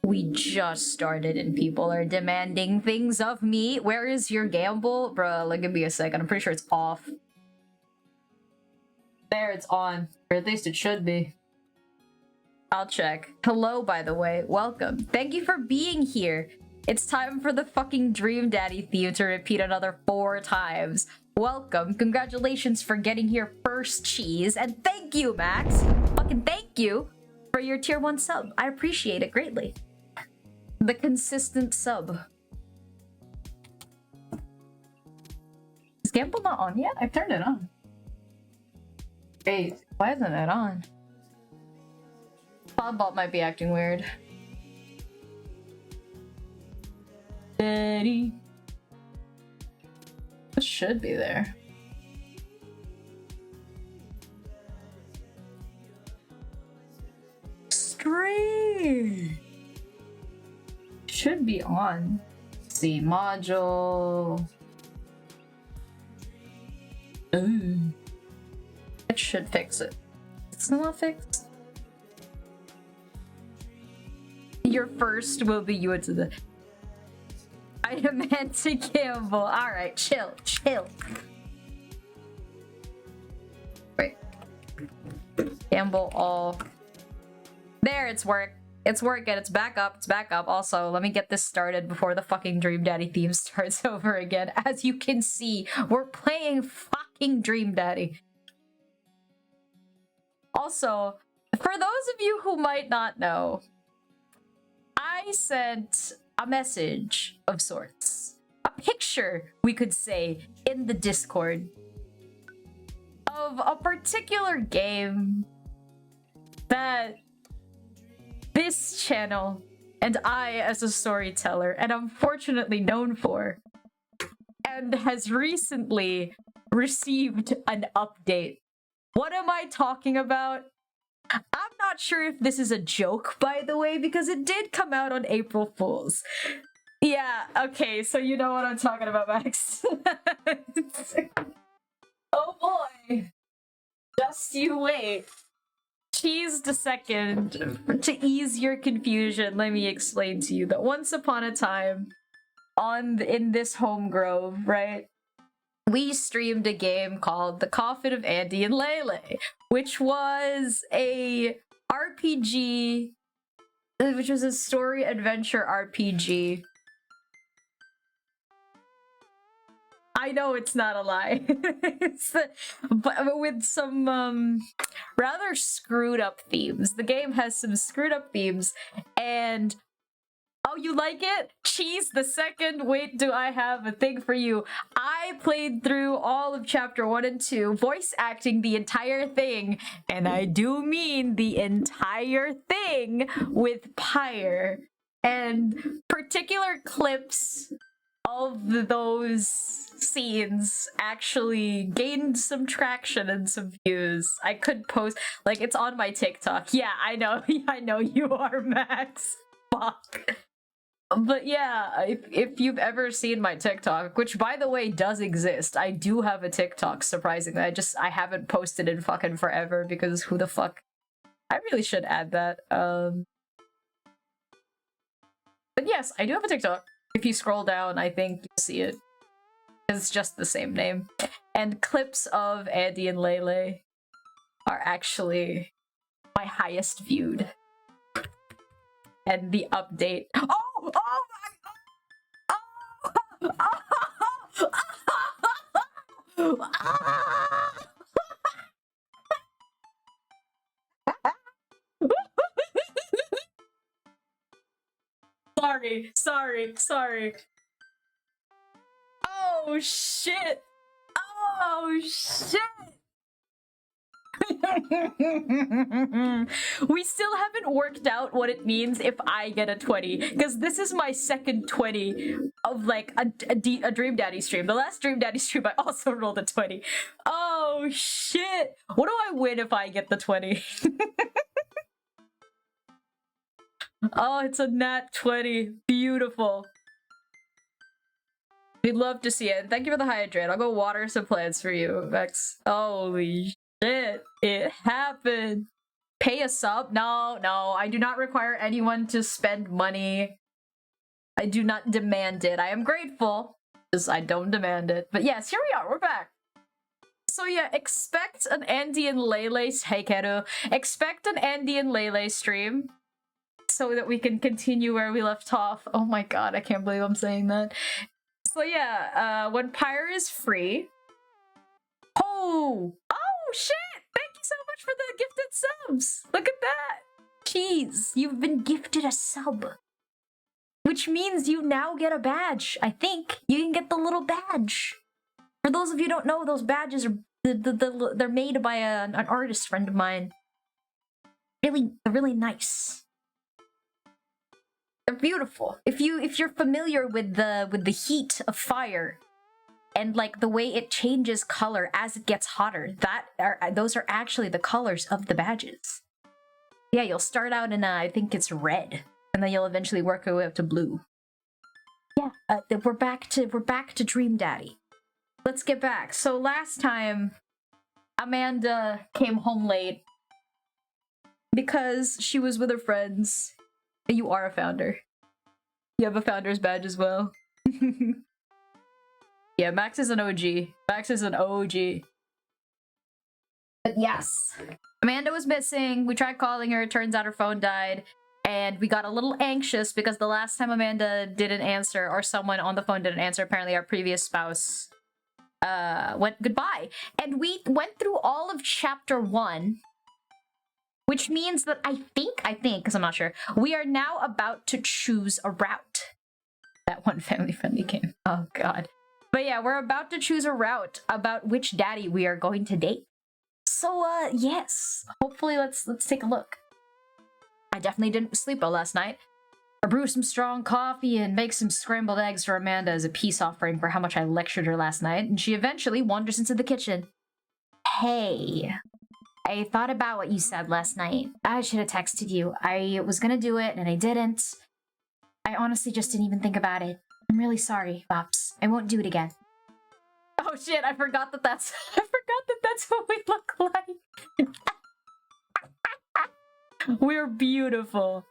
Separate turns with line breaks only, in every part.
We just started and people are demanding things of me. Where is your gamble? Bruh, like, give me a second. I'm pretty sure it's off. There, it's on. Or at least it should be. I'll check. Hello, by the way. Welcome. Thank you for being here. It's time for the fucking Dream Daddy theme to repeat another 4 times. Welcome. Congratulations for getting here first, Cheese. And thank you, Max. Fucking thank you for your tier 1 sub. I appreciate it greatly. The consistent sub. Is Gamble not on yet? I've turned it on. Wait, why isn't it on? Podbot might be acting weird. Daddy. This should be there. Stream! Should be on. Let's see, module. Ooh. It should fix it. It's not fixed. Your first will be you into the. I meant to gamble. Alright, chill, chill. Wait. Gamble all. There, it's work. It's working. It's back up. It's back up. Also, let me get this started before the fucking Dream Daddy theme starts over again. As you can see, we're playing fucking Dream Daddy. Also, for those of you who might not know, I sent a message of sorts. A picture, we could say, in the Discord of a particular game that this channel and I as a storyteller am unfortunately known for, and has recently received an update. What am I talking about? I'm not sure if this is a joke, by the way, because it did come out on April Fool's. Yeah, okay, so you know what I'm talking about, Max. Oh boy. Just you wait. Cheese the second. To ease your confusion, let me explain to you that once upon a time, in this home grove, right? We streamed a game called The Coffin of Andy and Lele, which was a RPG, which was a story adventure RPG. I know it's not a lie. But with some rather screwed up themes. The game has some screwed up themes, and oh, you like it? Cheese the second. Wait, do I have a thing for you? I played through all of chapter 1 and 2, voice acting the entire thing, and I do mean the entire thing, with Pyre. And particular clips of those scenes actually gained some traction and some views. I could post, like, it's on my TikTok. Yeah, I know. I know you are, Max. Fuck. But yeah, if you've ever seen my TikTok, which by the way does exist, I do have a TikTok, surprisingly. I haven't posted in fucking forever because who the fuck? I really should add that. But yes, I do have a TikTok. If you scroll down, I think you'll see it. It's just the same name. And clips of Andy and Lele are actually my highest viewed. And the update. Oh! Oh my god! Sorry. Oh shit! Oh shit! We still haven't worked out what it means if I get a 20, because this is my second 20 of like a Dream Daddy stream. The last Dream Daddy stream I also rolled a 20. Oh shit! What do I win if I get the 20? Oh, it's a nat 20. Beautiful. We'd love to see it. Thank you for the hydrate. I'll go water some plants for you, Vex. Holy shit. It happened. pay a sub? No, I do not require anyone to spend money. I do not demand it. I am grateful, because I don't demand it. But yes, here we are, we're back. So yeah, expect an Andy and Lele, hey Keru, expect an Andy and Lele stream so that we can continue where we left off. Oh my god, I can't believe I'm saying that. So yeah, when Pyre is free. Oh shit! Thank you so much for the gifted subs! Look at that! Jeez, you've been gifted a sub. Which means you now get a badge. I think you can get the little badge. For those of you who don't know, those badges are they're made by an artist friend of mine. Really nice. They're beautiful. If you're familiar with the heat of fire and like the way it changes color as it gets hotter, those are actually the colors of the badges. Yeah, you'll start out in I think it's red, and then you'll eventually work your way up to blue. Yeah, we're back to Dream Daddy. Let's get back. So last time, Amanda came home late because she was with her friends. You are a founder. You have a founder's badge as well. Yeah, Max is an OG. Max is an OG. But yes, Amanda was missing. We tried calling her. It turns out her phone died. And we got a little anxious because the last time Amanda didn't answer, or someone on the phone didn't answer, apparently our previous spouse went goodbye. And we went through all of chapter 1, which means that I think, because I'm not sure, we are now about to choose a route. That one family-friendly game. Oh god. But yeah, we're about to choose a route about which daddy we are going to date. So yes, hopefully let's take a look. I definitely didn't sleep well last night. I brew some strong coffee and make some scrambled eggs for Amanda as a peace offering for how much I lectured her last night, and she eventually wanders into the kitchen. Hey, I thought about what you said last night. I should have texted you. I was gonna do it and I didn't. I honestly just didn't even think about it. I'm really sorry, Bops. I won't do it again. Oh shit, I forgot that that's what we look like. We're beautiful.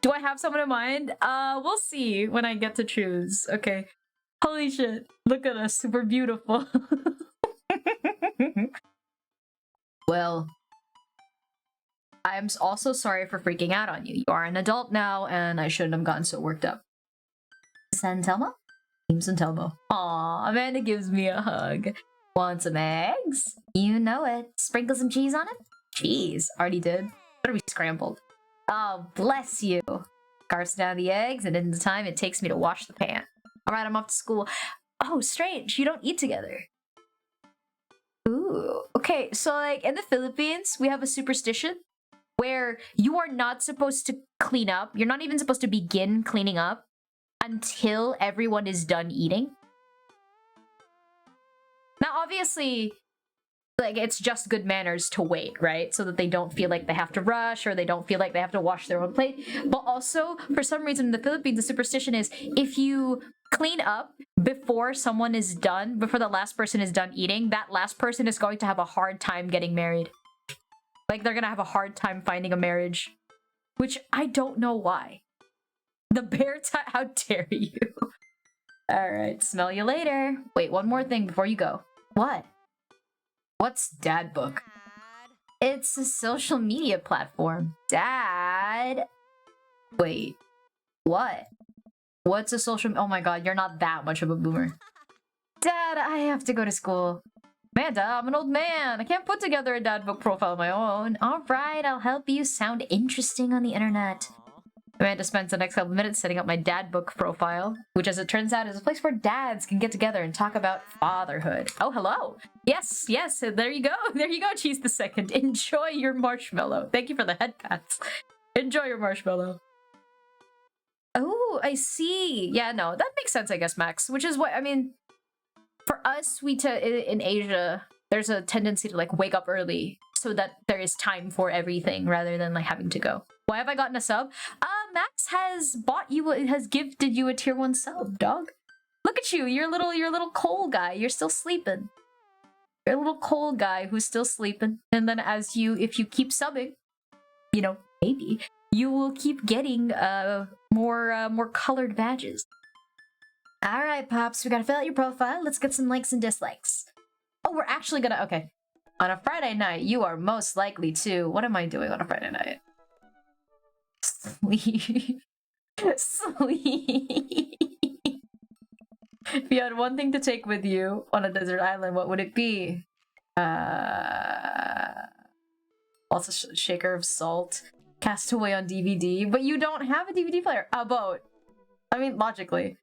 Do I have someone in mind? We'll see when I get to choose. Okay. Holy shit. Look at us. We're beautiful. Well, I'm also sorry for freaking out on you. You are an adult now, and I shouldn't have gotten so worked up. Santelmo? Team Santelmo. Aw, Amanda gives me a hug. Want some eggs? You know it. Sprinkle some cheese on it? Cheese. Already did. Better be scrambled. Oh, bless you. Carts down the eggs, and in the time it takes me to wash the pan. Alright, I'm off to school. Oh, strange. You don't eat together. Ooh. Okay, so like in the Philippines, we have a superstition where you are not supposed to clean up. You're not even supposed to begin cleaning up until everyone is done eating. Now, obviously, like, it's just good manners to wait, right? So that they don't feel like they have to rush or they don't feel like they have to wash their own plate. But also, for some reason in the Philippines, the superstition is if you clean up before someone is done, before the last person is done eating, that last person is going to have a hard time getting married. Like, they're gonna have a hard time finding a marriage. Which I don't know why. The bear how dare you? Alright, smell you later. Wait, one more thing before you go. What? What's Dad Book? It's a social media platform. Dad? Wait, what? What's a social... Oh my god, you're not that much of a boomer. Dad, I have to go to school. Amanda, I'm an old man. I can't put together a Dad Book profile of my own. Alright, I'll help you sound interesting on the internet. Amanda spends the next couple minutes setting up my Dad Book profile, which as it turns out is a place where dads can get together and talk about fatherhood. Oh, hello. Yes, there you go. There you go, Cheese the Second. Enjoy your marshmallow. Thank you for the head pats. Enjoy your marshmallow. Oh, I see. Yeah, no, that makes sense, I guess, Max. Which is what, I mean, for us, in Asia, there's a tendency to, like, wake up early so that there is time for everything rather than, like, having to go. Why have I gotten a sub? Max has gifted you a tier 1 sub, dog. Look at you, you're a little cold guy. You're still sleeping. You're a little cold guy who's still sleeping. And then if you keep subbing, you know, maybe you will keep getting more colored badges. All right, Pops, we gotta fill out your profile. Let's get some likes and dislikes. Oh, we're actually gonna, okay. On a Friday night, you are most likely to, what am I doing on a Friday night? Sleep. Sleep. If you had one thing to take with you on a desert island, what would it be? Also shaker of salt. Castaway on DVD, but you don't have a DVD player. A boat. I mean, logically.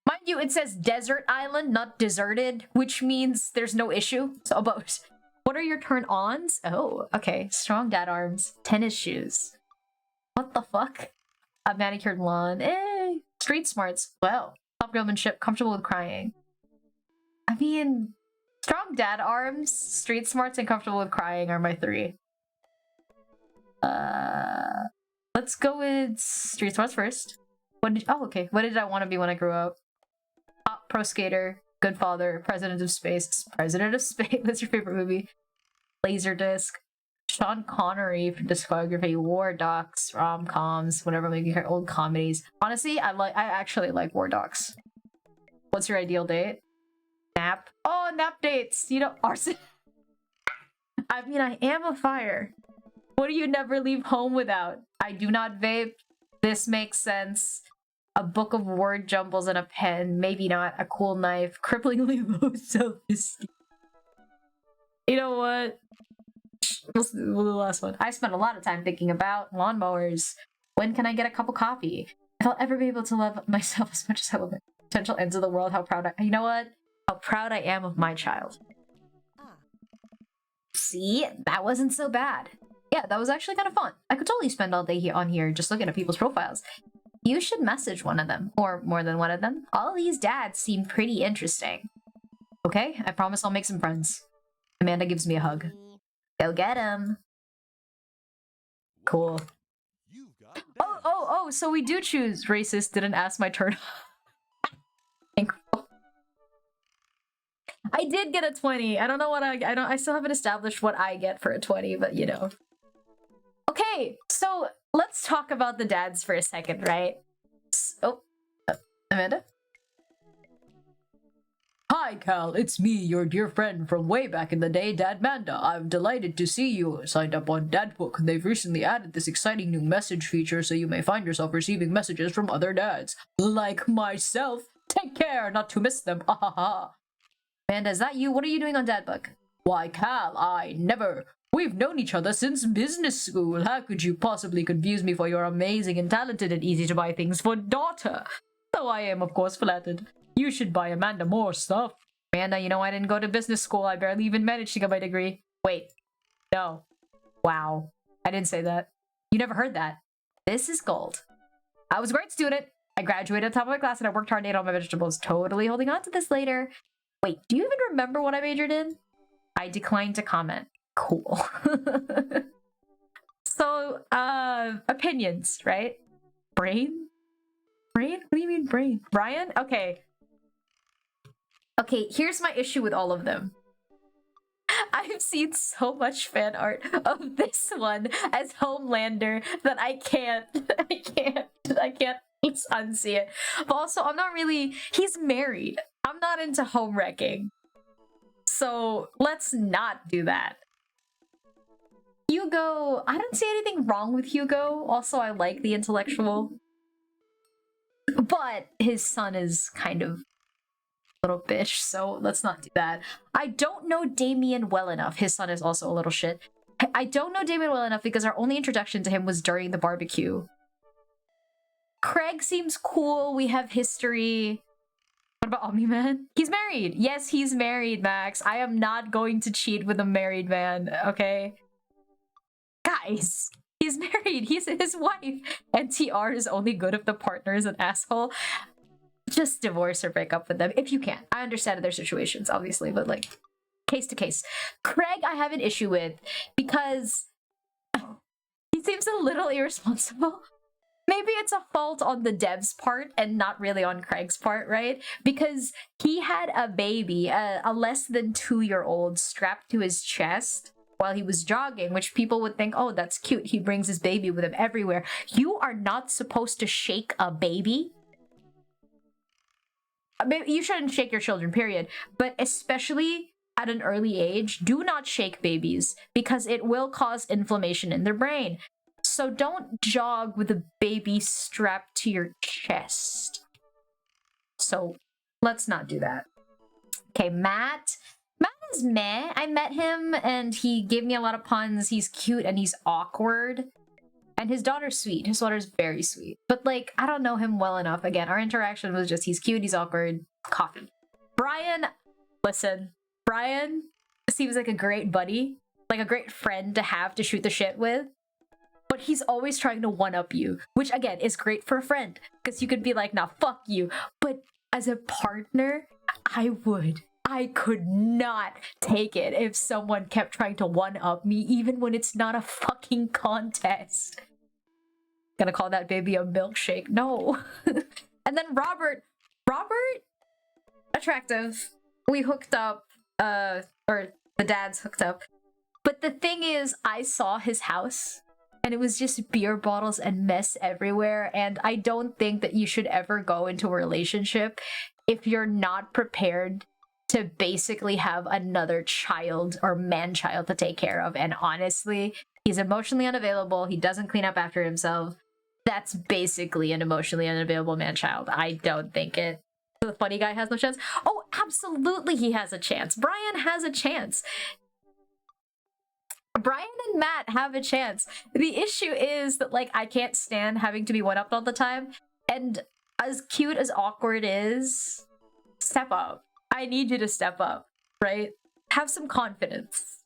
Mind you, it says desert island, not deserted, which means there's no issue. So a boat. What are your turn-ons? Oh, okay. Strong dad arms. Tennis shoes. What the fuck? A manicured lawn. Eh. Street smarts. Well. Top girlmanship. Comfortable with crying. I mean, strong dad arms, street smarts, and comfortable with crying are my 3. Let's go with street smarts first. What did, oh, okay. What did I want to be when I grew up? Pro skater, good father, president of space. President of space. That's your favorite movie. Laserdisc. Sean Connery for discography. War docs, rom-coms, whatever, maybe old comedies. Honestly, I actually like war docs. What's your ideal date? Nap. Oh, nap dates. You know, arson. I mean, I am a fire. What do you never leave home without? I do not vape. This makes sense. A book of word jumbles and a pen. Maybe not. A cool knife. Cripplingly low self-esteem. You know what? We'll do the last one. I spent a lot of time thinking about lawnmowers. When can I get a cup of coffee? If I'll ever be able to love myself as much as I love it. Potential ends of the world. How proud I... You know what? How proud I am of my child. See? That wasn't so bad. Yeah, that was actually kind of fun. I could totally spend all day on here just looking at people's profiles. You should message one of them, or more than one of them. All these dads seem pretty interesting. Okay, I promise I'll make some friends. Amanda gives me a hug. Go get him. Cool. Oh, so we do choose racist, didn't ask my turn. I did get a 20. I don't know what I still haven't established what I get for a 20, but you know. Okay, so let's talk about the dads for a second, right? Amanda? Hi, Cal. It's me, your dear friend from way back in the day, Dadmanda. I'm delighted to see you signed up on Dadbook. They've recently added this exciting new message feature, so you may find yourself receiving messages from other dads. Like myself. Take care not to miss them. Ha ha ha. Amanda, is that you? What are you doing on Dadbook? Why, Cal, I never... We've known each other since business school. How could you possibly confuse me for your amazing and talented and easy-to-buy things for daughter? Though I am, of course, flattered. You should buy Amanda more stuff. Amanda, you know I didn't go to business school. I barely even managed to get my degree. Wait. No. Wow. I didn't say that. You never heard that. This is gold. I was a great student. I graduated at the top of my class and I worked hard and ate all my vegetables. Totally holding on to this later. Wait, do you even remember what I majored in? I declined to comment. Cool. So, opinions, right? Brain? Brain? What do you mean brain? Brian? Okay. Okay, here's my issue with all of them. I've seen so much fan art of this one as Homelander that I can't unsee it. But also, I'm not really... He's married. I'm not into home wrecking. So, let's not do that. Hugo, I don't see anything wrong with Hugo. Also, I like the intellectual. But his son is kind of a little bitch, so let's not do that. I don't know Damien well enough. His son is also a little shit. I don't know Damien well enough because our only introduction to him was during the barbecue. Craig seems cool. We have history. What about Omni-Man? He's married. Yes, he's married, Max. I am not going to cheat with a married man, okay? Guys, he's married. He's his wife. And TR is only good if the partner is an asshole. Just divorce or break up with them if you can. I understand their situations, obviously, but like, case to case. Craig, I have an issue with because he seems a little irresponsible. maybe it's a fault on the dev's part and not really on Craig's part, right? Because he had a baby, a less than 2-year-old, strapped to his chest while he was jogging, which people would think, oh, that's cute. He brings his baby with him everywhere. You are not supposed to shake a baby. You shouldn't shake your children, period. But especially at an early age, do not shake babies because it will cause inflammation in their brain. So don't jog with a baby strapped to your chest. So let's not do that. Okay, Matt. Matt is meh. I met him and he gave me a lot of puns. He's cute and he's awkward. And his daughter's sweet. His daughter's very sweet. But like, I don't know him well enough. Again, our interaction was just he's cute, he's awkward, coffee. Brian, listen. Brian seems like a great buddy. Like a great friend to have to shoot the shit with. But he's always trying to one-up you, which again is great for a friend because you could be like, nah, fuck you. But as a partner, I could not take it if someone kept trying to one-up me, even when it's not a fucking contest. Gonna call that baby a milkshake. No. And then Robert, attractive. We hooked up, or the dads hooked up. But the thing is, I saw his house. And it was just beer bottles and mess everywhere. And I don't think that you should ever go into a relationship if you're not prepared to basically have another child or man-child to take care of. And honestly, he's emotionally unavailable. He doesn't clean up after himself. That's basically an emotionally unavailable man-child. I don't think it. The funny guy has no chance. Oh, absolutely he has a chance. Brian has a chance. Brian and Matt have a chance. The issue is that, like, I can't stand having to be one-upped all the time. And as cute as awkward is, step up. I need you to step up, right? Have some confidence.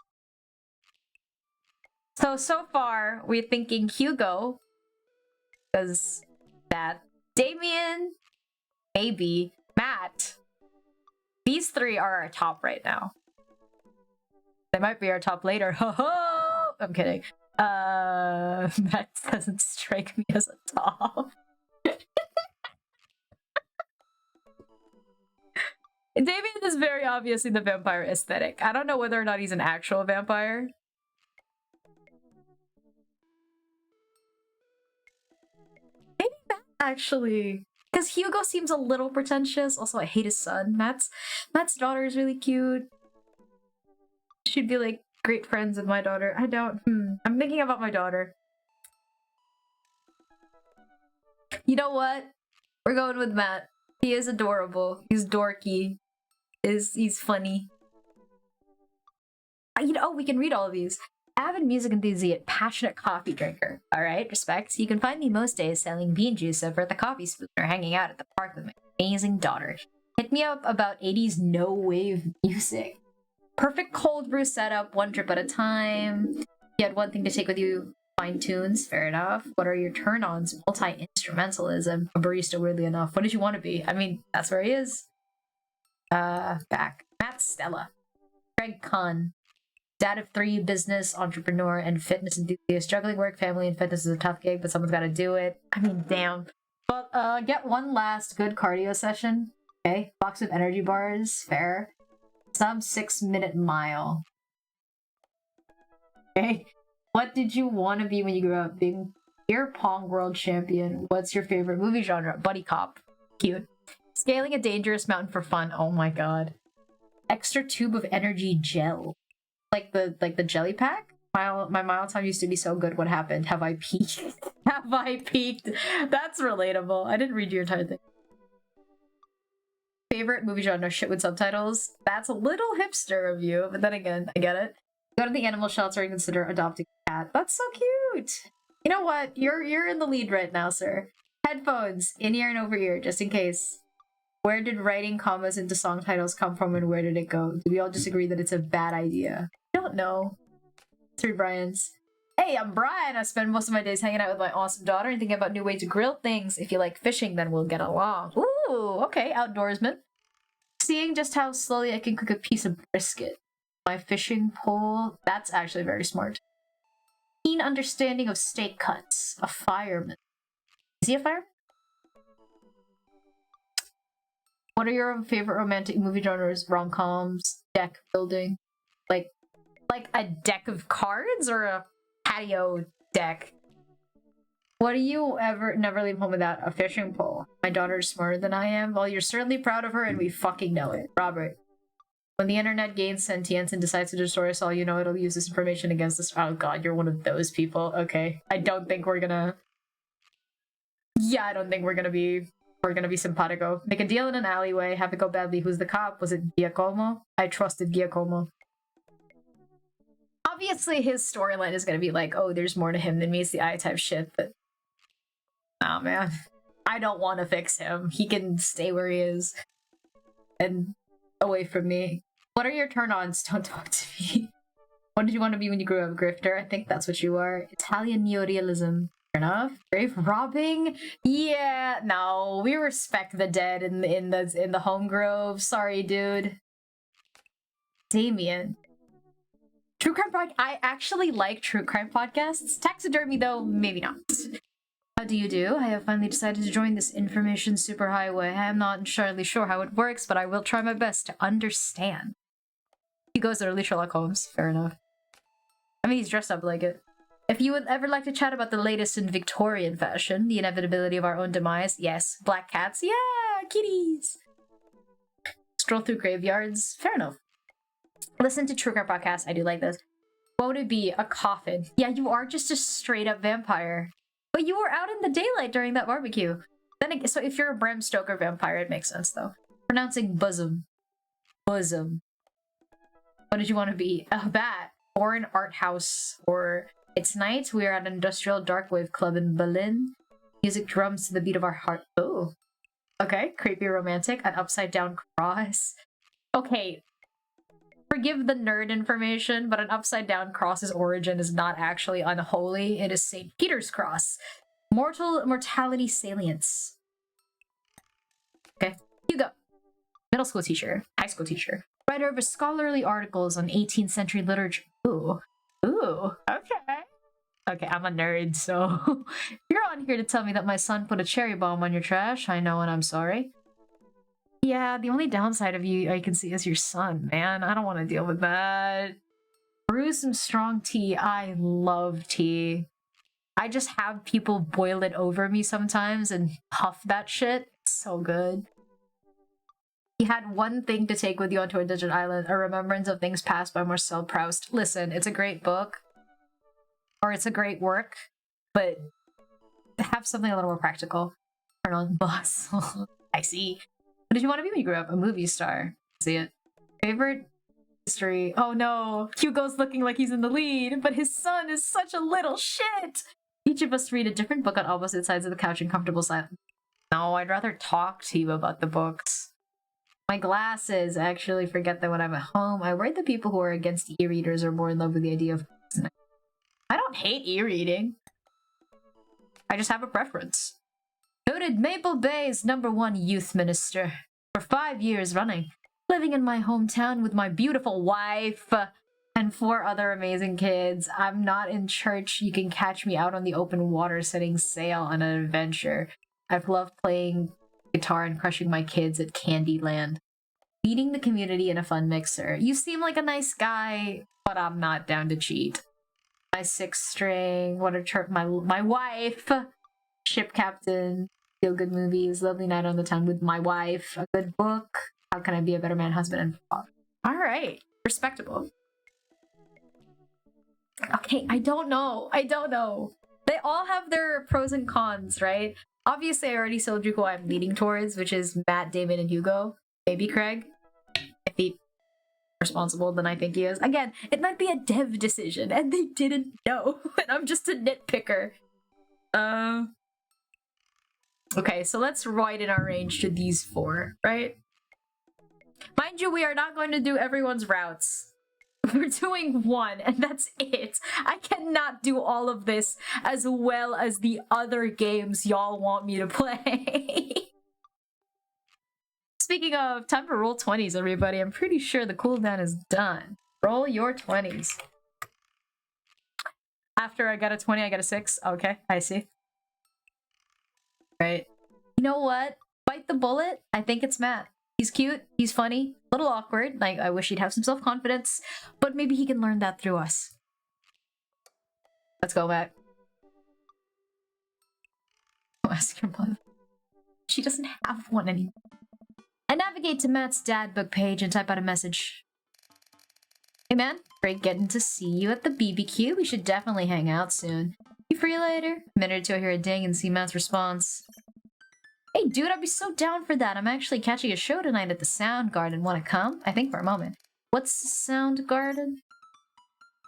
So far, we're thinking Hugo. Because that. Damien. Maybe. Matt. These three are our top right now. They might be our top later. Ho ho! I'm kidding. That doesn't strike me as a top. Damien is very obviously the vampire aesthetic. I don't know whether or not he's an actual vampire. Maybe Matt, actually. Because Hugo seems a little pretentious. Also, I hate his son. Matt's daughter is really cute. She'd be like great friends with my daughter. I don't. I'm thinking about my daughter. You know what? We're going with Matt. He is adorable. He's dorky. He's funny. We can read all of these. Avid music enthusiast, passionate coffee drinker. All right, respect. You can find me most days selling bean juice over at the coffee spoon or hanging out at the park with my amazing daughter. Hit me up about 80s no-wave music. Perfect cold brew setup, one drip at a time. You had one thing to take with you, fine tunes, fair enough. What are your turn-ons? Multi-instrumentalism, a barista weirdly enough. What did you want to be? I mean, that's where he is. Back. Matt Stella. Craig Kahn. Dad of 3, business, entrepreneur, and fitness enthusiast. Juggling work, family, and fitness is a tough gig, but someone's gotta do it. I mean, damn. But, get one last good cardio session. Okay. Box of energy bars, fair. Sub 6-minute mile. Okay. What did you want to be when you grew up? Being beer pong world champion. What's your favorite movie genre? Buddy cop. Cute. Scaling a dangerous mountain for fun. Oh my god. Extra tube of energy gel. Like the jelly pack? My mile time used to be so good. What happened? Have I peaked? Have I peaked? That's relatable. I didn't read your entire thing. Favorite movie genre, shit with subtitles. That's a little hipster of you, but then again, I get it. Go to the animal shelter and consider adopting a cat. That's so cute. You know what? You're in the lead right now, sir. Headphones, in ear and over ear, just in case. Where did writing commas into song titles come from and where did it go? Do we all just agree that it's a bad idea? I don't know. 3 Brians. Hey, I'm Brian. I spend most of my days hanging out with my awesome daughter and thinking about new ways to grill things. If you like fishing, then we'll get along. Ooh, okay, outdoorsman. Seeing just how slowly I can cook a piece of brisket. My fishing pole, that's actually very smart. Keen understanding of steak cuts. A fireman. Is he a fire? What are your favorite romantic movie genres? Rom-coms, deck building, like a deck of cards or a patio deck? What do you ever never leave home without? A fishing pole. My daughter's smarter than I am. Well, you're certainly proud of her, and we fucking know it. Robert. When the internet gains sentience and decides to destroy us all, you know it'll use this information against us. Oh god, you're one of those people. Okay. I don't think we're gonna... Yeah, I don't think we're gonna be simpatico. Make a deal in an alleyway, have it go badly. Who's the cop? Was it Giacomo? I trusted Giacomo. Obviously, his storyline is gonna be like, oh, there's more to him than meets the eye type shit, but... Nah, man. I don't want to fix him. He can stay where he is. And away from me. What are your turn-ons? Don't talk to me. What did you want to be when you grew up? Grifter? I think that's what you are. Italian neorealism. Fair enough. Grave robbing? Yeah, no. We respect the dead in the home grove. Sorry, dude. Damien. True crime podcast? I actually like true crime podcasts. Taxidermy, though, maybe not. How do you do? I have finally decided to join this information superhighway. I am not entirely sure how it works, but I will try my best to understand. He goes early Sherlock Holmes. Fair enough. I mean, he's dressed up like it. If you would ever like to chat about the latest in Victorian fashion, the inevitability of our own demise, yes. Black cats, yeah, kitties. Stroll through graveyards, fair enough. Listen to True Crime Podcast, I do like this. What would it be? A coffin. Yeah, you are just a straight up vampire. But you were out in the daylight during that barbecue. Then again, so if you're a Bram Stoker vampire, it makes sense though. Pronouncing bosom. Bosom. What did you want to be? A bat. Or an art house. Or it's night. We are at an industrial dark wave club in Berlin. Music drums to the beat of our heart. Oh. Okay. Creepy romantic. An upside down cross. Okay. Forgive the nerd information, but an upside-down cross's origin is not actually unholy. It is St. Peter's cross. Mortality salience. Okay, Hugo. Middle school teacher. High school teacher. Writer of scholarly articles on 18th century literature. Ooh. Ooh. Okay. Okay, I'm a nerd, so... You're on here to tell me that my son put a cherry bomb on your trash. I know, and I'm sorry. Yeah, the only downside of you I can see is your son, man. I don't want to deal with that. Brew some strong tea. I love tea. I just have people boil it over me sometimes and puff that shit. It's so good. He had one thing to take with you onto a desert island, A Remembrance of Things Past by Marcel Proust. Listen, it's a great book. Or it's a great work, but have something a little more practical. Turn on boss. I see. What did you want to be when you grew up? A movie star. See it. Favorite history. Oh no, Hugo's looking like he's in the lead, but his son is such a little shit. Each of us read a different book on opposite sides of the couch in comfortable silence. No, I'd rather talk to you about the books. My glasses. I actually forget that when I'm at home. I worry the people who are against e-readers are more in love with the idea of... I don't hate e-reading. I just have a preference. Noted Maple Bay's #1 youth minister for 5 years running, living in my hometown with my beautiful wife and 4 other amazing kids. I'm not in church. You can catch me out on the open water setting sail on an adventure. I've loved playing guitar and crushing my kids at Candyland. Leading the community in a fun mixer. You seem like a nice guy, but I'm not down to cheat. My 6th string, what a trip, my wife, ship captain. Feel good movies, lovely night on the town with my wife, a good book. How can I be a better man, husband, and father? All right, respectable. Okay, I don't know. They all have their pros and cons, right? Obviously, I already told you who I'm leaning towards, which is Matt, Damon, and Hugo. Maybe Craig. If he's responsible, then I think he is. Again, it might be a dev decision, and they didn't know, and I'm just a nitpicker. Okay, so let's widen our range to these 4, right? Mind you, we are not going to do everyone's routes. We're doing 1, and that's it. I cannot do all of this as well as the other games y'all want me to play. Speaking of, time to roll 20s, everybody. I'm pretty sure the cooldown is done. Roll your 20s. After I got a 20, I got a 6. Okay, I see. Right. You know what? Bite the bullet. I think it's Matt. He's cute. He's funny. A little awkward. Like, I wish he'd have some self-confidence. But maybe he can learn that through us. Let's go, Matt. Ask your mother. She doesn't have one anymore. I navigate to Matt's dad book page and type out a message. Hey man, great getting to see you at the BBQ. We should definitely hang out soon. You free later? A minute or two I hear a ding and see Matt's response. Hey dude, I'd be so down for that. I'm actually catching a show tonight at the Sound Garden. Wanna come? I think for a moment. What's the Sound Garden?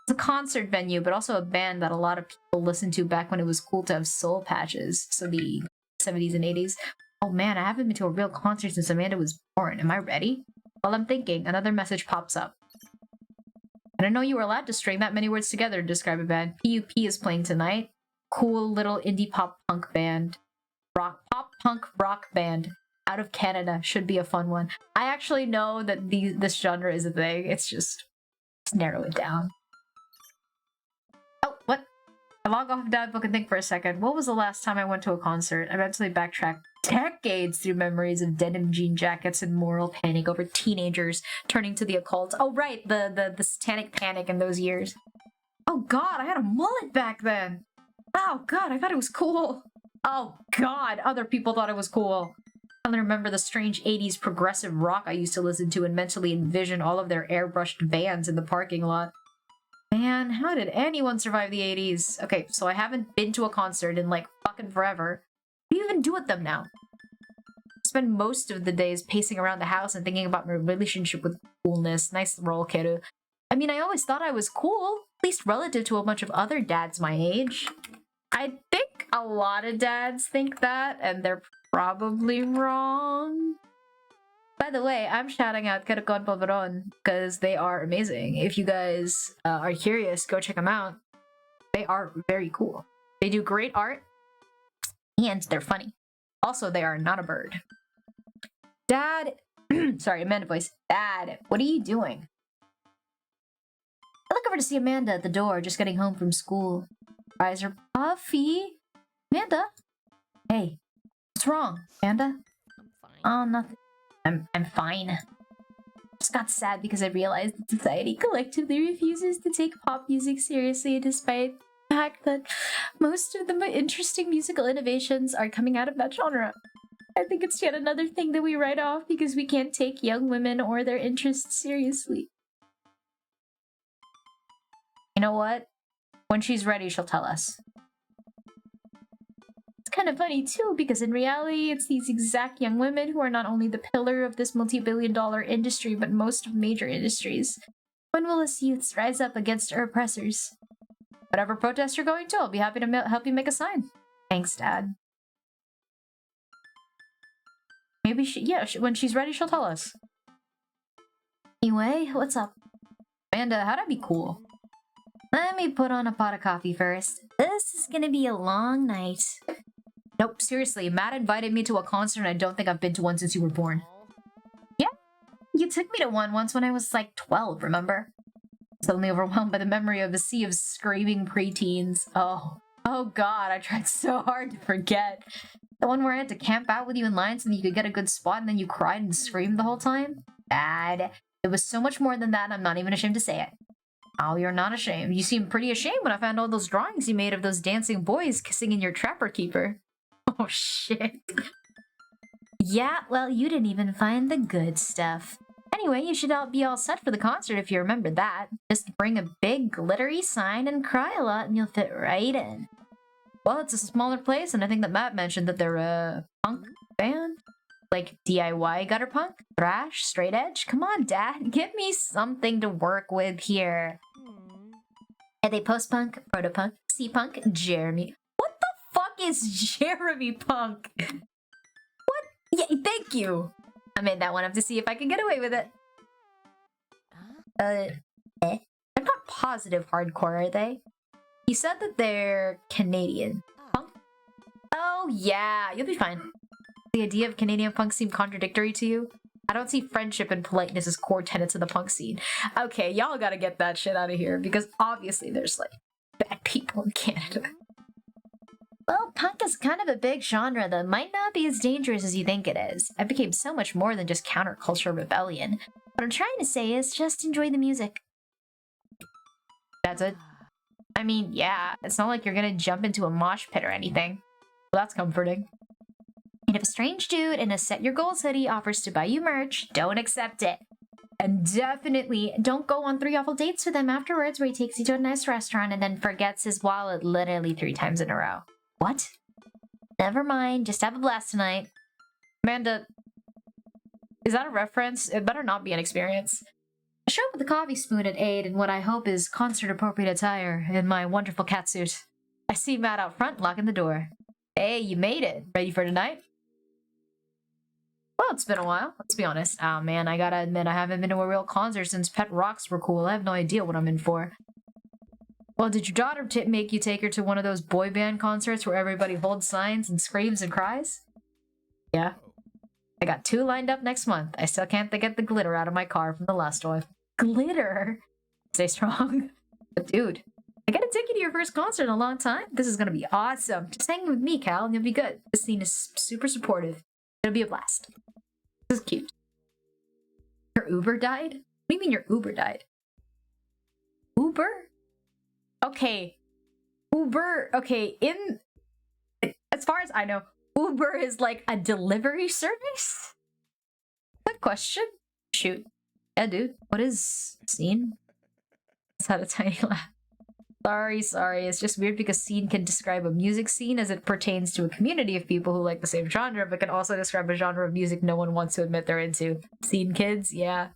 It's a concert venue, but also a band that a lot of people listened to back when it was cool to have soul patches. So the 70s and 80s. Oh man, I haven't been to a real concert since Amanda was born. Am I ready? While I'm thinking, another message pops up. I didn't know you were allowed to string that many words together to describe a band. PUP is playing tonight. Cool little indie pop punk band. Pop punk rock band. Out of Canada. Should be a fun one. I actually know that this genre is a thing. It's just narrow it down. Oh, what? I log off Dad Book and think for a second. What was the last time I went to a concert? I mentally backtrack decades through memories of denim jean jackets and moral panic over teenagers turning to the occult. Oh right, the satanic panic in those years. Oh god, I had a mullet back then. Oh god, I thought it was cool. Oh god, other people thought it was cool. I only remember the strange 80s progressive rock I used to listen to and mentally envision all of their airbrushed vans in the parking lot. Man, how did anyone survive the 80s? Okay, so I haven't been to a concert in like fucking forever. What do you even do with them now? I spend most of the days pacing around the house and thinking about my relationship with coolness. Nice roll, kiddo. I mean, I always thought I was cool, at least relative to a bunch of other dads my age. I think a lot of dads think that, and they're probably wrong. By the way, I'm shouting out Caracon Polvoron because they are amazing. If you guys are curious, go check them out. They are very cool. They do great art, and they're funny. Also, they are not a bird. Dad, sorry, Amanda voice. Dad, what are you doing? I look over to see Amanda at the door, just getting home from school. Eyes are puffy. Amanda? Hey, what's wrong, Amanda?
I'm fine.
Oh, nothing. I'm fine. Just got sad because I realized that society collectively refuses to take pop music seriously despite the fact that most of the interesting musical innovations are coming out of that genre. I think it's yet another thing that we write off because we can't take young women or their interests seriously. You know what? When she's ready, she'll tell us. It's kind of funny too, because in reality, it's these exact young women who are not only the pillar of this multi-billion-dollar industry, but most of major industries. When will us youths rise up against our oppressors? Whatever protest you're going to, I'll be happy to help you make a sign. Thanks, Dad. Maybe when she's ready, she'll tell us. Anyway, what's up? Amanda, how'd I be cool? Let me put on a pot of coffee first. This is gonna be a long night. Nope, seriously, Matt invited me to a concert and I don't think I've been to one since you were born. Yeah, you took me to one once when I was like 12, remember? Suddenly overwhelmed by the memory of a sea of screaming preteens. Oh god, I tried so hard to forget. The one where I had to camp out with you in line so that you could get a good spot and then you cried and screamed the whole time? Dad, it was so much more than that, I'm not even ashamed to say it. Oh, you're not ashamed. You seemed pretty ashamed when I found all those drawings you made of those dancing boys kissing in your trapper keeper. Oh, shit. Yeah, well, you didn't even find the good stuff. Anyway, you should be all set for the concert if you remember that. Just bring a big glittery sign and cry a lot and you'll fit right in. Well, it's a smaller place, and I think that Matt mentioned that they're a punk band. Like DIY gutter punk, thrash, straight edge. Come on, Dad, give me something to work with here. Are they post-punk, proto-punk, C-punk, Jeremy? What the fuck is Jeremy Punk? What? Yeah, thank you. I made that one up to see if I could get away with it. They're not positive hardcore, are they? He said that they're Canadian. Punk? Oh yeah, you'll be fine. The idea of Canadian punk seemed contradictory to you? I don't see friendship and politeness as core tenets of the punk scene. Okay, y'all gotta get that shit out of here, because obviously there's, like, bad people in Canada. Well, punk is kind of a big genre that might not be as dangerous as you think it is. I became so much more than just counterculture rebellion. What I'm trying to say is just enjoy the music. That's it. I mean, yeah, it's not like you're gonna jump into a mosh pit or anything. Well, that's comforting. And if a strange dude in a Set Your Goals hoodie offers to buy you merch, don't accept it. And definitely don't go on 3 awful dates with him afterwards where he takes you to a nice restaurant and then forgets his wallet literally 3 times in a row. What? Never mind, just have a blast tonight. Amanda, is that a reference? It better not be an experience. I show up with a coffee spoon at 8 in what I hope is concert-appropriate attire in my wonderful catsuit. I see Matt out front locking the door. Hey, you made it. Ready for tonight? Well, it's been a while, let's be honest. Oh man, I gotta admit, I haven't been to a real concert since Pet Rocks were cool. I have no idea what I'm in for. Well, did your daughter make you take her to one of those boy band concerts where everybody holds signs and screams and cries? Yeah. I got 2 lined up next month. I still can't get the glitter out of my car from the last one. Glitter? Stay strong. But dude, I got a ticket to your first concert in a long time. This is gonna be awesome. Just hang with me, Cal, and you'll be good. This scene is super supportive. It'll be a blast. This is cute. Your Uber died? What do you mean your Uber died? Uber? Okay. Uber, okay, as far as I know, Uber is like a delivery service? Good question. Shoot. Yeah, dude. What is scene? It's had a tiny laugh. Sorry. It's just weird because scene can describe a music scene as it pertains to a community of people who like the same genre, but can also describe a genre of music no one wants to admit they're into. Scene kids? Yeah.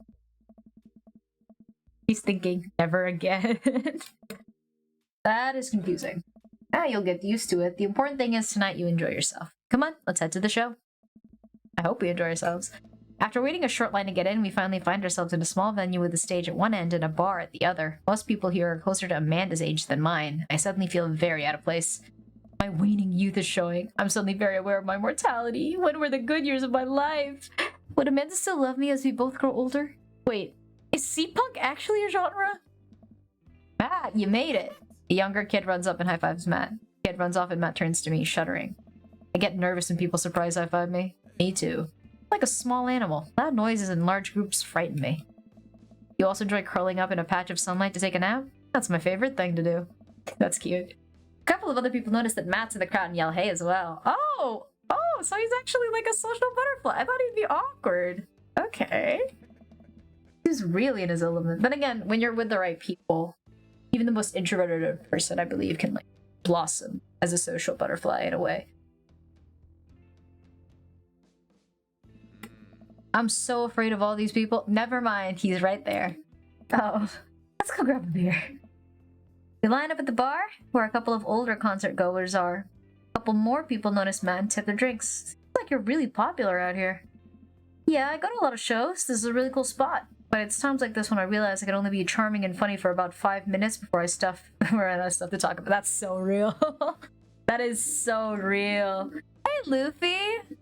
He's thinking, never again. That is confusing. Ah, you'll get used to it. The important thing is tonight you enjoy yourself. Come on, let's head to the show. I hope we enjoy ourselves. After waiting a short line to get in, we finally find ourselves in a small venue with a stage at one end and a bar at the other. Most people here are closer to Amanda's age than mine. I suddenly feel very out of place. My waning youth is showing. I'm suddenly very aware of my mortality. When were the good years of my life? Would Amanda still love me as we both grow older? Wait, is C-punk actually a genre? Matt, you made it. A younger kid runs up and high-fives Matt. The kid runs off and Matt turns to me, shuddering. I get nervous when people surprise high-five me. Me too. Like a small animal. Loud noises in large groups frighten me. You also enjoy curling up in a patch of sunlight to take a nap? That's my favorite thing to do. That's cute. A couple of other people notice that Matt's in the crowd and yell hey as well. Oh, so he's actually like a social butterfly. I thought he'd be awkward. Okay. He's really in his element. Then again, when you're with the right people, even the most introverted person, I believe, can like blossom as a social butterfly in a way. I'm so afraid of all these people. Never mind, he's right there. Oh, let's go grab a beer. We line up at the bar, where a couple of older concert goers are. A couple more people notice Matt and tip their drinks. Seems like you're really popular out here. Yeah, I go to a lot of shows. This is a really cool spot. But it's times like this when I realize I can only be charming and funny for about 5 minutes before I run out of stuff to talk about. That's so real. That is so real. Hey, Luffy!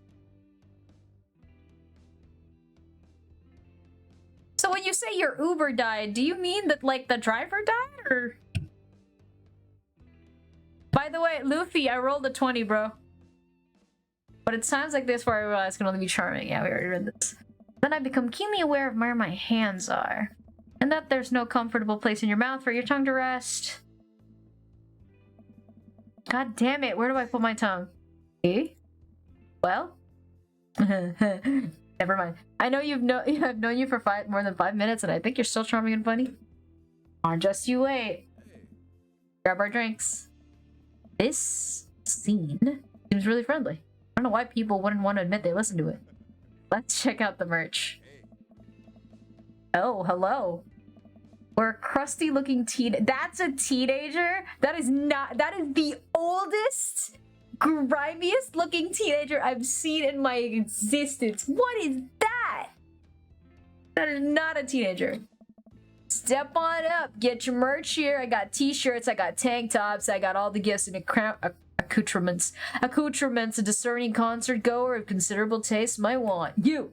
So when you say your Uber died, do you mean that, like, the driver died, or...? By the way, Luffy, I rolled a 20, bro. But it's times like this where I realize I can only be charming. Yeah, we already read this. Then I become keenly aware of where my hands are. And that there's no comfortable place in your mouth for your tongue to rest. God damn it, where do I put my tongue? Eh? Well? Never mind. I know I've known you for more than 5 minutes, and I think you're still charming and funny. Or just you wait. Grab our drinks. This scene seems really friendly. I don't know why people wouldn't want to admit they listen to it. Let's check out the merch. Oh, hello. We're a crusty looking that's a teenager? That is the oldest, grimiest looking teenager I've seen in my existence. What is that? That is not a teenager. Step on up, get your merch here. I got t-shirts, I got tank tops, I got all the gifts and accoutrements. Accoutrements a discerning concert goer of considerable taste might want. You!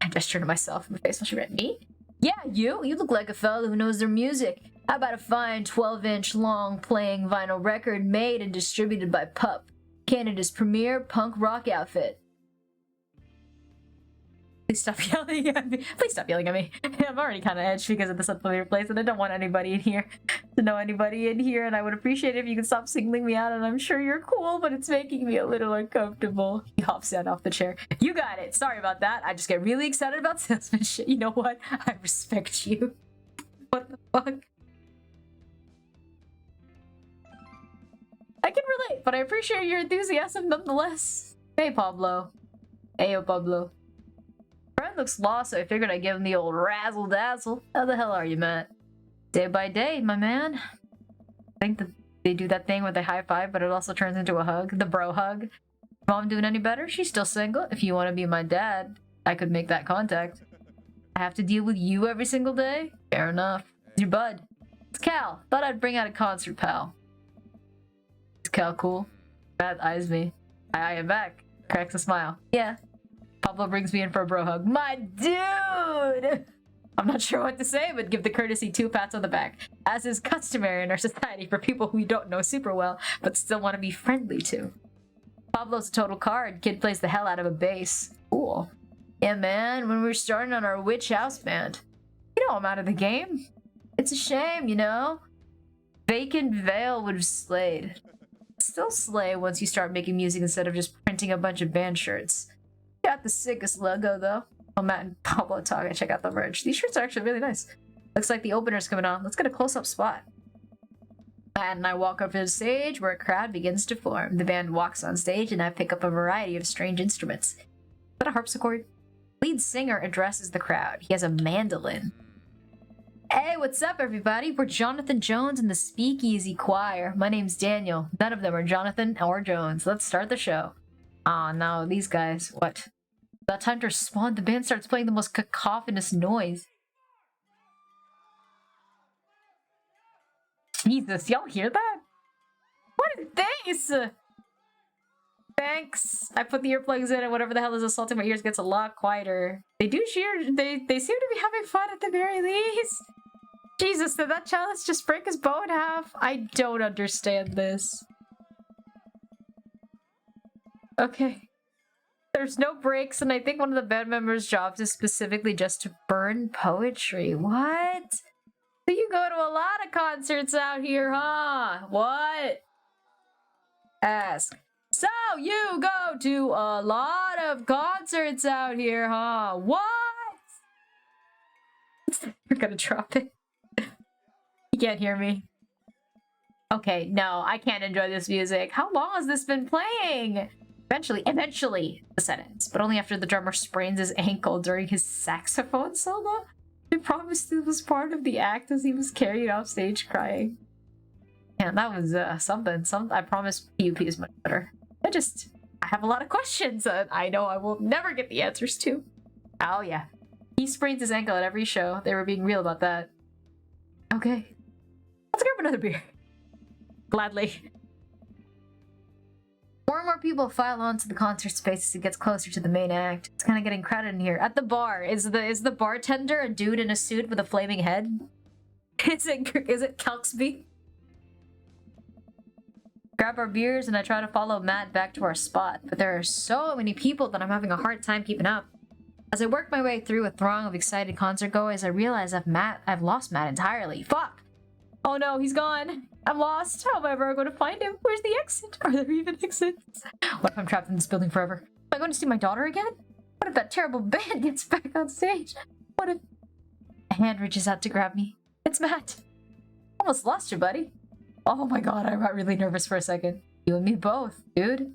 I gestured to myself in the face while she read me. Yeah, you! You look like a fellow who knows their music. How about a fine 12-inch long playing vinyl record made and distributed by Pup, Canada's premier punk rock outfit? Please stop yelling at me. Please stop yelling at me. I'm already kind of edged because of this unfamiliar place, and I don't want anybody in here to know anybody in here, and I would appreciate it if you could stop singling me out, and I'm sure you're cool, but it's making me a little uncomfortable. He hops down off the chair. You got it. Sorry about that. I just get really excited about salesmanship. You know what? I respect you. What the fuck? I can relate, but I appreciate your enthusiasm nonetheless. Hey, Pablo. Heyo, Pablo. Friend looks lost, so I figured I'd give him the old razzle-dazzle. How the hell are you, Matt? Day by day, my man. I think that they do that thing where they high-five, but it also turns into a hug. The bro hug. Mom doing any better? She's still single. If you want to be my dad, I could make that contact. I have to deal with you every single day? Fair enough. It's your bud. It's Cal. Thought I'd bring out a concert, pal. Is Cal cool? Matt eyes me. I am back. Cracks a smile. Yeah. Pablo brings me in for a bro hug. My dude! I'm not sure what to say, but give the courtesy 2 pats on the back, as is customary in our society for people who don't know super well, but still want to be friendly to. Pablo's a total card. Kid plays the hell out of a bass. Cool. Yeah, man, when we were starting on our witch house band. You know I'm out of the game. It's a shame, you know? Vacant Veil would have slayed. Still slay once you start making music instead of just printing a bunch of band shirts. Got the sickest logo though. Oh, Matt and Pablo talking. Check out the merch. These shirts are actually really nice. Looks like the opener's coming on. Let's get a close-up spot. Matt and I walk up to the stage where a crowd begins to form. The band walks on stage and I pick up a variety of strange instruments. Is that a harpsichord? Lead singer addresses the crowd. He has a mandolin. Hey, what's up, everybody? We're Jonathan Jones and the Speakeasy Choir. My name's Daniel. None of them are Jonathan or Jones. Let's start the show. Aw, no, these guys. What? That time to respond, the band starts playing the most cacophonous noise. Jesus, y'all hear that? What is this? Thanks. I put the earplugs in and whatever the hell is assaulting my ears gets a lot quieter. They do cheer. They seem to be having fun at the very least. Jesus, did that chalice just break his bow in half? I don't understand this. Okay. There's no breaks, and I think one of the band members' jobs is specifically just to burn poetry. What? So you go to a lot of concerts out here, huh? What? Ask. So you go to a lot of concerts out here, huh? What? You're gonna drop it. You can't hear me. Okay, no, I can't enjoy this music. How long has this been playing? Eventually, the set ends, but only after the drummer sprains his ankle during his saxophone solo. He promised it was part of the act as he was carried off stage crying. Yeah, that was something. I promise PUP is much better. I have a lot of questions that I know I will never get the answers to. Oh yeah. He sprains his ankle at every show. They were being real about that. Okay. Let's grab another beer. Gladly. More and more people file onto the concert space as it gets closer to the main act. It's kind of getting crowded in here. At the bar, is the bartender a dude in a suit with a flaming head? Is it Calxby? Grab our beers and I try to follow Matt back to our spot, but there are so many people that I'm having a hard time keeping up. As I work my way through a throng of excited concert goers, I realize I've lost Matt entirely. Fuck! Oh no, he's gone. I'm lost. How am I ever going to find him? Where's the exit? Are there even exits? What if I'm trapped in this building forever? Am I going to see my daughter again? What if that terrible band gets back on stage? What if... A hand reaches out to grab me. It's Matt. Almost lost you, buddy. Oh my god, I got really nervous for a second. You and me both, dude.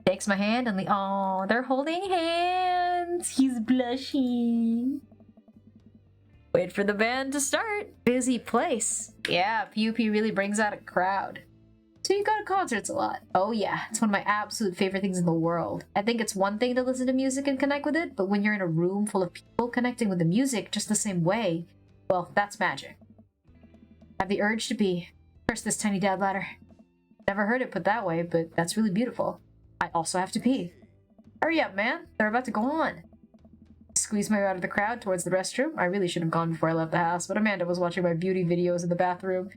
Takes my hand and oh, they're holding hands. He's blushing. Wait for the band to start. Busy place. Yeah, PUP really brings out a crowd. So you go to concerts a lot. Oh yeah, it's one of my absolute favorite things in the world. I think it's one thing to listen to music and connect with it, but when you're in a room full of people connecting with the music just the same way, well, that's magic. I have the urge to be. Curse this tiny dad ladder. Never heard it put that way, but that's really beautiful. I also have to pee. Hurry up, man. They're about to go on. squeezed my way out of the crowd towards the restroom. I really should have gone before I left the house, but Amanda was watching my beauty videos in the bathroom.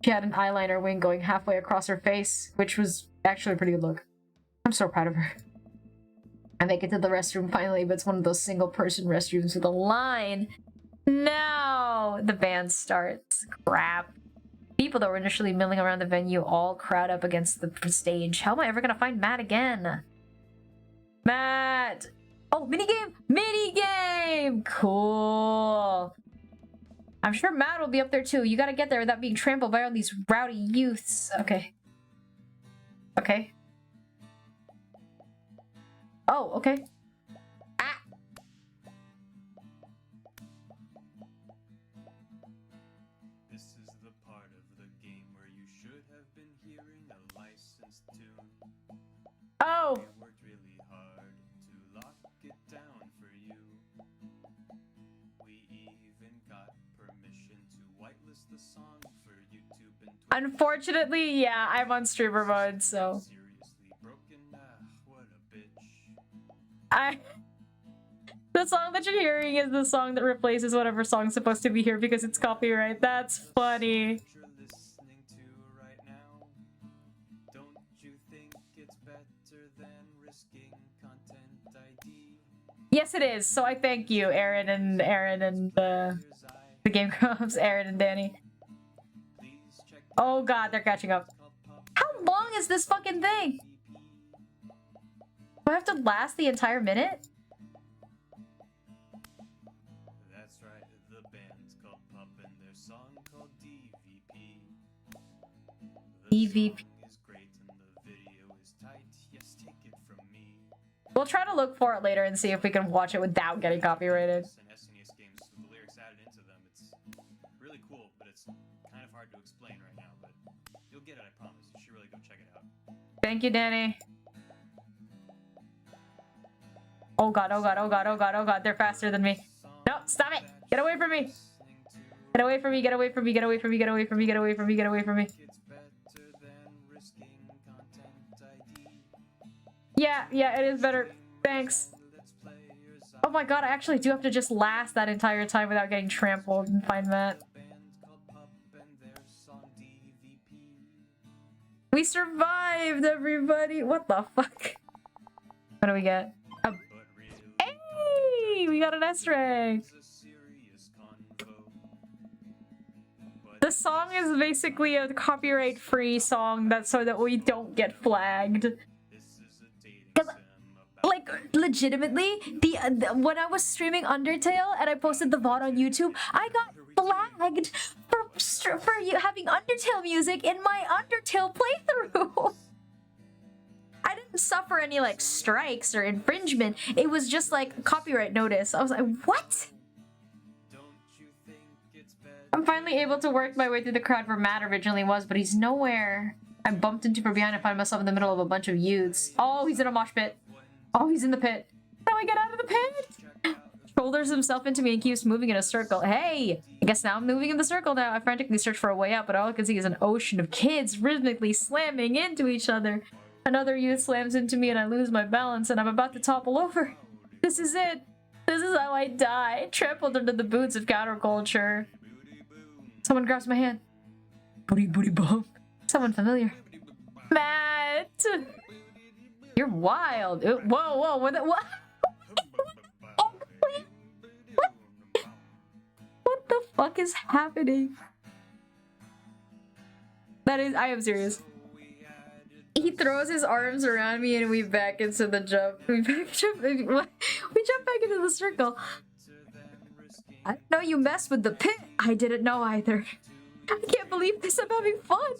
She had an eyeliner wing going halfway across her face, which was actually a pretty good look. I'm so proud of her. I make it to the restroom finally, but it's one of those single-person restrooms with a line. No! The band starts. Crap. People that were initially milling around the venue all crowd up against the stage. How am I ever gonna find Matt again? Matt! Oh, minigame! Minigame! Cool. I'm sure Matt will be up there too. You gotta get there without being trampled by all these rowdy youths. Okay. Okay. Oh, okay. Ah!
This is the part of the game where you should have been hearing a licensed tune.
Oh!
We worked really hard to lock it down for you. We even got permission to whitelist the song for YouTube and Twitch.
Unfortunately, yeah, I'm on streamer mode, so...
Seriously broken, what a bitch.
The song that you're hearing is the song that replaces whatever song's supposed to be here because it's copyright. That's funny.
What you're listening to right now, don't you think it's better than risking content ID?
Yes, it is. So I thank you, Aaron and the Game Grumps, Aaron and Danny.
Please check
Oh god, they're catching up. How long is this fucking thing? Do I have to last the entire minute?
That's right, the band's called Pup and their song called DVP. The
DVP.
song is great and the video is tight, yes, take it from me.
We'll try to look for it later and see if we can watch it without getting copyrighted.
And SNES games with the lyrics added into them, it's really cool, but it's kind of hard to explain right now, but you'll get it, I promise. You should really go check it out.
Thank you, Danny. Oh god, oh god, oh god, oh god, oh god, they're faster than me. No, stop it! Get away from me! Get away from me, get away from me, get away from me, get away from me, get away from me, get away from me.
It's better than risking content ID.
Yeah, it is better. Thanks.
Let's play your side.
Oh my god, I actually do have to just last that entire time without getting trampled and find Matt.
The band's called Pup and their song DVP.
We survived, everybody! What the fuck? What do we get?
But really,
Hey! We got an S rank!
it's a serious convo. But
The song is basically a copyright-free song that's so that we don't get flagged.
this is a dating
'Cause,
sim about
like, legitimately, the when I was streaming Undertale and I posted the VOD on YouTube, I got flagged for you having Undertale music in my Undertale playthrough. I didn't suffer any like strikes or infringement. It was just like copyright notice. I was like, what?
don't you think it's better?
I'm finally able to work my way through the crowd where Matt originally was, but he's nowhere. I'm bumped into from behind and find myself in the middle of a bunch of youths. Oh, he's in a mosh pit. Oh, he's in the pit. How do I get out of the pit? Shoulders himself into me and keeps moving in a circle. Hey! I guess now I'm moving in the circle now. I frantically search for a way out, but all I can see is an ocean of kids rhythmically slamming into each other. Another youth slams into me and I lose my balance and I'm about to topple over. This is it. This is how I die. Trampled under the boots of counterculture. Someone grabs my hand. Booty booty bump. Someone familiar. Matt! You're wild. Whoa, what? Oh, please. What the fuck is happening? That is, I am serious. He throws his arms around me and we back into the jump. We jump back into the circle. I didn't know you messed with the pit. I didn't know either. I can't believe this. I'm having fun.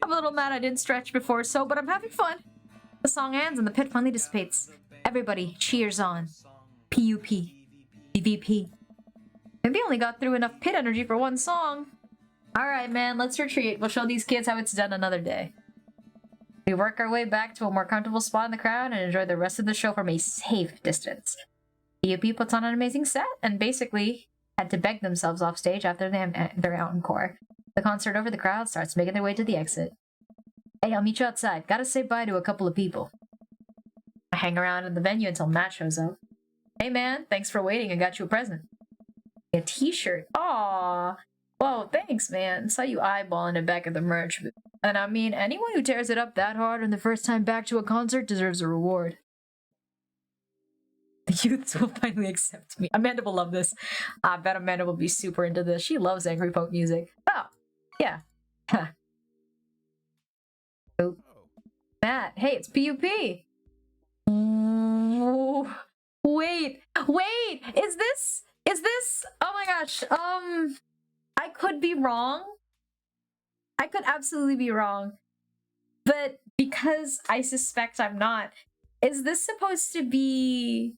I'm a little mad I didn't stretch before, but I'm having fun. The song ends and the pit finally dissipates. Everybody cheers on. PUP. DVP. Maybe I only got through enough pit energy for one song. Alright, man, let's retreat. We'll show these kids how it's done another day. We work our way back to a more comfortable spot in the crowd and enjoy the rest of the show from a safe distance. PUP puts on an amazing set and basically had to beg themselves off stage after their encore. The concert over, the crowd starts making their way to the exit. Hey, I'll meet you outside. Gotta say bye to a couple of people. I hang around in the venue until Matt shows up. Hey man, thanks for waiting. I got you a present. A t-shirt. Aw. Whoa, thanks, man. Saw you eyeballing it back at the merch booth. And I mean, anyone who tears it up that hard on the first time back to a concert deserves a reward. The youths will finally accept me. Amanda will love this. I bet Amanda will be super into this. She loves angry folk music. Oh, yeah. Huh. Oh. Matt, hey, it's PUP. Ooh. Wait, is this, oh my gosh, I could be wrong. I could absolutely be wrong. But because I suspect I'm not, is this supposed to be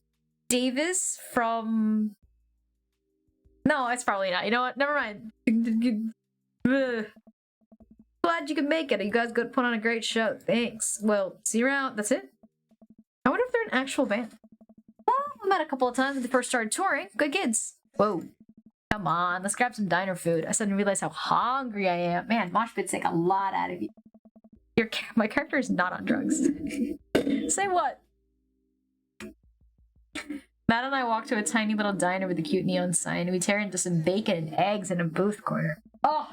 Davis from... No, it's probably not. You know what? Never mind. Ugh. Glad you could make it. You guys got put on a great show. Thanks. Well, see you around. That's it? I wonder if they're an actual band. Well, I met a couple of times when they first started touring. Good kids. Whoa. Come on, let's grab some diner food. I suddenly realized how hungry I am. Man, mosh pits take a lot out of you. My character is not on drugs. Say what? Matt and I walked to a tiny little diner with a cute neon sign. We tear into some bacon and eggs in a booth corner. Oh!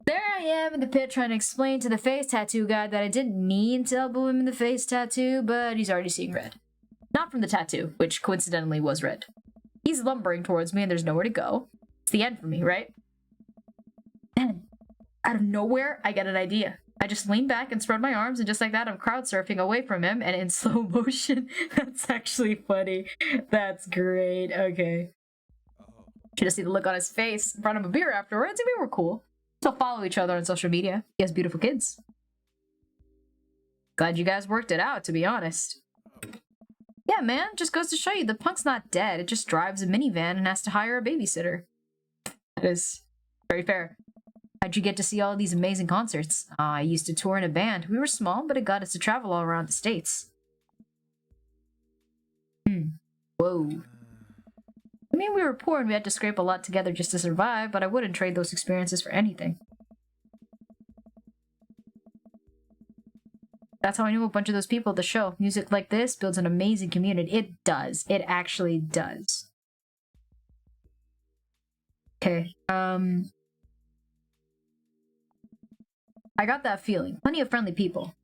There I am in the pit trying to explain to the face tattoo guy that I didn't mean to elbow him in the face tattoo, but he's already seeing red. Not from the tattoo, which coincidentally was red. He's lumbering towards me and there's nowhere to go. It's the end for me, right? Then, out of nowhere, I get an idea. I just lean back and spread my arms, and just like that, I'm crowd surfing away from him and in slow motion. That's actually funny. That's great. Okay. Should have seen the look on his face. Brought him a beer afterwards, and we were cool. Still follow each other on social media. He has beautiful kids. Glad you guys worked it out, to be honest. Yeah, man, just goes to show you the punk's not dead. It just drives a minivan and has to hire a babysitter. That is very fair. How'd you get to see all these amazing concerts? I used to tour in a band. We were small, but it got us to travel all around the States. Whoa. I mean, we were poor and we had to scrape a lot together just to survive, but I wouldn't trade those experiences for anything. That's how I knew a bunch of those people at the show. Music like this builds an amazing community. It does. It actually does. Okay. I got that feeling. Plenty of friendly people.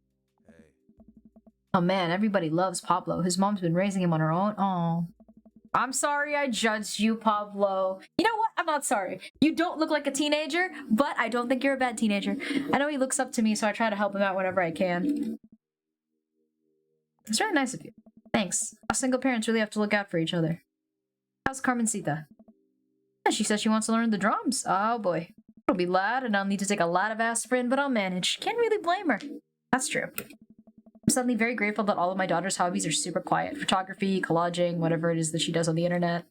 Oh man, everybody loves Pablo. His mom's been raising him on her own. Oh. I'm sorry I judged you, Pablo. You know what? I'm not sorry. You don't look like a teenager, but I don't think you're a bad teenager. I know he looks up to me, so I try to help him out whenever I can. It's very nice of you. Thanks. Us single parents really have to look out for each other. How's Carmencita? Yeah, she says she wants to learn the drums. Oh boy. It'll be loud and I'll need to take a lot of aspirin, but I'll manage. Can't really blame her. That's true. I'm suddenly very grateful that all of my daughter's hobbies are super quiet. Photography, collaging, whatever it is that she does on the internet.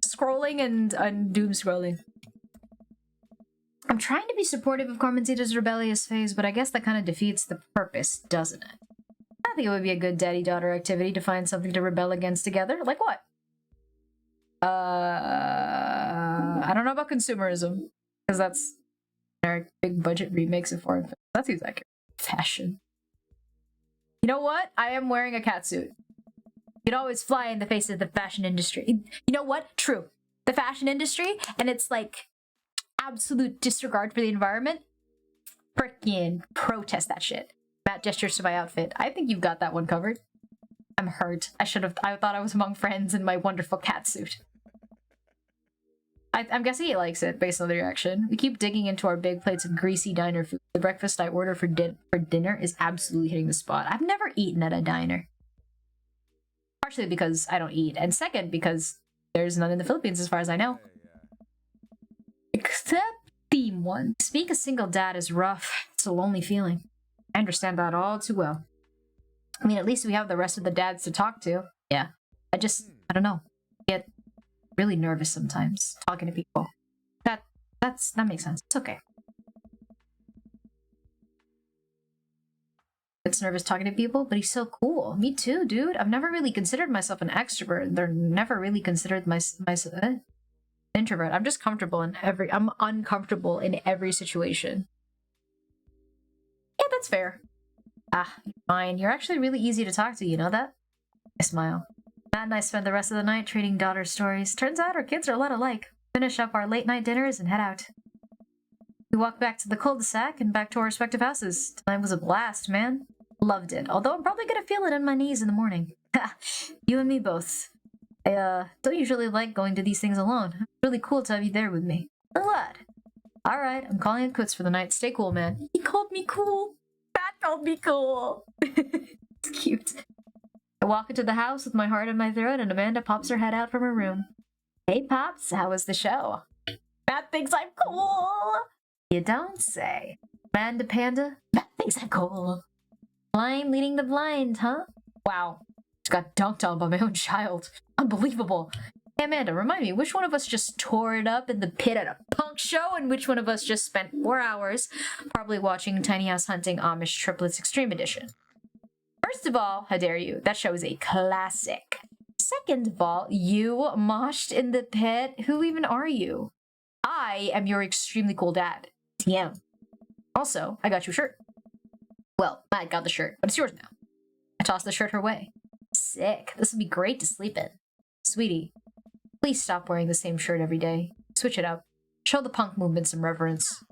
Scrolling and doom scrolling. I'm trying to be supportive of Carmencita's rebellious phase, but I guess that kind of defeats the purpose, doesn't it? I think it would be a good daddy-daughter activity to find something to rebel against together. Like what? I don't know about consumerism, because that's generic big budget remakes of foreign films. That seems accurate. Fashion. You know what? I am wearing a catsuit. You'd always fly in the face of the fashion industry. You know what? True. The fashion industry, and it's like absolute disregard for the environment. Frickin' protest that shit. Matt gestures to my outfit. I think you've got that one covered. I'm hurt. I thought I was among friends in my wonderful catsuit. I'm guessing he likes it, based on the reaction. We keep digging into our big plates of greasy diner food. The breakfast I order for dinner is absolutely hitting the spot. I've never eaten at a diner. Partially because I don't eat, and second, because there's none in the Philippines as far as I know. Except theme one. To speak a single dad is rough. It's a lonely feeling. I understand that all too well. I mean, at least we have the rest of the dads to talk to. Yeah. I don't know. Get really nervous sometimes talking to people. That makes sense. It's okay. It's nervous talking to people, but he's so cool. Me too, dude. I've never really considered myself an extrovert. They're never really considered myself introvert. I'm just comfortable I'm uncomfortable in every situation. Yeah, that's fair. Ah, fine. You're actually really easy to talk to, you know that? I smile. Matt and I spent the rest of the night trading daughter stories. Turns out our kids are a lot alike. Finish up our late night dinners and head out. We walked back to the cul-de-sac and back to our respective houses. Tonight was a blast, man. Loved it, although I'm probably gonna feel it in my knees in the morning. Ha! You and me both. I, don't usually like going to these things alone. It's really cool to have you there with me. I'm glad. Alright, I'm calling it quits for the night. Stay cool, man. He called me cool. Pat called me cool. It's cute. I walk into the house with my heart in my throat, and Amanda pops her head out from her room. Hey, Pops, how was the show? Matt thinks I'm cool. You don't say. Amanda Panda, Matt thinks I'm cool. Blind leading the blind, huh? Wow. Just got dunked on by my own child. Unbelievable. Hey, Amanda, remind me, which one of us just tore it up in the pit at a punk show, and which one of us just spent 4 hours probably watching Tiny House Hunting Amish Triplets Extreme Edition? First of all, how dare you? That show is a classic. Second of all, you moshed in the pit? Who even are you? I am your extremely cool dad. TM. Also, I got you a shirt. Well, I got the shirt, but it's yours now. I tossed the shirt her way. Sick. This would be great to sleep in. Sweetie, please stop wearing the same shirt every day. Switch it up. Show the punk movement some reverence.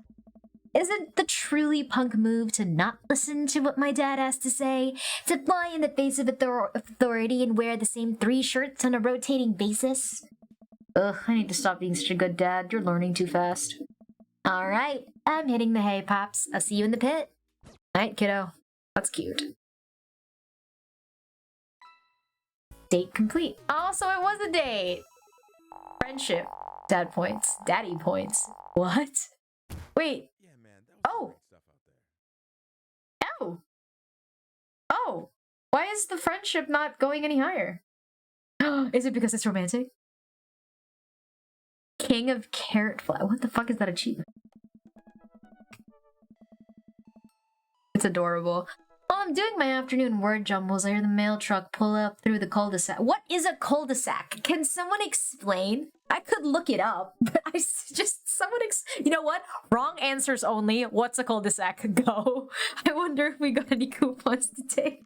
Isn't the truly punk move to not listen to what my dad has to say? To fly in the face of authority and wear the same 3 shirts on a rotating basis? Ugh, I need to stop being such a good dad. You're learning too fast. Alright, I'm hitting the hay, Pops. I'll see you in the pit. Night, kiddo. That's cute. Date complete. Oh, so it was a date! Friendship. Dad points. Daddy points. What? Wait.
Yeah, man, that was
Oh.
great stuff out there.
Oh! Oh! Why is the friendship not going any higher? Is it because it's romantic? King of Carrot Fly. What the fuck is that achievement? It's adorable. While I'm doing my afternoon word jumbles, I hear the mail truck pull up through the cul-de-sac. What is a cul-de-sac? Can someone explain? I could look it up, but you know what? Wrong answers only. What's a cul-de-sac? Go. I wonder if we got any coupons to take.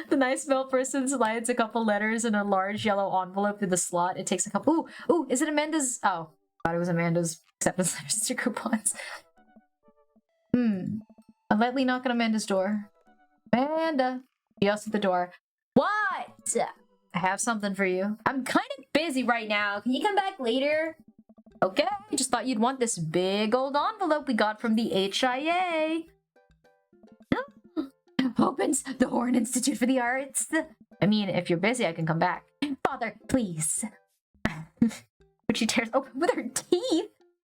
The nice mail person slides a couple letters in a large yellow envelope through the slot. It takes a couple. Ooh, is it Amanda's? Oh, I thought it was Amanda's acceptance letters to coupons. I lightly knock on Amanda's door. Amanda, he yells at the door. What? I have something for you. I'm kind of busy right now. Can you come back later? Okay, just thought you'd want this big old envelope we got from the HIA. Opens the Horn Institute for the Arts. I mean, if you're busy, I can come back. Father, please. But she tears open with her teeth.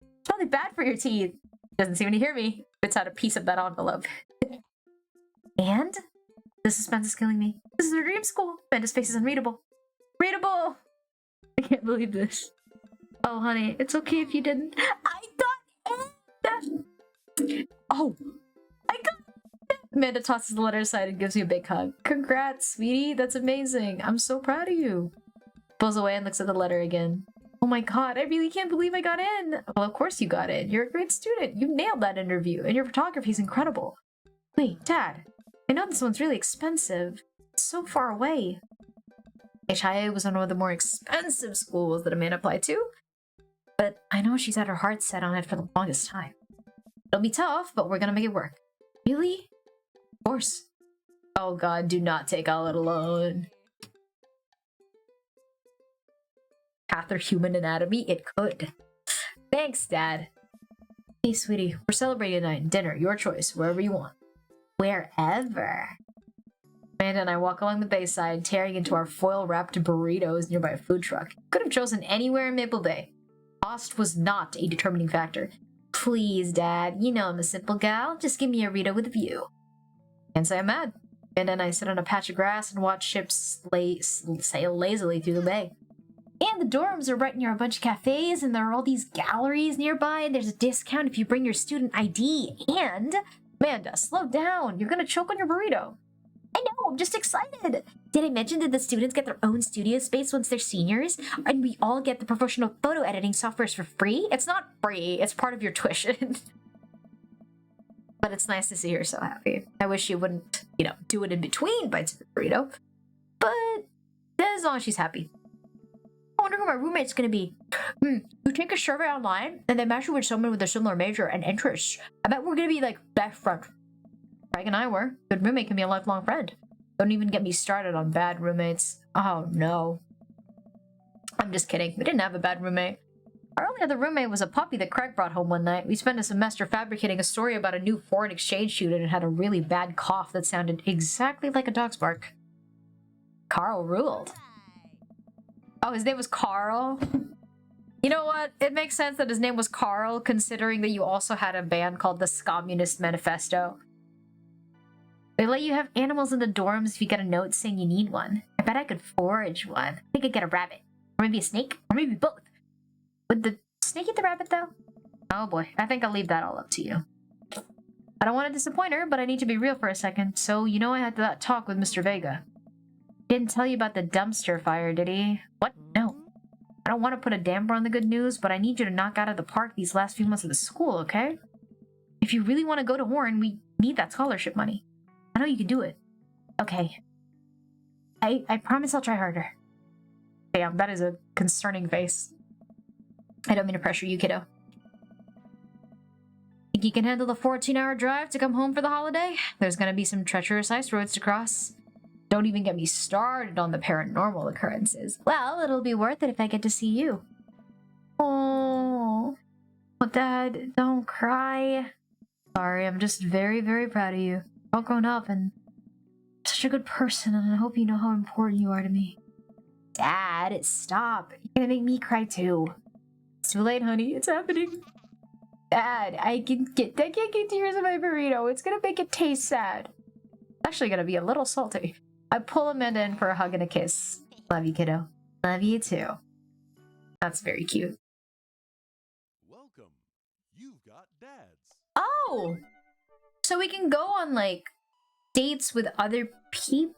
It's probably bad for your teeth. Doesn't seem to hear me. Spits out a piece of that envelope. And? The suspense is killing me. This is her dream school. Amanda's face is unreadable. Readable! I can't believe this. Oh, honey, it's okay if you didn't. I got it! Oh! I got it! Amanda tosses the letter aside and gives me a big hug. Congrats, sweetie. That's amazing. I'm so proud of you. Pulls away and looks at the letter again. Oh my god, I really can't believe I got in. Well, of course you got in. You're a great student. You nailed that interview, and your photography's incredible. Wait, Dad. I know this one's really expensive. It's so far away. HIA was one of the more expensive schools that Amanda applied to, but I know she's had her heart set on it for the longest time. It'll be tough, but we're gonna make it work. Really? Of course. Oh god, do not take all it alone. Path or human anatomy? It could. Thanks, Dad. Hey, sweetie, we're celebrating tonight. Dinner, your choice, wherever you want. Wherever. Amanda and I walk along the bayside, tearing into our foil-wrapped burritos nearby a food truck. Could have chosen anywhere in Maple Bay. Cost was not a determining factor. Please, Dad, you know I'm a simple gal. Just give me a Rita with a view. Can't say I'm mad. Amanda and I sit on a patch of grass and watch ships sail lazily through the bay. And the dorms are right near a bunch of cafes, and there are all these galleries nearby, and there's a discount if you bring your student ID. And, Amanda, slow down. You're gonna choke on your burrito. I know, I'm just excited. Did I mention that the students get their own studio space once they're seniors? And we all get the professional photo editing softwares for free? It's not free, it's part of your tuition. But it's nice to see her so happy. I wish she wouldn't, do it in between bites of the burrito. But as long as she's happy. I wonder who my roommate's gonna be. You take a survey online, and they match you with someone with a similar major and interests. I bet we're gonna be like best friends. Craig and I were. Good roommate can be a lifelong friend. Don't even get me started on bad roommates. Oh no. I'm just kidding. We didn't have a bad roommate. Our only other roommate was a puppy that Craig brought home one night. We spent a semester fabricating a story about a new foreign exchange student and had a really bad cough that sounded exactly like a dog's bark. Carl ruled. Oh, his name was Carl? You know what? It makes sense that his name was Carl, considering that you also had a band called the Scommunist Manifesto. They let you have animals in the dorms if you get a note saying you need one. I bet I could forage one. I think I'd get a rabbit. Or maybe a snake. Or maybe both. Would the snake eat the rabbit, though? Oh boy, I think I'll leave that all up to you. I don't want to disappoint her, but I need to be real for a second. So, you know I had that talk with Mr. Vega. Didn't tell you about the dumpster fire, did he? What? No. I don't want to put a damper on the good news, but I need you to knock out of the park these last few months of the school, okay? If you really want to go to Horn, we need that scholarship money. I know you can do it. Okay. I promise I'll try harder. Damn, that is a concerning face. I don't mean to pressure you, kiddo. Think you can handle the 14-hour drive to come home for the holiday? There's gonna be some treacherous ice roads to cross. Don't even get me started on the paranormal occurrences. Well, it'll be worth it if I get to see you. Oh, Dad, don't cry. Sorry, I'm just very, very proud of you. All grown up and such a good person, and I hope you know how important you are to me. Dad, stop. You're gonna make me cry too. It's too late, honey. It's happening. Dad, I can't get tears in my burrito. It's gonna make it taste sad. It's actually gonna be a little salty. I pull Amanda in for a hug and a kiss. Love you, kiddo. Love you too. That's very cute.
Welcome. You've got dads.
Oh! So we can go on, like, dates with other people?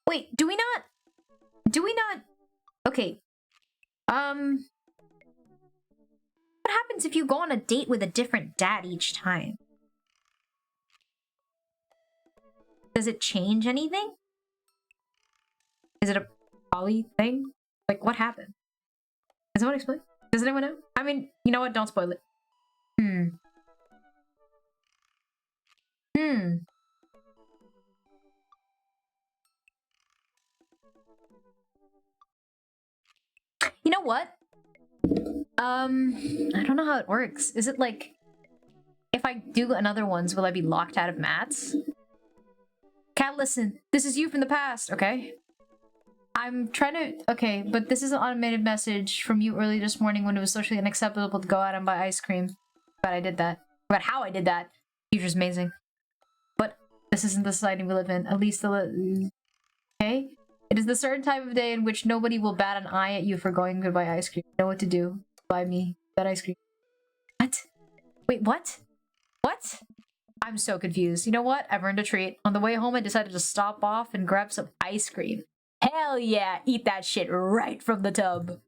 Wait, do we not? Okay. What happens if you go on a date with a different dad each time? Does it change anything? Is it a poly thing? Like, what happened? Can someone explain? Does anyone know? I mean, you know what? Don't spoil it. You know what? I don't know how it works. Is it like, if I do another ones, will I be locked out of mats? Cat, listen. This is you from the past, okay? I'm trying to... Okay, but this is an automated message from you early this morning when it was socially unacceptable to go out and buy ice cream. But I did that. But how I did that. Future's amazing. But this isn't the society we live in. At least the... Okay? It is the certain time of day in which nobody will bat an eye at you for going to buy ice cream. You know what to do. Buy me that ice cream. What? Wait, what? What? I'm so confused. You know what? I've earned a treat. On the way home, I decided to stop off and grab some ice cream. Hell yeah! Eat that shit right from the tub.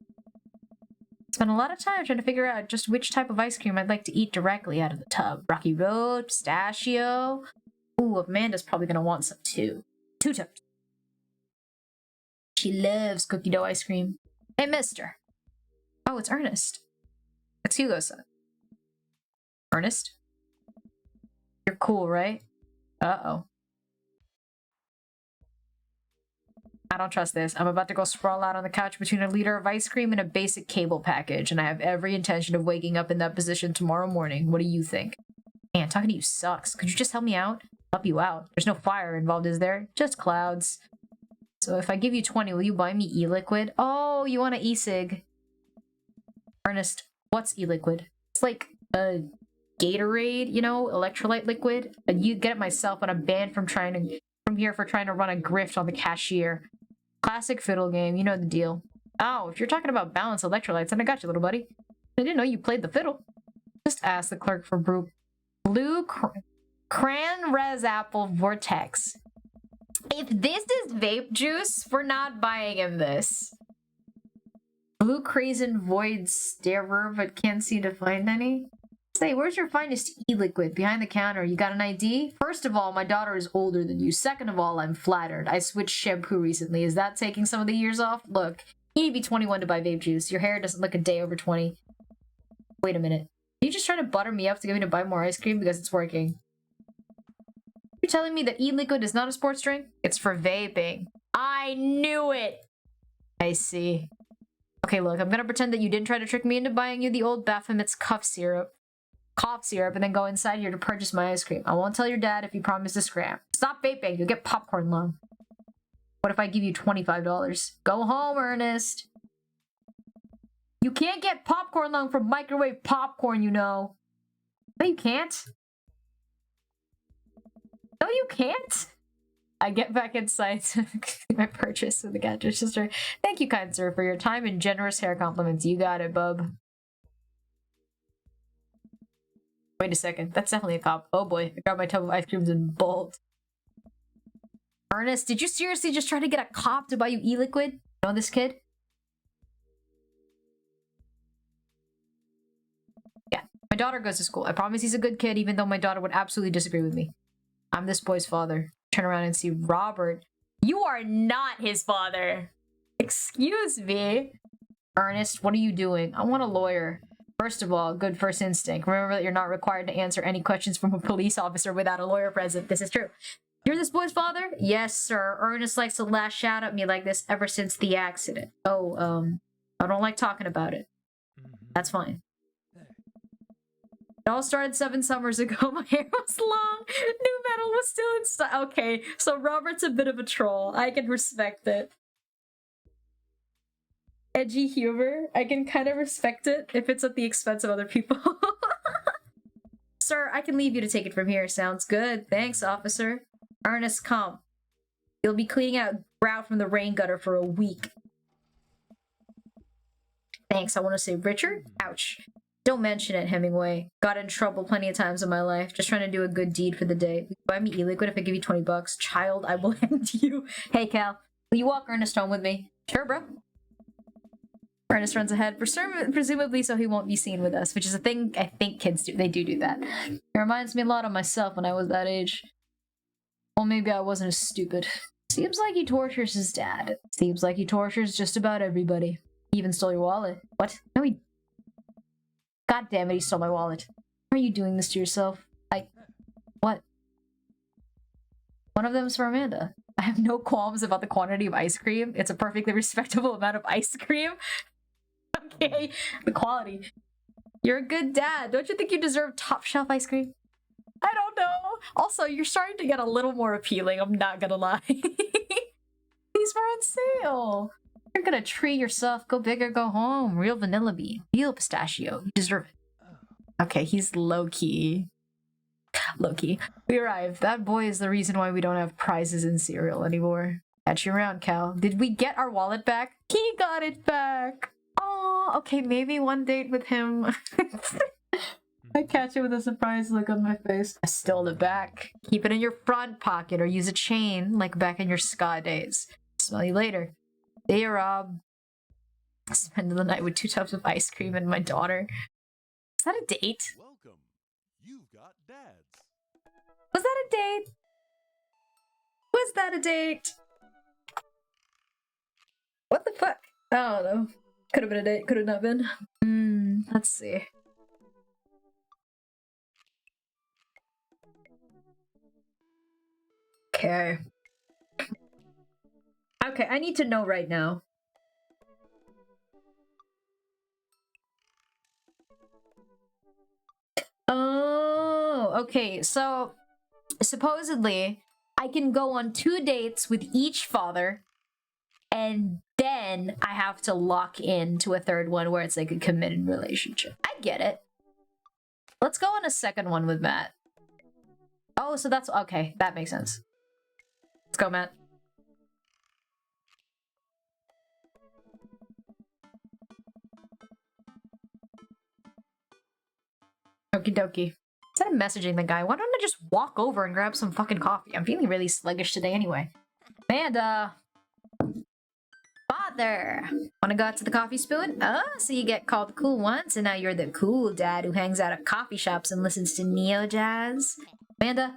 Spent a lot of time trying to figure out just which type of ice cream I'd like to eat directly out of the tub. Rocky Road, pistachio. Ooh, Amanda's probably gonna want some too. 2 tubs. She loves cookie dough ice cream. Hey, mister. Oh, it's Ernest. It's Hugo's son. Ernest? You're cool, right? Uh-oh. I don't trust this. I'm about to go sprawl out on the couch between a liter of ice cream and a basic cable package, and I have every intention of waking up in that position tomorrow morning. What do you think? Man, talking to you sucks. Could you just help me out? Help you out. There's no fire involved, is there? Just clouds. So if I give you 20, will you buy me e-liquid? Oh, you want an e-cig. Ernest, what's e-liquid? It's like a Gatorade, you know, electrolyte liquid. And you get it myself, but I'm banned from trying to run a grift on the cashier. Classic fiddle game, you know the deal. Oh, if you're talking about balanced electrolytes, then I got you, little buddy. I didn't know you played the fiddle. Just ask the clerk for blue cran res apple vortex. If this is vape juice, we're not buying him this. Blue Crazen Void Starer, but can't seem to find any. Say, where's your finest e-liquid? Behind the counter. You got an ID? First of all, my daughter is older than you. Second of all, I'm flattered. I switched shampoo recently. Is that taking some of the years off? Look, you need to be 21 to buy vape juice. Your hair doesn't look a day over 20. Wait a minute. Are you just trying to butter me up to get me to buy more ice cream because it's working? You're telling me that e-liquid is not a sports drink? It's for vaping. I knew it! I see. Okay, look, I'm gonna pretend that you didn't try to trick me into buying you the old Baphomet's cough syrup, and then go inside here to purchase my ice cream. I won't tell your dad if you promise to scram. Stop vaping, you'll get popcorn lung. What if I give you $25? Go home, Ernest. You can't get popcorn lung from microwave popcorn, you know. No, you can't. No, you can't. I get back inside to my purchase with the Gadget Sister. Thank you, kind sir, for your time and generous hair compliments. You got it, bub. Wait a second. That's definitely a cop. Oh boy. I got my tub of ice creams and bolt. Ernest, did you seriously just try to get a cop to buy you e-liquid? Know this kid? Yeah. My daughter goes to school. I promise he's a good kid, even though my daughter would absolutely disagree with me. I'm this boy's father. Turn around and see Robert. You are not his father. Excuse me. Ernest, what are you doing? I want a lawyer. First of all, good first instinct. Remember that you're not required to answer any questions from a police officer without a lawyer present. This is true. You're this boy's father? Yes, sir. Ernest likes to lash out at me like this ever since the accident. Oh, I don't like talking about it. That's fine. It all started 7 summers ago. My hair was long. New metal was still in style. Okay, so Robert's a bit of a troll. I can respect it. Edgy humor. I can kind of respect it if it's at the expense of other people. Sir, I can leave you to take it from here. Sounds good. Thanks, officer. Ernest, come. You'll be cleaning out grout from the rain gutter for a week. Thanks, I want to say Richard? Ouch. Don't mention it, Hemingway. Got in trouble plenty of times in my life. Just trying to do a good deed for the day. Buy me e-liquid if I give you $20. Child, I will end you. Hey, Cal. Will you walk Ernest home with me? Sure, bro. Ernest runs ahead, presumably so he won't be seen with us, which is a thing I think kids do. They do that. It reminds me a lot of myself when I was that age. Well, maybe I wasn't as stupid. Seems like he tortures his dad. Seems like he tortures just about everybody. He even stole your wallet. What? No, he... God damn it, he stole my wallet. Why are you doing this to yourself? What? One of them's for Amanda. I have no qualms about the quantity of ice cream. It's a perfectly respectable amount of ice cream. Okay, the quality. You're a good dad. Don't you think you deserve top shelf ice cream? I don't know. Also, you're starting to get a little more appealing, I'm not gonna lie. These were on sale. You're gonna treat yourself. Go big or go home. Real vanilla bean. Real pistachio. You deserve it. Okay, he's low-key. Low-key. We arrived. That boy is the reason why we don't have prizes in cereal anymore. Catch you around, Cal. Did we get our wallet back? He got it back. Oh, okay, maybe one date with him. I catch it with a surprised look on my face. I stole it back. Keep it in your front pocket or use a chain like back in your ska days. Smell you later. Hey, Rob. Spending the night with 2 tubs of ice cream and my daughter. Is that a date?
Welcome. You've got dads.
Was that a date? Was that a date? What the fuck? I don't know. Could have been a date, could have not been. Let's see. Okay. Okay, I need to know right now. Oh, okay. So, supposedly, I can go on 2 dates with each father, and then I have to lock in to a 3rd one where it's like a committed relationship. I get it. Let's go on a 2nd one with Matt. Oh, so that's... Okay, that makes sense. Let's go, Matt. Okie dokie. Instead of messaging the guy, why don't I just walk over and grab some fucking coffee? I'm feeling really sluggish today anyway. Amanda! father. Want to go out to the coffee spoon? Oh, so you get called cool once, and now you're the cool dad who hangs out at coffee shops and listens to neo jazz. Amanda,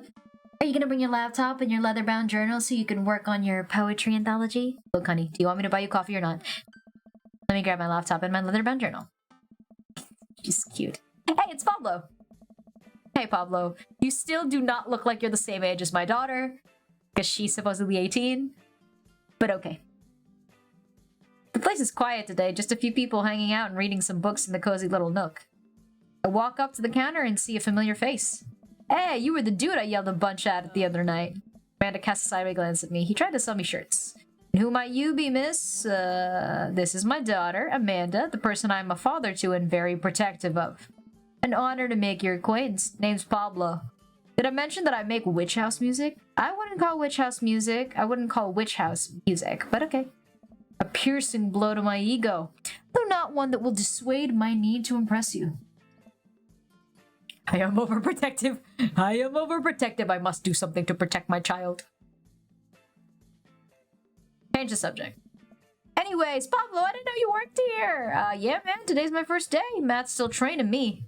are you gonna bring your laptop and your leather-bound journal so you can work on your poetry anthology? Look, honey, do you want me to buy you coffee or not? Let me grab my laptop and my leather-bound journal. She's cute. Hey, it's Pablo. Hey, Pablo. You still do not look like you're the same age as my daughter, because she's supposedly 18. But okay. The place is quiet today, just a few people hanging out and reading some books in the cozy little nook. I walk up to the counter and see a familiar face. Hey, you were the dude I yelled a bunch at the other night. Amanda casts a sideways glance at me. He tried to sell me shirts. And who might you be, miss? This is my daughter, Amanda, the person I'm a father to and very protective of. An honor to make your acquaintance. Name's Pablo. Did I mention that I make witch house music? I wouldn't call witch house music. I wouldn't call witch house music, but okay. A piercing blow to my ego, though not one that will dissuade my need to impress you. I am overprotective. I am overprotective. I must do something to protect my child. Change the subject. Anyways, Pablo, I didn't know you worked here. Yeah, man, today's my first day. Matt's still training me.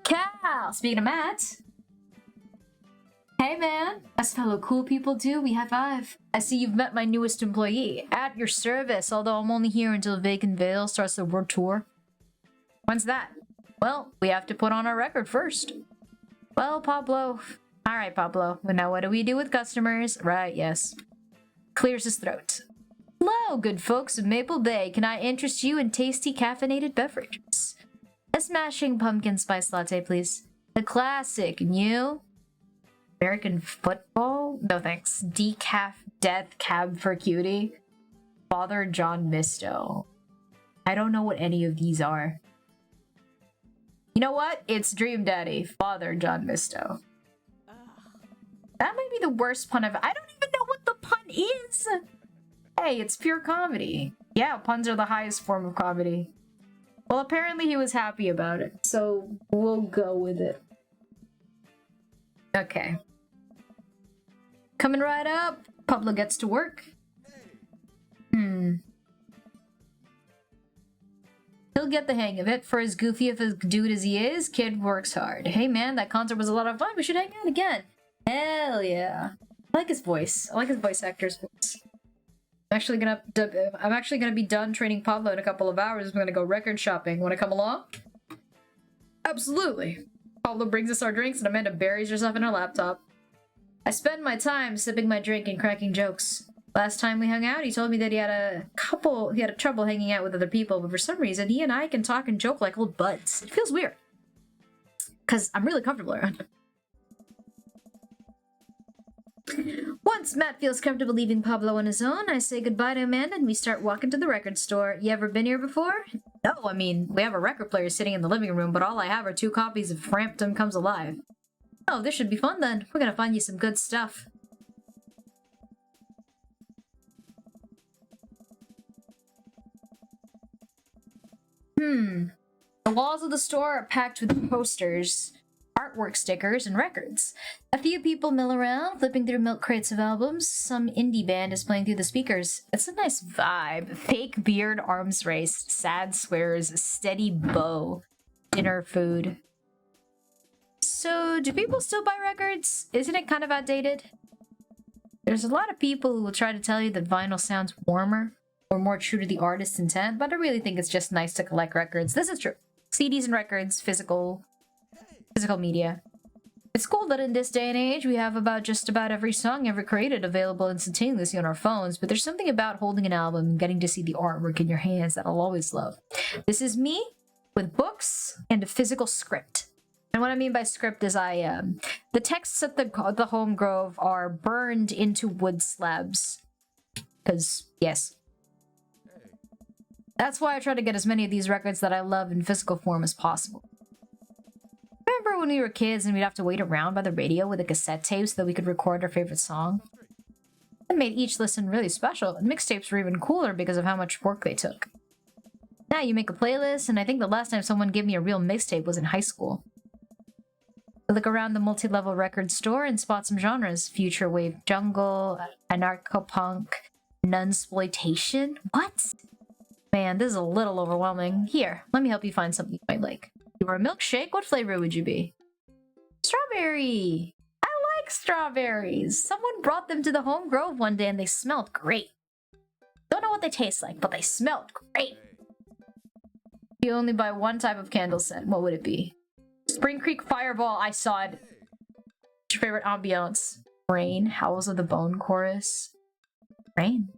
Cal, speaking of Matt. Hey, man. As fellow cool people do, we high five. I see you've met my newest employee. At your service, although I'm only here until Vacant Vale starts the world tour. When's that? Well, we have to put on our record first. Well, Pablo. Alright, Pablo. Now what do we do with customers? Right, yes. Clears his throat. Hello, good folks of Maple Bay. Can I interest you in tasty caffeinated beverages? A smashing pumpkin spice latte, please. The classic, new American football? No thanks. Decaf death cab for cutie. Father John Misto. I don't know what any of these are. You know what? It's Dream Daddy, Father John Misto. That might be the worst pun I don't even know what the pun is! Hey, it's pure comedy. Yeah, puns are the highest form of comedy. Well, apparently he was happy about it, so we'll go with it. Okay. Coming right up, Pablo gets to work. He'll get the hang of it. For as goofy of a dude as he is, kid works hard. Hey man, that concert was a lot of fun. We should hang out again. Hell yeah. I like his voice. I like his voice actor's voice. I'm actually gonna be done training Pablo in a couple of hours. I'm gonna go record shopping. Wanna come along? Absolutely. Pablo brings us our drinks and Amanda buries herself in her laptop. I spend my time sipping my drink and cracking jokes. Last time we hung out, he told me that he had trouble hanging out with other people, but for some reason, he and I can talk and joke like old buds. It feels weird. Because I'm really comfortable around him. Once Matt feels comfortable leaving Pablo on his own, I say goodbye to Amanda and we start walking to the record store. You ever been here before? No, I mean, we have a record player sitting in the living room, but all I have are 2 copies of Frampton Comes Alive. Oh, this should be fun then. We're gonna find you some good stuff. The walls of the store are packed with posters, artwork stickers, and records. A few people mill around, flipping through milk crates of albums. Some indie band is playing through the speakers. It's a nice vibe. Fake beard arms race, sad swears, steady bow, dinner food. So, do people still buy records? Isn't it kind of outdated? There's a lot of people who will try to tell you that vinyl sounds warmer or more true to the artist's intent, but I really think it's just nice to collect records. This is true. CDs and records, physical media. It's cool that in this day and age we have just about every song ever created available instantaneously on our phones, but there's something about holding an album and getting to see the artwork in your hands that I'll always love. This is me with books and a physical script. And what I mean by script is the texts at the home grove are burned into wood slabs. Because, yes. That's why I try to get as many of these records that I love in physical form as possible. Remember when we were kids and we'd have to wait around by the radio with a cassette tape so that we could record our favorite song? It made each listen really special, and mixtapes were even cooler because of how much work they took. Now you make a playlist, and I think the last time someone gave me a real mixtape was in high school. I look around the multi-level record store and spot some genres: future wave jungle, anarcho-punk, Nunsploitation? What? Man, this is a little overwhelming. Here, let me help you find something you might like. You were a milkshake? What flavor would you be? Strawberry! I like strawberries! Someone brought them to the home grove one day and they smelled great. Don't know what they taste like, but they smelled great. You only buy one type of candle scent. What would it be? Spring Creek Fireball. I saw it. What's your favorite ambiance? Rain. Howls of the Bone Chorus. Rain.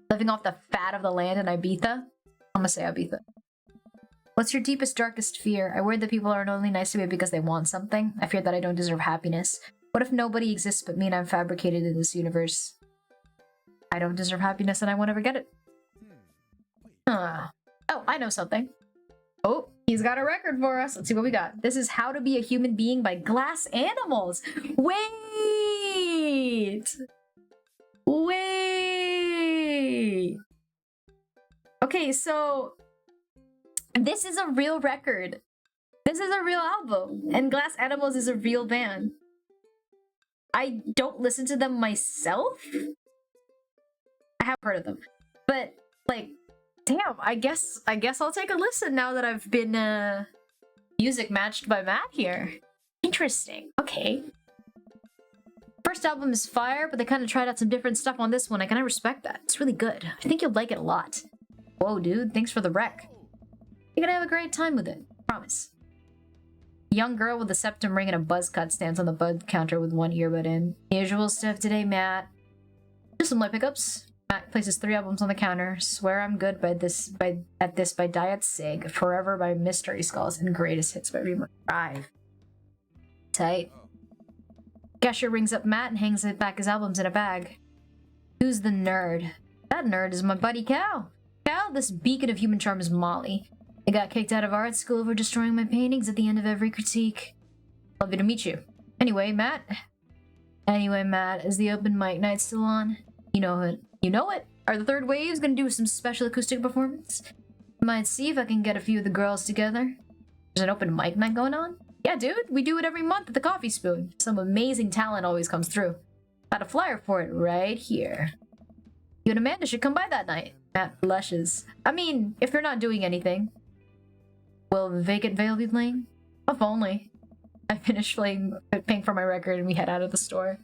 Living off the fat of the land in Ibiza? I'm gonna say Ibiza. What's your deepest, darkest fear? I worry that people aren't only nice to me because they want something. I fear that I don't deserve happiness. What if nobody exists but me and I'm fabricated in this universe? I don't deserve happiness and I won't ever get it. Oh, I know something. Oh, he's got a record for us. Let's see what we got. This is How to Be a Human Being by Glass Animals. Wait! Wait! Okay, so this is a real record. This is a real album. And Glass Animals is a real band. I don't listen to them myself. I have heard of them. But, like, damn, I guess I'll take a listen now that I've been music matched by Matt here. Interesting. Okay. First album is fire, but they kind of tried out some different stuff on this one. I kind of respect that. It's really good. I think you'll like it a lot. Whoa, dude. Thanks for the rec. You're gonna have a great time with it. Promise. Young girl with a septum ring and a buzz cut stands on the bud counter with one earbud in. Usual stuff today, Matt. Just some light pickups. Matt places 3 albums on the counter. Swear I'm good by Diet Sig. Forever by Mystery Skulls. And Greatest Hits by Remote Drive. Tight. Gesher rings up Matt and hangs back his albums in a bag. Who's the nerd? That nerd is my buddy Cal. Cal, this beacon of human charm is Molly. I got kicked out of art school for destroying my paintings at the end of every critique. Lovely to meet you. Anyway, Matt, is the open mic night still on? You know it. You know it? Are the Third Waves gonna do some special acoustic performance? Might see if I can get a few of the girls together. There's an open mic night going on? Yeah, dude, we do it every month at the Coffee Spoon. Some amazing talent always comes through. Got a flyer for it right here. You and Amanda should come by that night. Matt blushes. I mean, if you're not doing anything. Will Vacant Veil be playing? If only. I finish paying for my record and we head out of the store.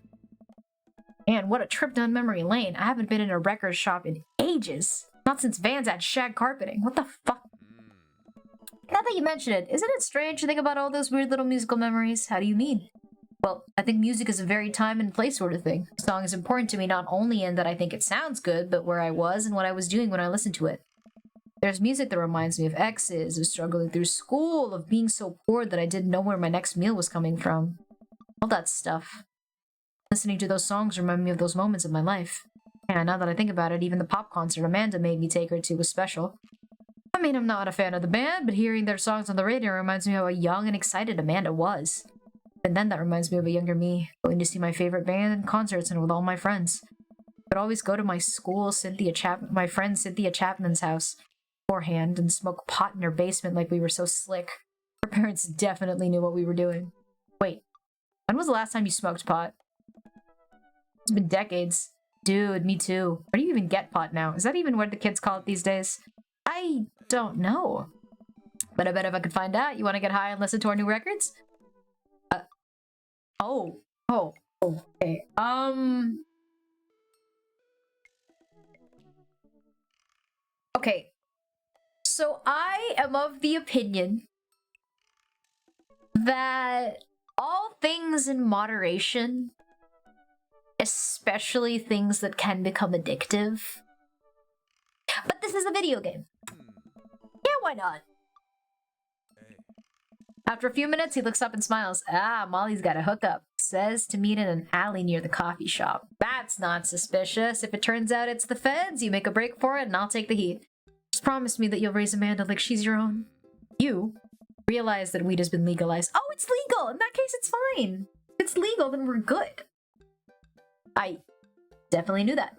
Man, what a trip down memory lane. I haven't been in a record shop in ages. Not since Vans had shag carpeting. What the fuck? Now that you mention it, isn't it strange to think about all those weird little musical memories? How do you mean? Well, I think music is a very time and place sort of thing. A song is important to me not only in that I think it sounds good, but where I was and what I was doing when I listened to it. There's music that reminds me of exes, of struggling through school, of being so poor that I didn't know where my next meal was coming from. All that stuff. Listening to those songs remind me of those moments in my life. And now that I think about it, even the pop concert Amanda made me take her to was special. I mean, I'm not a fan of the band, but hearing their songs on the radio reminds me how young and excited Amanda was. And then that reminds me of a younger me, going to see my favorite band and concerts and with all my friends. I'd always go to my school, my friend Cynthia Chapman's house beforehand and smoke pot in her basement like we were so slick. Her parents definitely knew what we were doing. Wait, when was the last time you smoked pot? It's been decades. Dude, me too. Where do you even get pot now? Is that even what the kids call it these days? I don't know. But I bet if I could find out, you want to get high and listen to our new records? Okay. Okay. So I am of the opinion that all things in moderation, especially things that can become addictive. But this is a video game. Yeah, why not? After a few minutes, he looks up and smiles. Ah, Molly's got a hookup. Says to meet in an alley near the coffee shop. That's not suspicious. If it turns out it's the feds, you make a break for it and I'll take the heat. Just promise me that you'll raise Amanda like she's your own. You realize that weed has been legalized. Oh, it's legal! In that case, it's fine. If it's legal, then we're good. I definitely knew that.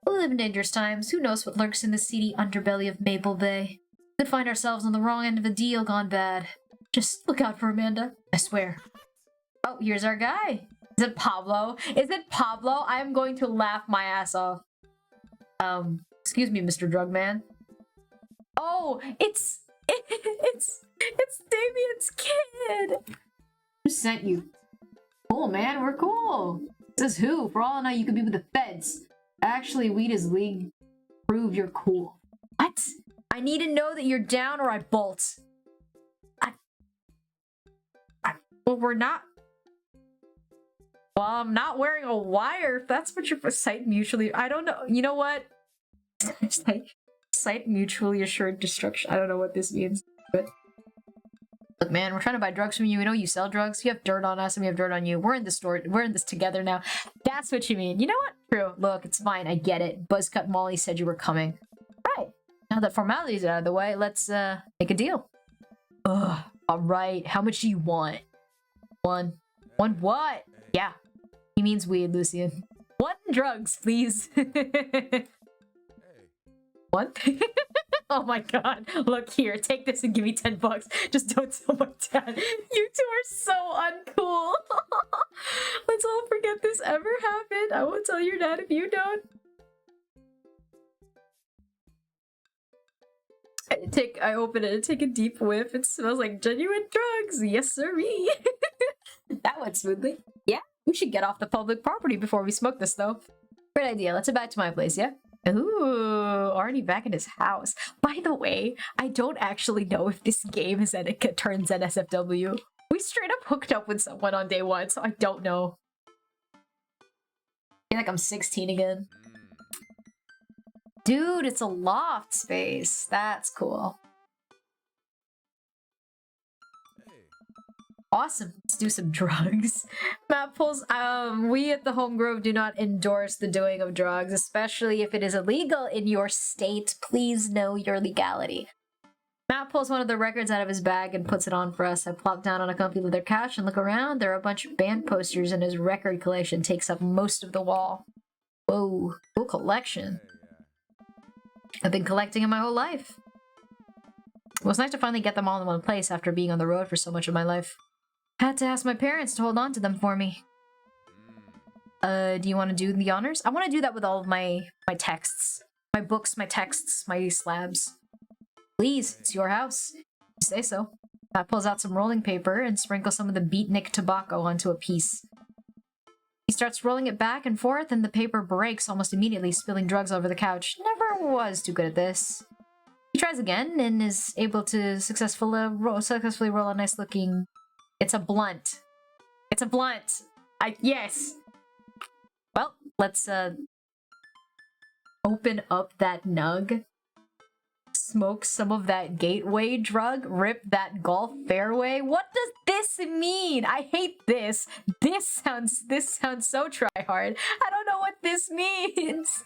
We live in dangerous times. Who knows what lurks in the seedy underbelly of Maple Bay? We could find ourselves on the wrong end of a deal gone bad. Just look out for Amanda. I swear. Oh, here's our guy. Is it Pablo? Is it Pablo? I am going to laugh my ass off. Excuse me, Mr. Drugman. Oh, it's Damien's kid. Who sent you? Cool, man. We're cool. Says who? For all I know, you could be with the feds. Actually, weed is league. Prove you're cool. What? I need to know that you're down or I bolt. Well, we're not. Well, I'm not wearing a wire. If that's what you're site mutually. I don't know. You know what? Site mutually assured destruction. I don't know what this means. But look, man, we're trying to buy drugs from you. We know you sell drugs. You have dirt on us, and we have dirt on you. We're in the store. We're in this together now. That's what you mean. You know what? True. Look, it's fine. I get it. Buzzcut Molly said you were coming. Right. Now that formalities are out of the way, let's make a deal. Ugh. All right. How much do you want? One what? Yeah. He means weed, Lucian. One drugs, please. What? Oh my god. Look here, take this and give me 10 bucks. Just don't tell my dad. You two are so uncool. Let's all forget this ever happened. I won't tell your dad if you don't. I open it and take a deep whiff. It smells like genuine drugs. Yes, sirree. That went smoothly. Yeah, we should get off the public property before we smoke this, though. Great idea. Let's head back to my place, yeah? Ooh, already back in his house. By the way, I don't actually know if this game is turns NSFW. We straight up hooked up with someone on day one, so I don't know. I feel like I'm 16 again. Dude, it's a loft space. That's cool. Awesome. Let's do some drugs. Map pulls, we at the Home Grove do not endorse the doing of drugs, especially if it is illegal in your state. Please know your legality. Matt pulls one of the records out of his bag and puts it on for us. I plop down on a comfy leather couch and look around. There are a bunch of band posters, and his record collection takes up most of the wall. Whoa, cool collection. I've been collecting it my whole life. It was nice to finally get them all in one place after being on the road for so much of my life. Had to ask my parents to hold on to them for me. Do you want to do the honors? I want to do that with all of my texts. My books, my texts, my slabs. Please, it's your house. You say so. Matt pulls out some rolling paper and sprinkles some of the beatnik tobacco onto a piece. He starts rolling it back and forth, and the paper breaks almost immediately, spilling drugs over the couch. Never was too good at this. He tries again and is able to successfully roll a nice-looking... It's a blunt. It's a blunt. Yes. Well, let's open up that nug. Smoke some of that gateway drug. Rip that golf fairway. What does this mean? I hate this. This sounds so try-hard. I don't know what this means.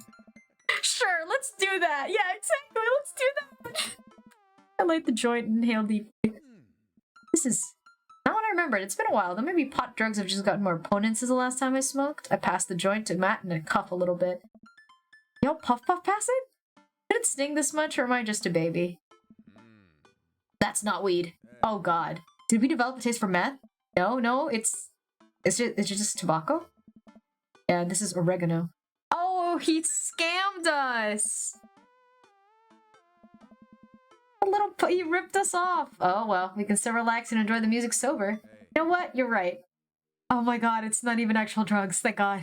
Sure, let's do that. Yeah, exactly. Let's do that. I light the joint and inhale deeply. This is not what I remembered. It's been a while. Though maybe pot drugs have just gotten more potent since the last time I smoked. I passed the joint to Matt and I cuff a little bit. Yo, puff pass it? Did it sting this much, or am I just a baby? That's not weed. Oh god. Did we develop a taste for meth? No, it's just tobacco? Yeah, this is oregano. Oh, he scammed us! He ripped us off. Oh well, we can still relax and enjoy the music sober. You know what? You're right. Oh my god, it's not even actual drugs, thank god.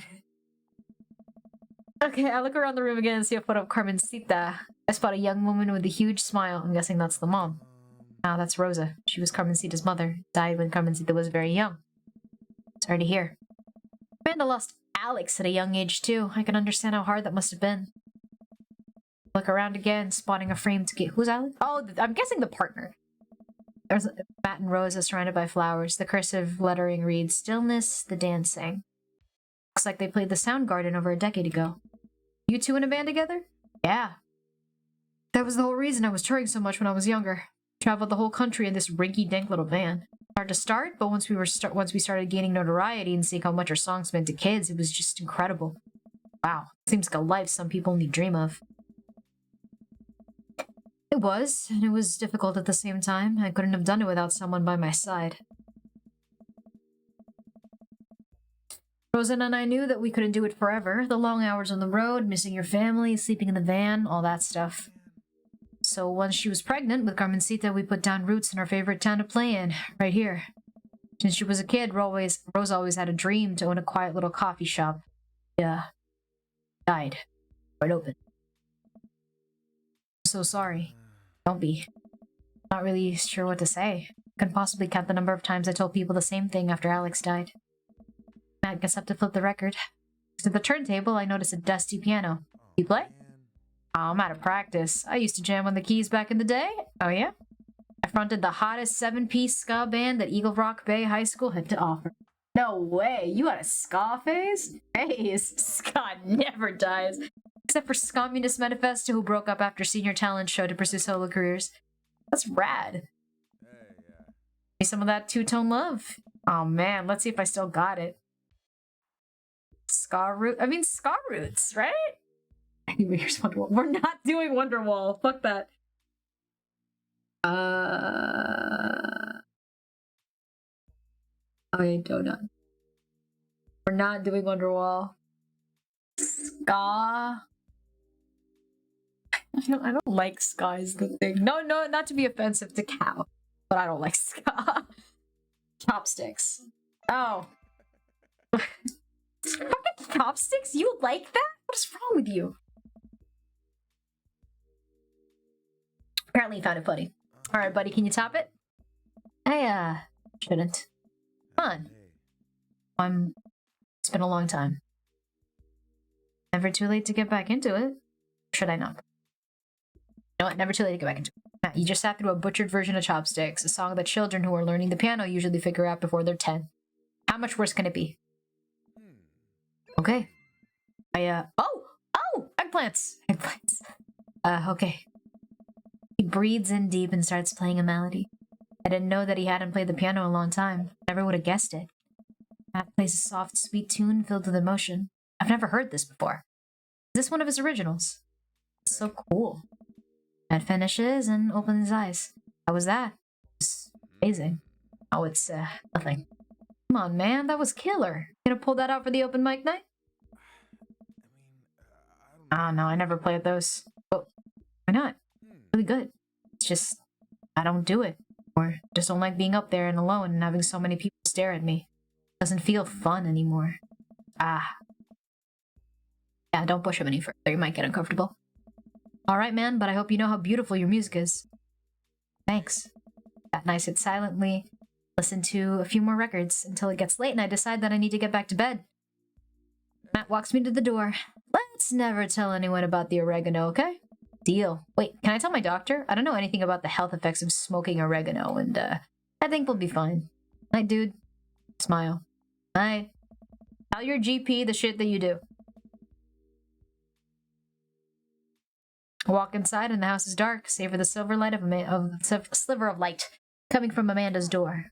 Okay, I look around the room again and see a photo of Carmencita. I spot a young woman with a huge smile. I'm guessing that's the mom. Ah, that's Rosa. She was Carmencita's mother. Died when Carmencita was very young. Sorry to hear. Amanda lost Alex at a young age too. I can understand how hard that must have been. Look around again, spotting a frame to get... Who's Alex? Oh, I'm guessing the partner. There's Matt and Rosa surrounded by flowers. The cursive lettering reads, "Stillness, the dancing." Looks like they played the Soundgarden over a decade ago. You two in a band together? Yeah. That was the whole reason I was touring so much when I was younger. Traveled the whole country in this rinky-dink little van. Hard to start, but once we started gaining notoriety and seeing how much our songs meant to kids, it was just incredible. Wow, seems like a life some people only dream of. It was, and it was difficult at the same time. I couldn't have done it without someone by my side. Rosen and I knew that we couldn't do it forever. The long hours on the road, missing your family, sleeping in the van, all that stuff. So once she was pregnant with Carmencita, we put down roots in our favorite town to play in, right here. Since she was a kid, Rose always had a dream to own a quiet little coffee shop. Yeah. Died. Right open. I'm so sorry. Don't be. Not really sure what to say. Couldn't possibly count the number of times I told people the same thing after Alex died. I guess I have to flip the record. To the turntable, I noticed a dusty piano. You play? Oh, I'm out of practice. I used to jam on the keys back in the day. Oh yeah? I fronted the hottest 7-piece ska band that Eagle Rock Bay High School had to offer. No way! You had a ska phase? Phase? Ska never dies. Except for Communist Manifesto, who broke up after senior talent show to pursue solo careers. That's rad. Need some of that two-tone love. Oh man, let's see if I still got it. Ska roots, right? Anyway, here's Wonderwall. We're not doing Wonderwall. Fuck that. Okay, donut. We're not doing Wonderwall. Ska. I don't like ska is the thing. No, not to be offensive to Cow, but I don't like ska. Chopsticks. Oh. Fucking chopsticks? You like that? What is wrong with you? Apparently you found it funny. Alright, buddy, can you top it? I, shouldn't. Come on. It's been a long time. Never too late to get back into it. Should I not? You know what? Never too late to get back into it. You just sat through a butchered version of Chopsticks, a song that children who are learning the piano usually figure out before they're 10. How much worse can it be? Okay. Oh! Eggplants! Okay. He breathes in deep and starts playing a melody. I didn't know that he hadn't played the piano in a long time. Never would have guessed it. Matt plays a soft, sweet tune filled with emotion. I've never heard this before. Is this one of his originals? It's so cool. Matt finishes and opens his eyes. How was that? It's amazing. Oh, it's, nothing. Come on, man, that was killer. Gonna pull that out for the open mic night? Oh, no, I never played those. But why not? Really good. It's just, I don't do it. Or just don't like being up there and alone and having so many people stare at me. Doesn't feel fun anymore. Yeah, don't push him any further. You might get uncomfortable. Alright, man, but I hope you know how beautiful your music is. Thanks. That night I sit silently, listen to a few more records until it gets late and I decide that I need to get back to bed. Matt walks me to the door. Let's never tell anyone about the oregano, okay? Deal. Wait, can I tell my doctor? I don't know anything about the health effects of smoking oregano, and, I think we'll be fine. Night, dude. Smile. Night. Tell your GP the shit that you do. I walk inside and the house is dark, save for the silver light of sliver of light coming from Amanda's door.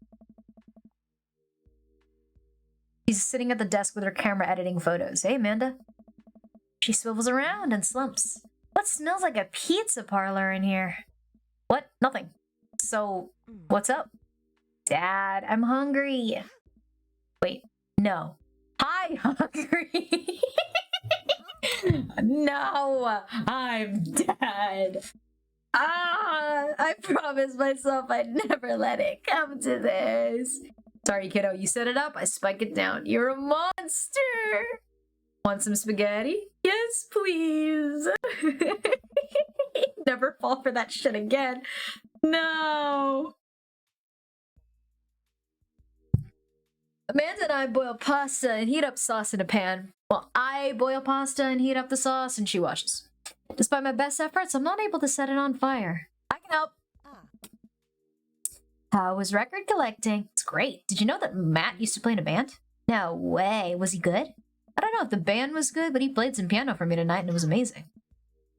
She's sitting at the desk with her camera editing photos. Hey, Amanda. She swivels around and slumps. What smells like a pizza parlor in here? What? Nothing. So, what's up? Dad, I'm hungry. Wait, no. Hi, hungry. No, I'm dead. I promised myself I'd never let it come to this. Sorry, kiddo, you set it up, I spike it down. You're a monster. Want some spaghetti? Yes, please. Never fall for that shit again. No. Amanda and I boil pasta and heat up sauce in a pan. Well, I boil pasta and heat up the sauce and she washes. Despite my best efforts, I'm not able to set it on fire. I can help. How was record collecting? It's great. Did you know that Matt used to play in a band? No way. Was he good? I don't know if the band was good, but he played some piano for me tonight and it was amazing.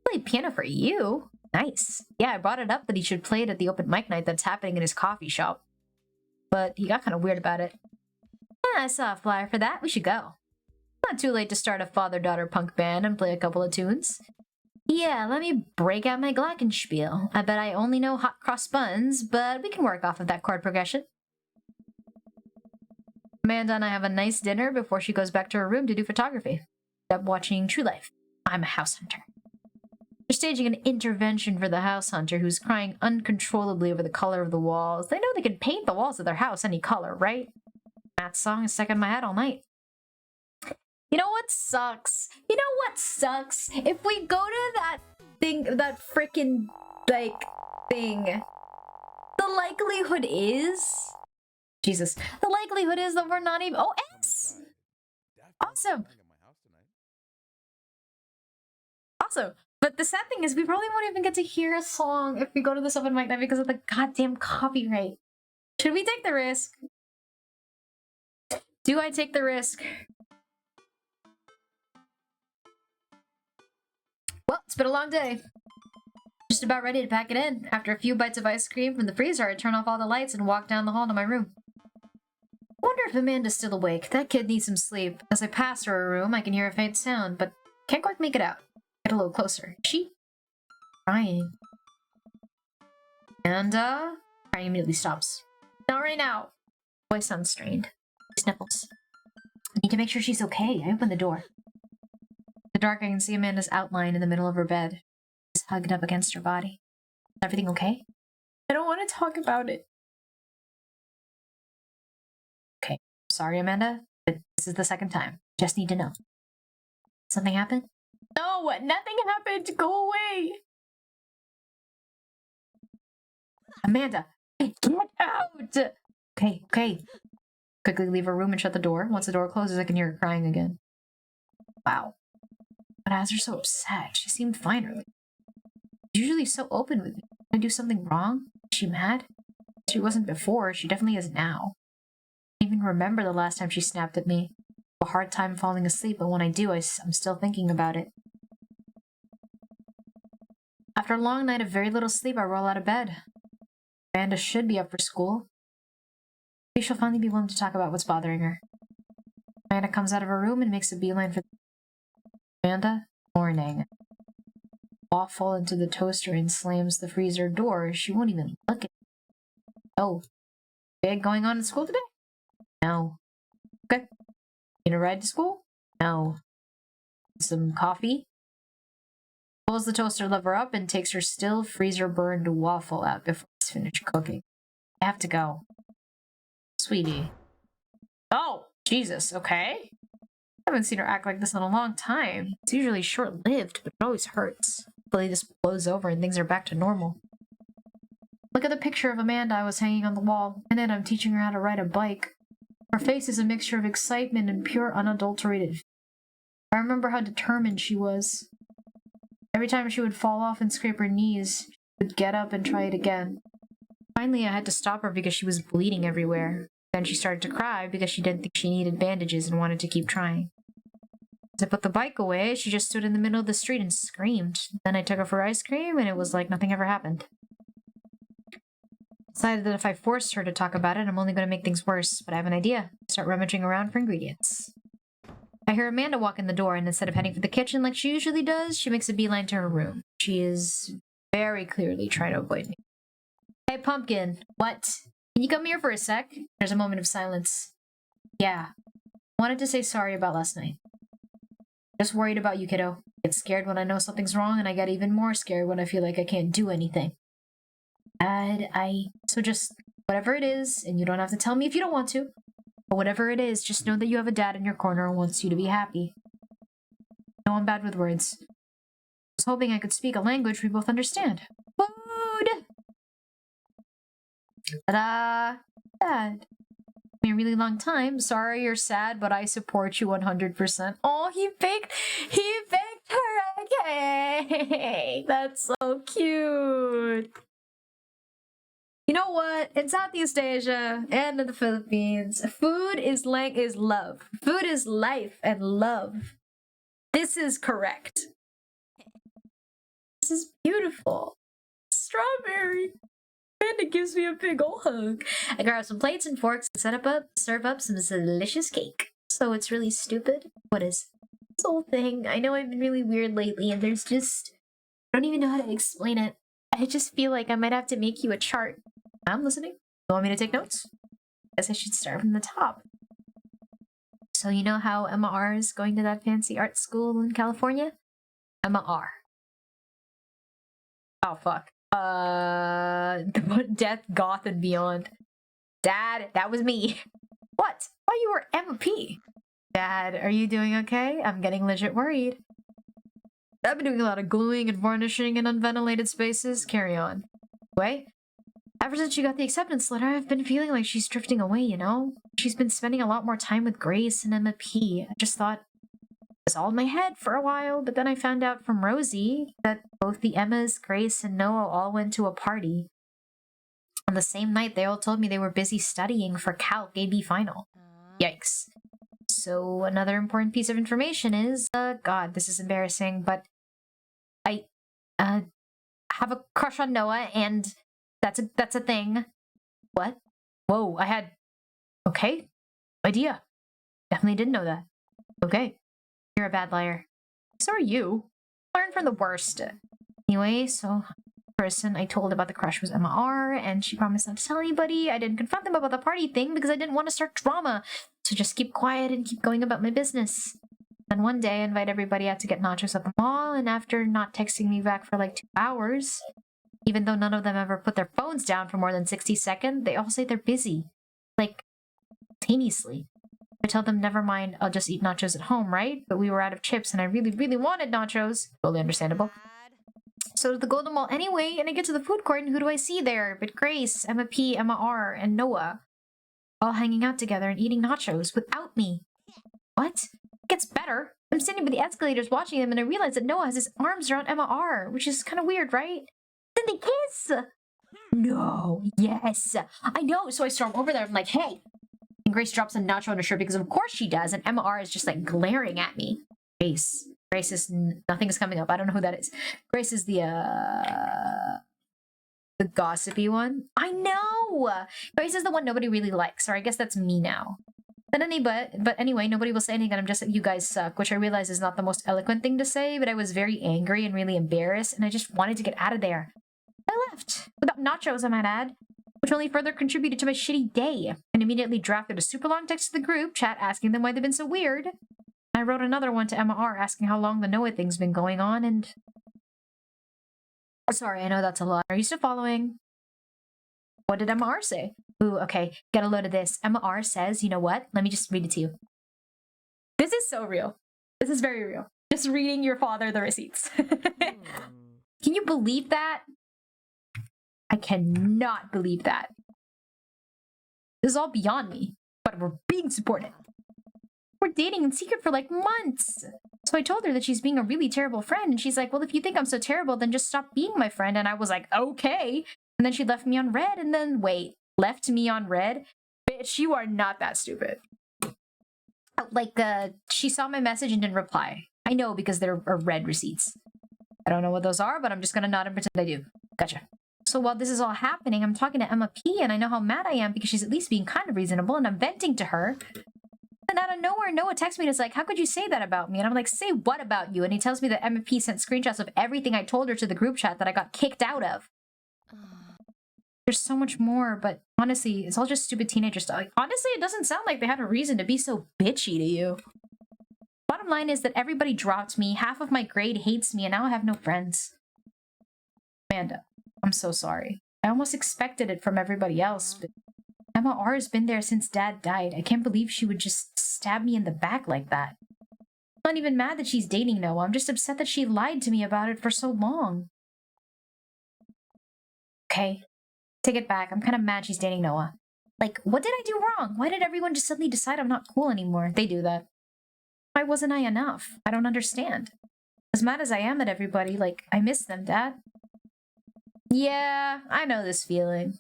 Played piano for you? Nice. Yeah, I brought it up that he should play it at the open mic night that's happening in his coffee shop. But he got kind of weird about it. Yeah, I saw a flyer for that. We should go. Not too late to start a father-daughter punk band and play a couple of tunes. Yeah, let me break out my glockenspiel. I bet I only know hot cross buns, but we can work off of that chord progression. Amanda and I have a nice dinner before she goes back to her room to do photography. I'm watching True Life. I'm a house hunter. They're staging an intervention for the house hunter who's crying uncontrollably over the color of the walls. They know they can paint the walls of their house any color, right? That song is stuck in my head all night. You know what sucks? You know what sucks? If we go to that thing, that frickin' thing, the likelihood is... Jesus. The likelihood is that we're not even... Oh, S! Awesome. Awesome. But the sad thing is we probably won't even get to hear a song if we go to this open mic night because of the goddamn copyright. Should we take the risk? Do I take the risk? Well, it's been a long day. Just about ready to pack it in. After a few bites of ice cream from the freezer, I turn off all the lights and walk down the hall to my room. I wonder if Amanda's still awake. That kid needs some sleep. As I pass her room, I can hear a faint sound, but can't quite make it out. Get a little closer. Is she crying? Amanda? Crying immediately stops. Not right now. Voice sounds strained. She sniffles. I need to make sure she's okay. I open the door. In the dark, I can see Amanda's outline in the middle of her bed. She's hugged up against her body. Is everything okay? I don't want to talk about it. Okay. Sorry, Amanda, but this is the second time. Just need to know. Something happened? No, nothing happened. Go away. Amanda, get out. Okay. Quickly leave her room and shut the door. Once the door closes, I can hear her crying again. Wow. But as her so upset, she seemed fine earlier. She's usually so open with me. Did I do something wrong? Is she mad? She wasn't before. She definitely is now. I don't even remember the last time she snapped at me. I have a hard time falling asleep, but when I do, I'm still thinking about it. After a long night of very little sleep, I roll out of bed. Amanda should be up for school. Maybe she'll finally be willing to talk about what's bothering her. Amanda comes out of her room and makes a beeline for Amanda. Morning. Waffle into the toaster and slams the freezer door. She won't even look at it. Oh. Big going on in school today? No. Okay. You gonna ride to school? No. Some coffee? Pulls the toaster lever up and takes her still freezer-burned waffle out before it's finished cooking. I have to go. Sweetie. Oh, Jesus, okay. I haven't seen her act like this in a long time. It's usually short-lived, but it always hurts. Hopefully this blows over and things are back to normal. Look at the picture of Amanda I was hanging on the wall. In it, I'm teaching her how to ride a bike. Her face is a mixture of excitement and pure unadulterated. I remember how determined she was. Every time she would fall off and scrape her knees, she would get up and try it again. Finally, I had to stop her because she was bleeding everywhere. Then she started to cry because she didn't think she needed bandages and wanted to keep trying. As I put the bike away, she just stood in the middle of the street and screamed. Then I took her for ice cream, and it was like nothing ever happened. I decided that if I forced her to talk about it, I'm only going to make things worse, but I have an idea. Start rummaging around for ingredients. I hear Amanda walk in the door, and instead of heading for the kitchen like she usually does, she makes a beeline to her room. She is very clearly trying to avoid me. Hey, Pumpkin. What? Can you come here for a sec? There's a moment of silence. Yeah. Wanted to say sorry about last night. Just worried about you, kiddo. I get scared when I know something's wrong, and I get even more scared when I feel like I can't do anything. So just, whatever it is, and you don't have to tell me if you don't want to, but whatever it is, just know that you have a dad in your corner who wants you to be happy. I know I'm bad with words. I was hoping I could speak a language we both understand. Food! Ta-da! Dad. A really long time. Sorry you're sad, but I support you 100%. Oh, he baked her a cake. That's so cute. You know what? In Southeast Asia and in the Philippines, food is love. Food is life and love. This is correct. This is beautiful. Strawberry. And it gives me a big ol' hug. I grab some plates and forks and serve up some delicious cake. So it's really stupid. What is this whole thing? I know I've been really weird lately, and I don't even know how to explain it. I just feel like I might have to make you a chart. I'm listening. You want me to take notes? Guess I should start from the top. So you know how Emma R is going to that fancy art school in California? Emma R. Oh fuck. Death, Goth, and Beyond. Dad, that was me. What? Why you were Emma P? Dad, are you doing okay? I'm getting legit worried. I've been doing a lot of gluing and varnishing in unventilated spaces. Carry on. Wait. Ever since she got the acceptance letter, I've been feeling like she's drifting away, you know? She's been spending a lot more time with Grace and Emma P. I just thought it was all in my head for a while, but then I found out from Rosie that both the Emmas, Grace, and Noah all went to a party. On the same night, they all told me they were busy studying for Calc AB final. Yikes. So another important piece of information is, God, this is embarrassing, but I, have a crush on Noah, and that's a thing. What? Whoa, okay. Idea. Definitely didn't know that. Okay. You're a bad liar. So are you. Learn from the worst. Anyway, so person I told about the crush was Emma R, and she promised not to tell anybody. I didn't confront them about the party thing because I didn't want to start drama. So just keep quiet and keep going about my business. Then one day I invite everybody out to get nachos at the mall, and after not texting me back for like 2 hours, even though none of them ever put their phones down for more than 60 seconds, they all say they're busy. Like, simultaneously. I tell them, never mind, I'll just eat nachos at home, right? But we were out of chips and I really, really wanted nachos. Totally understandable. So to the Golden Mall anyway, and I get to the food court, and who do I see there? But Grace, Emma P, Emma R, and Noah. All hanging out together and eating nachos without me. What? It gets better. I'm standing by the escalators watching them, and I realize that Noah has his arms around Emma R, which is kind of weird, right? Then they kiss! No, yes. I know, so I storm over there, I'm like, hey! And Grace drops a nacho on her shirt because of course she does, and Emma R is just like glaring at me. Grace is, nothing is coming up, I don't know who that is. Grace is the gossipy one. I know! Grace is the one nobody really likes, or I guess that's me now. But anyway, nobody will say anything, and I'm just like, you guys suck, which I realize is not the most eloquent thing to say, but I was very angry and really embarrassed, and I just wanted to get out of there. I left. Without nachos, I might add. Which only further contributed to my shitty day, and immediately drafted a super long text to the group chat asking them why they've been so weird. I wrote another one to Emma R asking how long the Noah thing's been going on, and... Sorry, I know that's a lot. Are you still following? What did Emma R say? Ooh, okay, get a load of this. Emma R says, you know what? Let me just read it to you. This is so real. This is very real. Just reading your father the receipts. Can you believe that? I cannot believe that. This is all beyond me, but we're being supported. We're dating in secret for like months. So I told her that she's being a really terrible friend, and she's like, well, if you think I'm so terrible, then just stop being my friend. And I was like, okay. And then she left me on red, and then, wait, left me on red? Bitch, you are not that stupid. Like, she saw my message and didn't reply. I know, because there are red receipts. I don't know what those are, but I'm just gonna nod and pretend I do. Gotcha. So while this is all happening, I'm talking to Emma P, and I know how mad I am because she's at least being kind of reasonable, and I'm venting to her. And out of nowhere, Noah texts me and is like, how could you say that about me? And I'm like, say what about you? And he tells me that Emma P sent screenshots of everything I told her to the group chat that I got kicked out of. There's so much more, but honestly, it's all just stupid teenager stuff. Like, honestly, it doesn't sound like they had a reason to be so bitchy to you. Bottom line is that everybody dropped me, half of my grade hates me, and now I have no friends. Amanda, I'm so sorry. I almost expected it from everybody else, but Emma R has been there since Dad died. I can't believe she would just stab me in the back like that. I'm not even mad that she's dating Noah. I'm just upset that she lied to me about it for so long. Okay, take it back. I'm kind of mad she's dating Noah. Like, what did I do wrong? Why did everyone just suddenly decide I'm not cool anymore? They do that. Why wasn't I enough? I don't understand. As mad as I am at everybody, like, I miss them, Dad. Yeah, I know this feeling.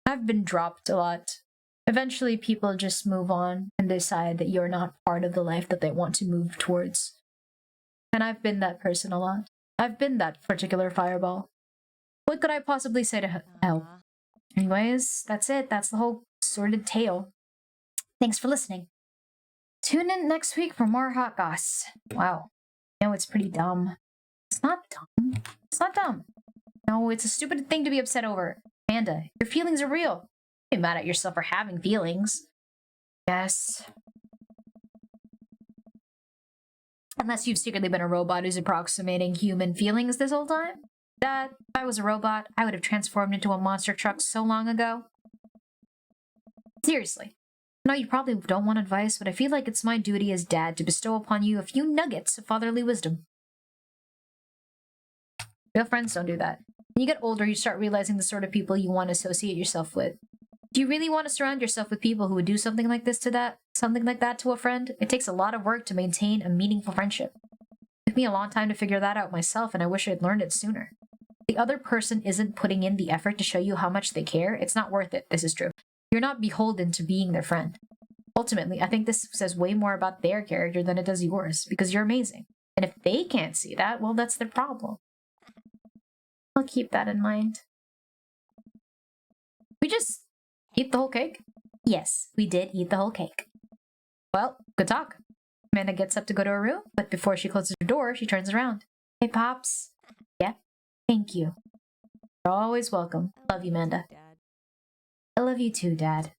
I've been dropped a lot. Eventually, people just move on and decide that you're not part of the life that they want to move towards. And I've been that person a lot. I've been that particular fireball. What could I possibly say to help? Anyways, that's it. That's the whole sordid tale. Thanks for listening. Tune in next week for more hot goss. Wow. You know, it's pretty dumb. It's not dumb. It's not dumb. No, it's a stupid thing to be upset over. Amanda, your feelings are real. Don't be mad at yourself for having feelings. Yes. Unless you've secretly been a robot who's approximating human feelings this whole time. Dad, if I was a robot, I would have transformed into a monster truck so long ago. Seriously. No, you probably don't want advice, but I feel like it's my duty as dad to bestow upon you a few nuggets of fatherly wisdom. Real friends don't do that. When you get older, you start realizing the sort of people you want to associate yourself with. Do you really want to surround yourself with people who would do something like that to a friend? It takes a lot of work to maintain a meaningful friendship. It took me a long time to figure that out myself, and I wish I'd learned it sooner. The other person isn't putting in the effort to show you how much they care. It's not worth it. This is true. You're not beholden to being their friend. Ultimately, I think this says way more about their character than it does yours, because you're amazing. And if they can't see that, well, that's their problem. I'll keep that in mind. We just eat the whole cake? Yes, we did eat the whole cake. Well, good talk. Amanda gets up to go to her room, but before she closes her door, she turns around. Hey, Pops. Yeah? Thank you. You're always welcome. Love you, Amanda.
Dad.
I love you too, Dad.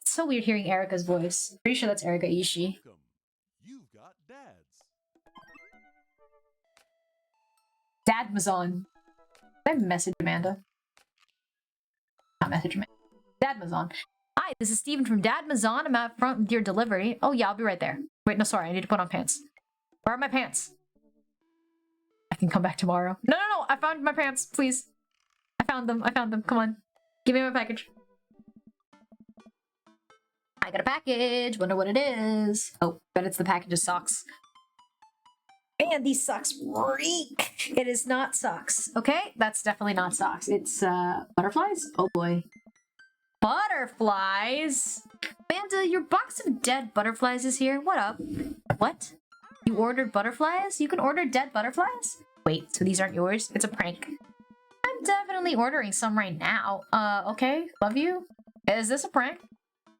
It's so weird hearing Erika's voice. Pretty sure that's Erika Ishii.
Welcome. You've got dads.
Dad was on. Did I message Amanda? Not message Amanda. Dad was on. Hi, this is Steven from Dad Mazon. I'm out front with your delivery. Oh yeah, I'll be right there. Wait, no, sorry, I need to put on pants. Where are my pants? I can come back tomorrow. No, I found my pants, please. I found them, come on. Give me my package. I got a package, wonder what it is. Oh, bet it's the package of socks. Man, these socks reek. It is not socks. Okay, that's definitely not socks. It's, butterflies? Oh boy. Butterflies? Amanda, your box of dead butterflies is here. What up? What? You ordered butterflies? You can order dead butterflies? Wait, so these aren't yours? It's a prank. I'm definitely ordering some right now. Okay. Love you. Is this a prank?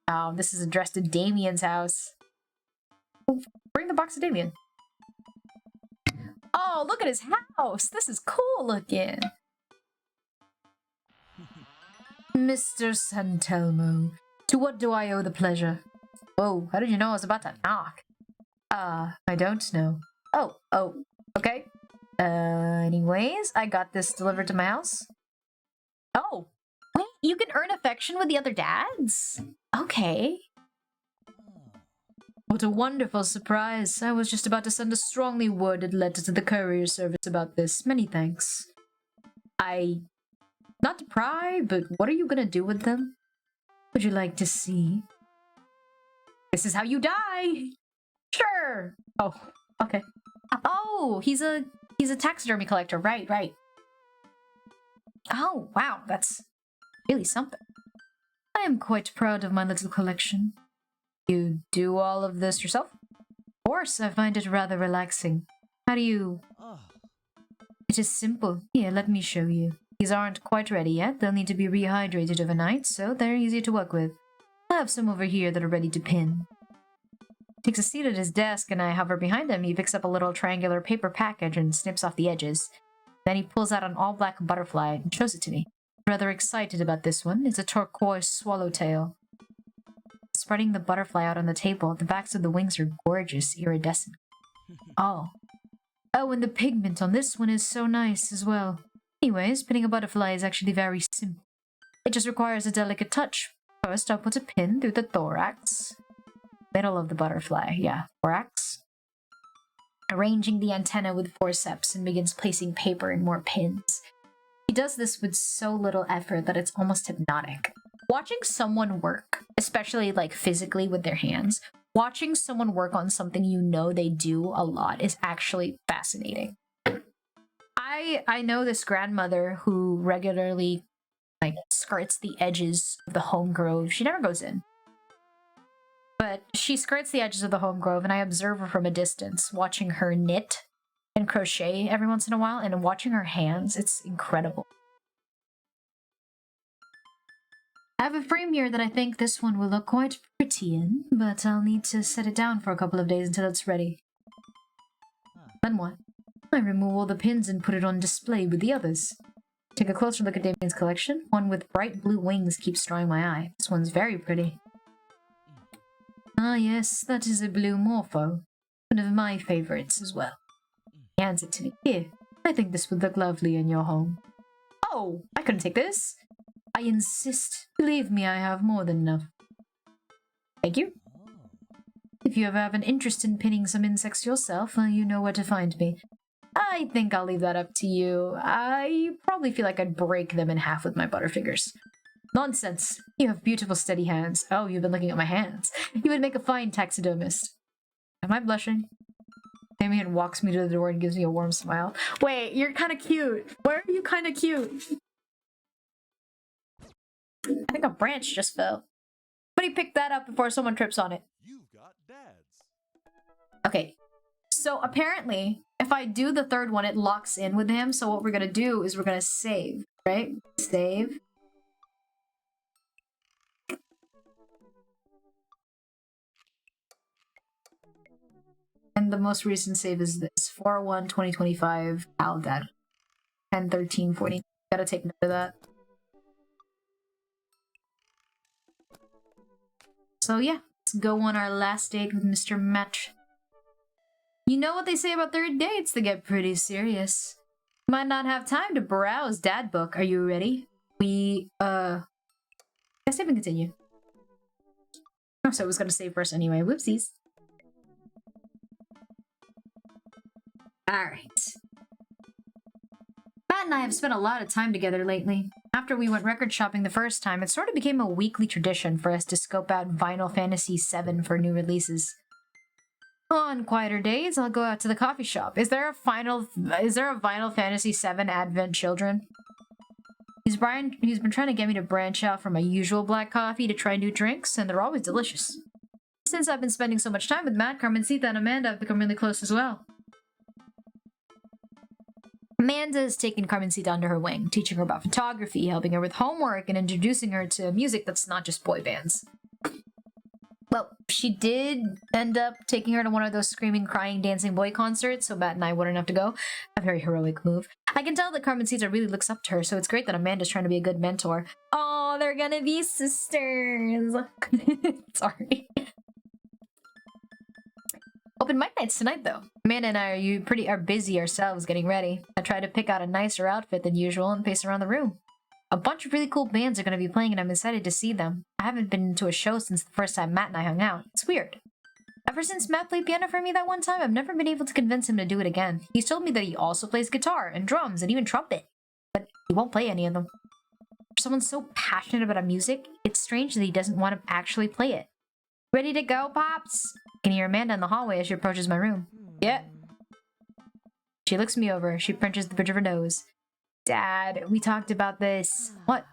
Oh, this is addressed to Damien's house. Bring the box to Damien. Oh, look at his house. This is cool looking. Mr. Santelmo, to what do I owe the pleasure? Whoa, how did you know I was about to knock? I don't know. Oh, okay. Anyways, I got this delivered to my house. Oh, wait, you can earn affection with the other dads? Okay. What a wonderful surprise. I was just about to send a strongly worded letter to the courier service about this. Many thanks. Not to pry, but what are you gonna do with them? Would you like to see? This is how you die! Sure! Oh, okay. Oh, he's a taxidermy collector. Right. Oh, wow, that's really something. I am quite proud of my little collection. You do all of this yourself? Of course, I find it rather relaxing. How do you... It is simple. Here, let me show you. These aren't quite ready yet. They'll need to be rehydrated overnight, so they're easy to work with. I have some over here that are ready to pin. He takes a seat at his desk and I hover behind him. He picks up a little triangular paper package and snips off the edges. Then he pulls out an all-black butterfly and shows it to me. Rather excited about this one. It's a turquoise swallowtail. Spreading the butterfly out on the table, the backs of the wings are gorgeous, iridescent. Oh, and the pigment on this one is so nice as well. Anyways, pinning a butterfly is actually very simple. It just requires a delicate touch. First, I'll put a pin through the thorax. Middle of the butterfly, yeah, thorax. Arranging the antenna with forceps and begins placing paper and more pins. He does this with so little effort that it's almost hypnotic. Watching someone work, especially like physically with their hands, watching someone work on something you know they do a lot is actually fascinating. I know this grandmother who regularly like skirts the edges of the home grove. She never goes in. But she skirts the edges of the home grove and I observe her from a distance, watching her knit and crochet every once in a while, and watching her hands, it's incredible. I have a frame here that I think this one will look quite pretty in, but I'll need to set it down for a couple of days until it's ready. Then what? I remove all the pins and put it on display with the others. Take a closer look at Damien's collection. One with bright blue wings keeps drawing my eye. This one's very pretty. Ah yes, that is a blue morpho. One of my favorites as well. He hands it to me. Here, I think this would look lovely in your home. Oh, I couldn't take this. I insist. Believe me, I have more than enough. Thank you. If you ever have an interest in pinning some insects yourself, you know where to find me. I think I'll leave that up to you. I probably feel like I'd break them in half with my butterfingers. Nonsense. You have beautiful steady hands. Oh, you've been looking at my hands. You would make a fine taxidermist. Am I blushing? Damien walks me to the door and gives me a warm smile. Wait, you're kind of cute. Why are you kind of cute? I think a branch just fell. But he picked that up before someone trips on it.
You've got dads.
Okay, so apparently, if I do the third one, it locks in with him. So what we're gonna do is we're gonna save, right? Save. And the most recent save is this 4/1/2025 Aldad 10/13/40. Gotta take note of that. So yeah, let's go on our last date with Mr. Match. You know what they say about third dates, they get pretty serious. Might not have time to browse dad book. Are you ready? Guess I can continue. Oh, so I was gonna save first anyway. Whoopsies. Alright. Matt and I have spent a lot of time together lately. After we went record shopping the first time, it sort of became a weekly tradition for us to scope out Vinyl Fantasy VII for new releases. On quieter days, I'll go out to the coffee shop. Is there a Vinyl Fantasy VII Advent Children? He's been trying to get me to branch out from my usual black coffee to try new drinks, and they're always delicious. Since I've been spending so much time with Matt, Carmencita and Amanda have become really close as well. Amanda has taken Carmencita under her wing, teaching her about photography, helping her with homework, and introducing her to music that's not just boy bands. Well, she did end up taking her to one of those screaming, crying, dancing boy concerts, so Matt and I wouldn't have to go. A very heroic move. I can tell that Carmencita really looks up to her, so it's great that Amanda's trying to be a good mentor. Oh, they're gonna be sisters! Sorry. Open mic nights tonight, though. Amanda and I are busy ourselves getting ready. I try to pick out a nicer outfit than usual and pace around the room. A bunch of really cool bands are going to be playing and I'm excited to see them. I haven't been to a show since the first time Matt and I hung out. It's weird. Ever since Matt played piano for me that one time, I've never been able to convince him to do it again. He's told me that he also plays guitar and drums and even trumpet, but he won't play any of them. For someone so passionate about music, it's strange that he doesn't want to actually play it. Ready to go, Pops? I can hear Amanda in the hallway as she approaches my room. Yeah. She looks me over. She pinches the bridge of her nose. Dad, we talked about this. What?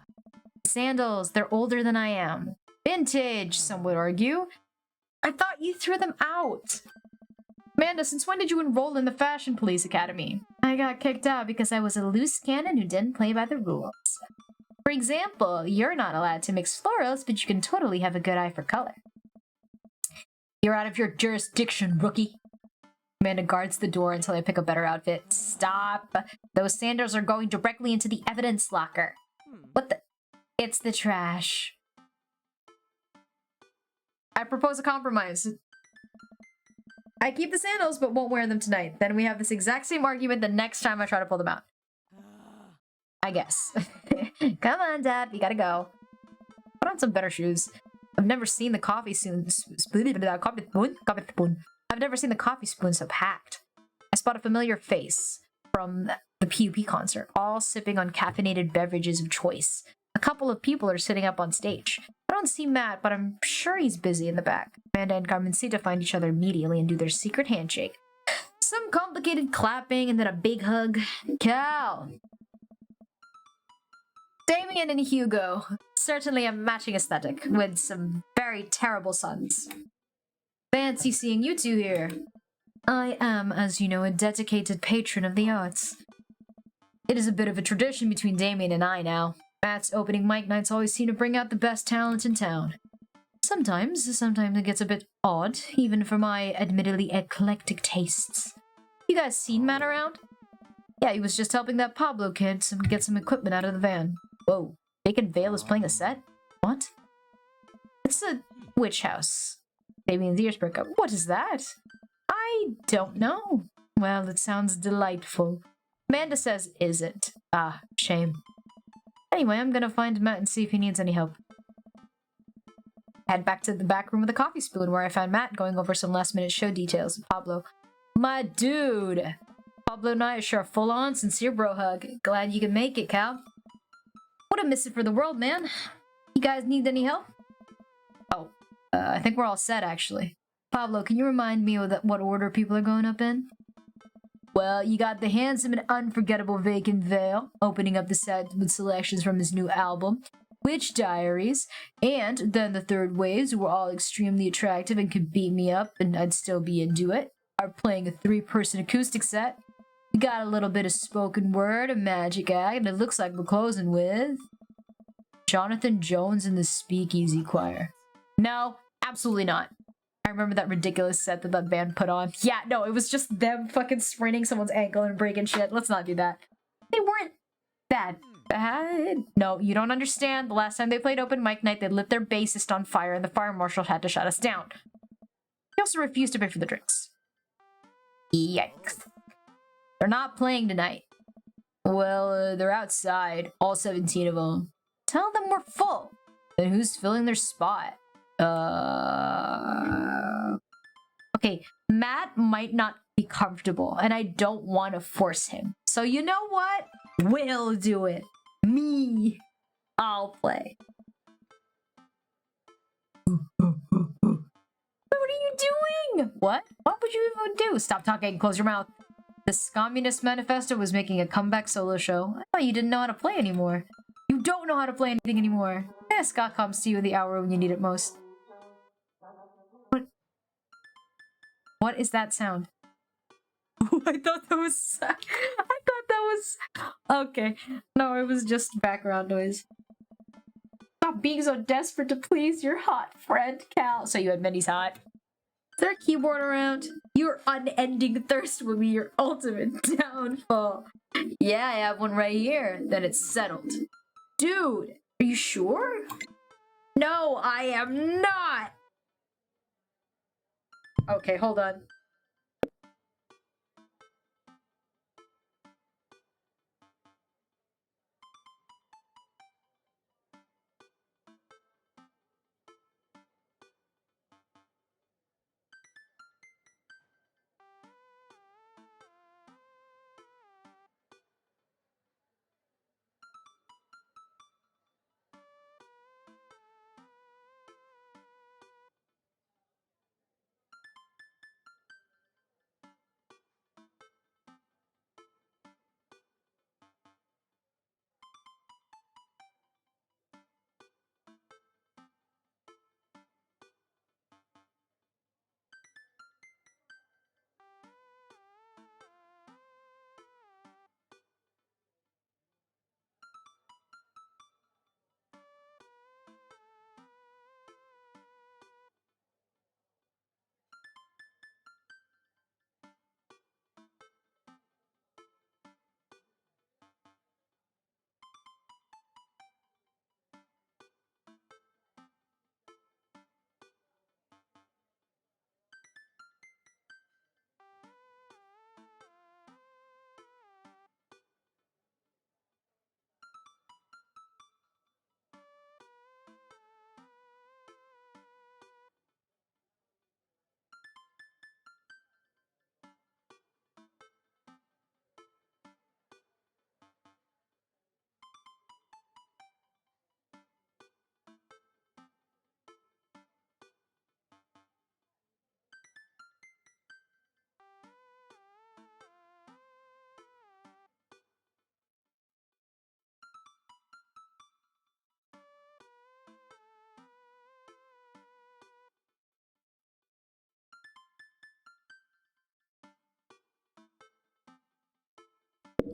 Sandals. They're older than I am. Vintage, some would argue. I thought you threw them out. Amanda, since when did you enroll in the Fashion Police Academy? I got kicked out because I was a loose cannon who didn't play by the rules. For example, you're not allowed to mix florals, but you can totally have a good eye for color. You're out of your jurisdiction, rookie. Amanda guards the door until I pick a better outfit. Stop! Those sandals are going directly into the evidence locker. What the? It's the trash. I propose a compromise. I keep the sandals, but won't wear them tonight. Then we have this exact same argument the next time I try to pull them out. I guess. Come on, Dad. We gotta go. Put on some better shoes. I've never seen the coffee spoon. I've never seen the coffee spoon so packed. I spot a familiar face from the PUP concert, all sipping on caffeinated beverages of choice. A couple of people are sitting up on stage. I don't see Matt, but I'm sure he's busy in the back. Amanda and Carmencita find each other immediately and do their secret handshake. Some complicated clapping and then a big hug. Cal! Damien and Hugo. Certainly a matching aesthetic, with some very terrible sons. Fancy seeing you two here. I am, as you know, a dedicated patron of the arts. It is a bit of a tradition between Damien and I now. Matt's opening mic nights always seem to bring out the best talent in town. Sometimes it gets a bit odd, even for my admittedly eclectic tastes. You guys seen Matt around? Yeah, he was just helping that Pablo kid get some equipment out of the van. Whoa, Vacant Vale is playing a set? What? It's a witch house. Damien's ears perk up. What is that? I don't know. Well, it sounds delightful. Amanda says isn't. Ah, shame. Anyway, I'm gonna find Matt and see if he needs any help. Head back to the back room with a coffee spoon where I found Matt going over some last-minute show details with Pablo. My dude! Pablo and I are sure a full-on, sincere bro hug. Glad you can make it, Cal. Wouldn't miss it for the world, man. You guys need any help? Oh, I think we're all set, actually. Pablo, can you remind me of what order people are going up in? Well, you got the handsome and unforgettable Vacant Veil, opening up the set with selections from his new album, Witch Diaries, and then the third waves, who were all extremely attractive and could beat me up and I'd still be into it, are playing a 3-person acoustic set. We got a little bit of spoken word, a magic act, and it looks like we're closing with Jonathan Jones and the Speakeasy Choir. No, absolutely not. I remember that ridiculous set that band put on. Yeah, no, it was just them fucking spraining someone's ankle and breaking shit. Let's not do that. They weren't that bad. No, you don't understand. The last time they played open mic night, they lit their bassist on fire and the fire marshal had to shut us down. He also refused to pay for the drinks. Yikes. They're not playing tonight. Well, they're outside, all 17 of them. Tell them we're full. Then who's filling their spot? Okay, Matt might not be comfortable, and I don't want to force him. So you know what? We'll do it. Me. I'll play. What are you doing? What? What would you even do? Stop talking. Close your mouth. The Communist Manifesto was making a comeback solo show. I thought you didn't know how to play anymore. You don't know how to play anything anymore. Scott comes to you in the hour when you need it most. What is that sound? I thought that was... Okay. No, it was just background noise. Stop being so desperate to please your hot friend, Cal. So you admit he's hot. Is there a keyboard around? Your unending thirst will be your ultimate downfall. Yeah, I have one right here. Then it's settled. Dude, are you sure? No, I am not! Okay, hold on.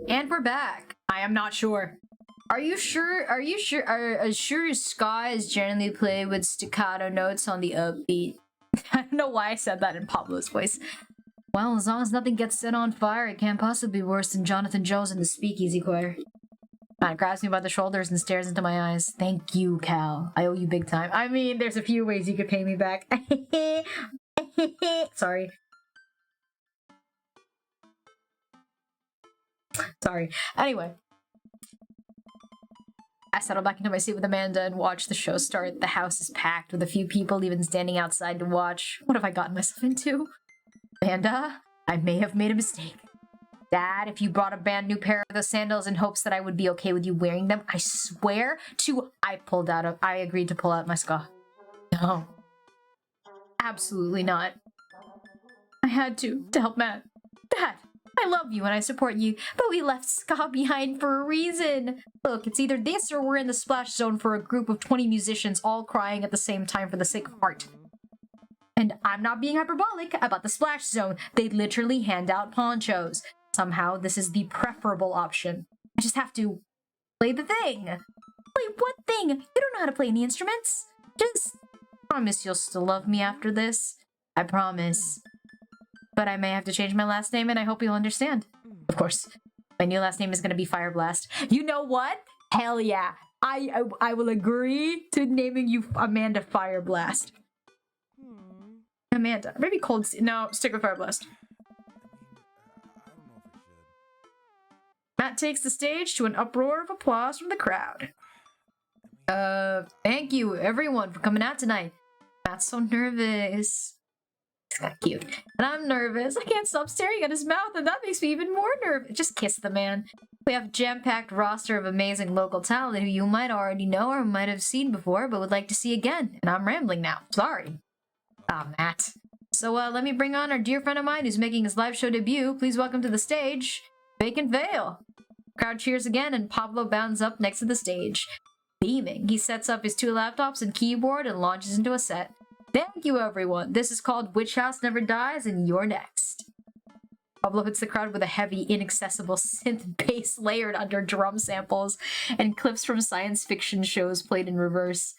And we're back. I am not sure. Are you sure? Are you sure? Are sure ska is generally played with staccato notes on the upbeat? I don't know why I said that in Pablo's voice. Well, as long as nothing gets set on fire, it can't possibly be worse than Jonathan Jones and the Speakeasy Choir. Matt grabs me by the shoulders and stares into my eyes. Thank you, Cal. I owe you big time. I mean, there's a few ways you could pay me back. Sorry. Sorry. Anyway. I settle back into my seat with Amanda and watch the show start. The house is packed with a few people even standing outside to watch. What have I gotten myself into? Amanda, I may have made a mistake. Dad, if you brought a brand new pair of those sandals in hopes that I would be okay with you wearing them, I swear to... I agreed to pull out my scarf. No. Absolutely not. I had to help Matt. Dad, I love you and I support you, but we left Scott behind for a reason. Look, it's either this or we're in the splash zone for a group of 20 musicians all crying at the same time for the sake of art. And I'm not being hyperbolic about the splash zone. They literally hand out ponchos. Somehow, this is the preferable option. I just have to play the thing. Play what thing? You don't know how to play any instruments. Just promise you'll still love me after this. I promise. But I may have to change my last name, and I hope you'll understand. Of course, my new last name is going to be Fireblast. You know what? Hell yeah. I will agree to naming you Amanda Fireblast. Amanda. Maybe Cold... No, stick with Fireblast. Matt takes the stage to an uproar of applause from the crowd. Thank you, everyone, for coming out tonight. Matt's so nervous. It's kind of cute. And I'm nervous. I can't stop staring at his mouth, and that makes me even more nervous. Just kiss the man. We have a jam-packed roster of amazing local talent who you might already know or might have seen before, but would like to see again. And I'm rambling now. Sorry. Ah, Matt. So, let me bring on our dear friend of mine who's making his live show debut. Please welcome to the stage, Vacant Veil. Crowd cheers again, and Pablo bounds up next to the stage. Beaming, he sets up his 2 laptops and keyboard and launches into a set. Thank you, everyone. This is called Witch House Never Dies, and you're next. Pablo hits the crowd with a heavy, inaccessible synth bass layered under drum samples and clips from science fiction shows played in reverse.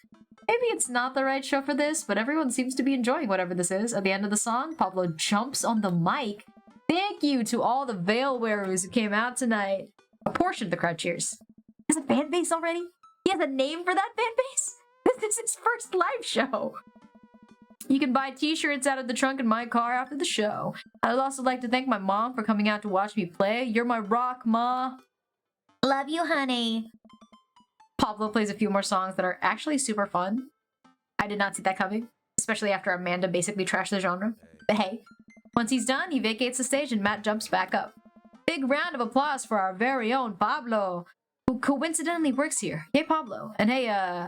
Maybe it's not the right show for this, but everyone seems to be enjoying whatever this is. At the end of the song, Pablo jumps on the mic. Thank you to all the veil wearers who came out tonight. A portion of the crowd cheers. He has a fan base already? He has a name for that fan base? This is his first live show. You can buy t-shirts out of the trunk in my car after the show. I would also like to thank my mom for coming out to watch me play. You're my rock, Ma. Love you, honey. Pablo plays a few more songs that are actually super fun. I did not see that coming, especially after Amanda basically trashed the genre. But hey, once he's done, he vacates the stage and Matt jumps back up. Big round of applause for our very own Pablo, who coincidentally works here. Hey, Pablo. And hey,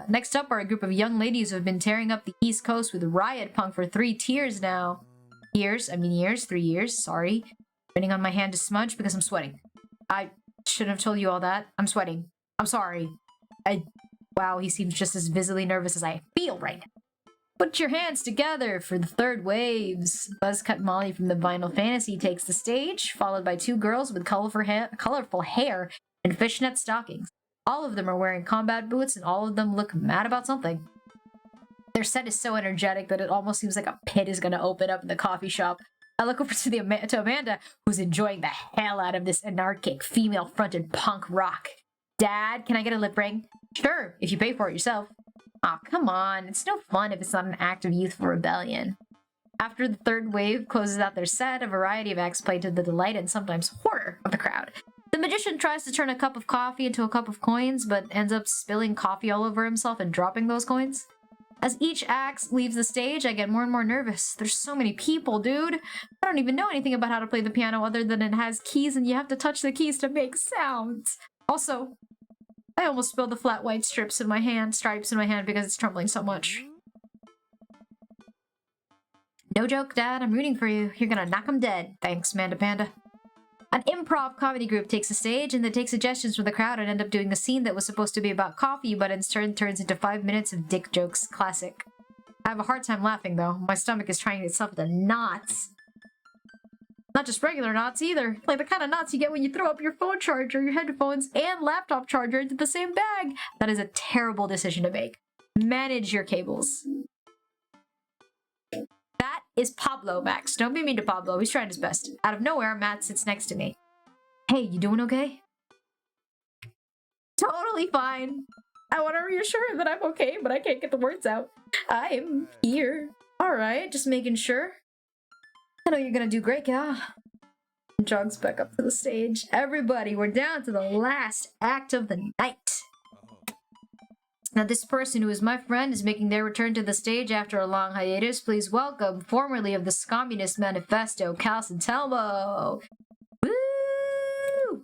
next up are a group of young ladies who have been tearing up the East Coast with riot punk for 3 years now. Years, 3 years, sorry. Waiting on my hand to smudge because I'm sweating. I shouldn't have told you all that. I'm sweating. I'm sorry. Wow, he seems just as visibly nervous as I feel right now. Put your hands together for the third waves. Buzzcut Molly from the Vinyl Fantasy takes the stage, followed by 2 girls with colorful hair and fishnet stockings. All of them are wearing combat boots, and all of them look mad about something. Their set is so energetic that it almost seems like a pit is going to open up in the coffee shop. I look over to Amanda, who's enjoying the hell out of this anarchic, female-fronted punk rock. Dad, can I get a lip ring? Sure, if you pay for it yourself. Aw, oh, come on. It's no fun if it's not an act of youthful rebellion. After the third wave closes out their set, a variety of acts play to the delight and sometimes horror of the crowd. The magician tries to turn a cup of coffee into a cup of coins, but ends up spilling coffee all over himself and dropping those coins. As each act leaves the stage, I get more and more nervous. There's so many people, dude. I don't even know anything about how to play the piano other than it has keys and you have to touch the keys to make sounds. Also, I almost spilled the flat white stripes in my hand because it's trembling so much. No joke, Dad. I'm rooting for you. You're gonna knock 'em dead. Thanks, Manda Panda. An improv comedy group takes the stage and they take suggestions from the crowd and end up doing a scene that was supposed to be about coffee, but instead turns into 5 minutes of dick jokes. Classic. I have a hard time laughing, though. My stomach is trying itself into knots. Not just regular knots, either. Like the kind of knots you get when you throw up your phone charger, your headphones, and laptop charger into the same bag. That is a terrible decision to make. Manage your cables. That is Pablo, Max. Don't be mean to Pablo. He's trying his best. Out of nowhere, Matt sits next to me. Hey, you doing okay? Totally fine. I want to reassure him that I'm okay, but I can't get the words out. I'm here. Alright, just making sure. I know you're gonna do great, yeah. Jogs back up to the stage. Everybody, we're down to the last act of the night. Now, this person who is my friend is making their return to the stage after a long hiatus. Please welcome, formerly of the Communist Manifesto, Cal Santelmo. Woo!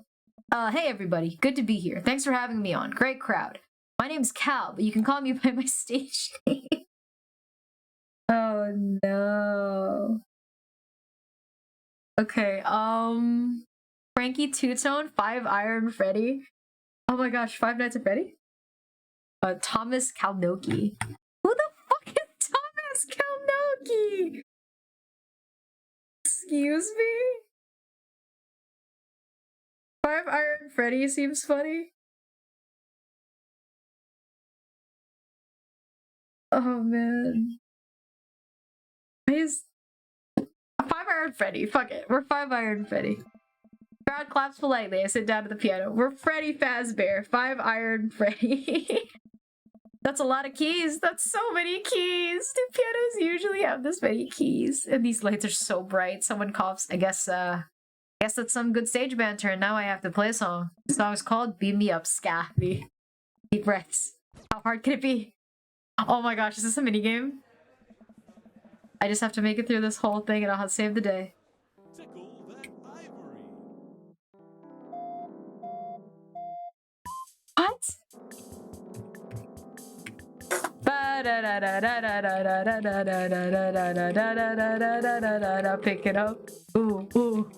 Hey everybody, good to be here. Thanks for having me on. Great crowd. My name's Cal, but you can call me by my stage name. Oh no. Okay, Frankie Two-Tone, 5 Iron Freddy. Oh my gosh, Five Nights at Freddy? Thomas Kalnoki. Who the fuck is Thomas Kalnoki? Excuse me? 5 Iron Freddy seems funny. Oh man. He's 5 Iron Freddy. Fuck it. We're 5 Iron Freddy. Crowd claps politely. I sit down at the piano. We're Freddy Fazbear. 5 Iron Freddy. That's a lot of keys. That's so many keys. Do pianos usually have this many keys? And these lights are so bright. Someone coughs. I guess that's some good stage banter, and now I have to play a song. The song is called Beam Me Up, Ska. Deep breaths. How hard can it be? Oh my gosh, is this a minigame? I just have to make it through this whole thing and I'll save the day.
Tickle that ivory.
What? Pick it up. Ooh, ooh.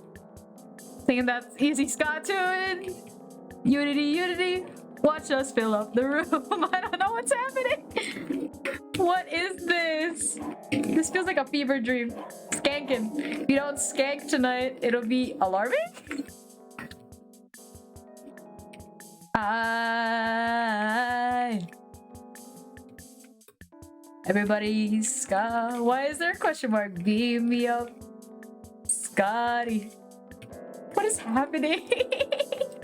Singing that easy ska tune. Unity, unity. Watch us fill up the room. I don't know what's happening. What is this? This feels like a fever dream. Skanking. If you don't skank tonight, it'll be alarming? Everybody, ska. Why is there a question mark? Beam me up, Scotty. What is happening?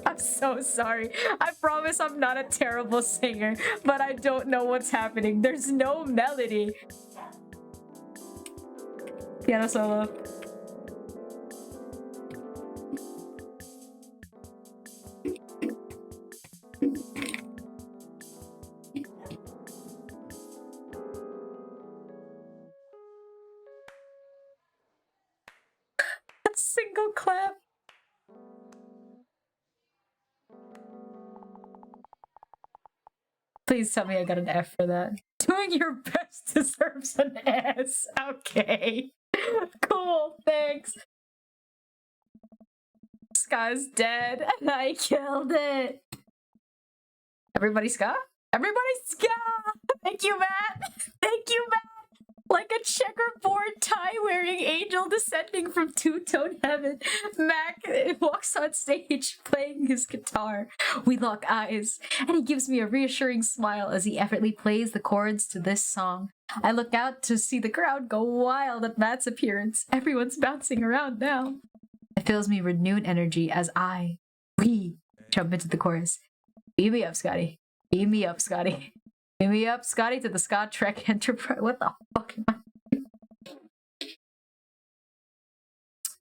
I'm so sorry. I promise I'm not a terrible singer, but I don't know what's happening. There's no melody. Piano solo. A single clap. Please tell me I got an F for that. Doing your best deserves an S. Okay. Cool, thanks. This guy's dead and I killed it. Everybody ska? Everybody ska! Thank you, Matt! Thank you, Matt! Like a checkerboard tie-wearing angel descending from two-tone heaven, Mac walks on stage playing his guitar. We lock eyes, and he gives me a reassuring smile as he effortlessly plays the chords to this song. I look out to see the crowd go wild at Matt's appearance. Everyone's bouncing around now. It fills me with renewed energy as we jump into the chorus. Beam me up, Scotty. Beam me up, Scotty. Beam me up, Scotty, to the Scott Trek Enterprise. What the fuck am I doing?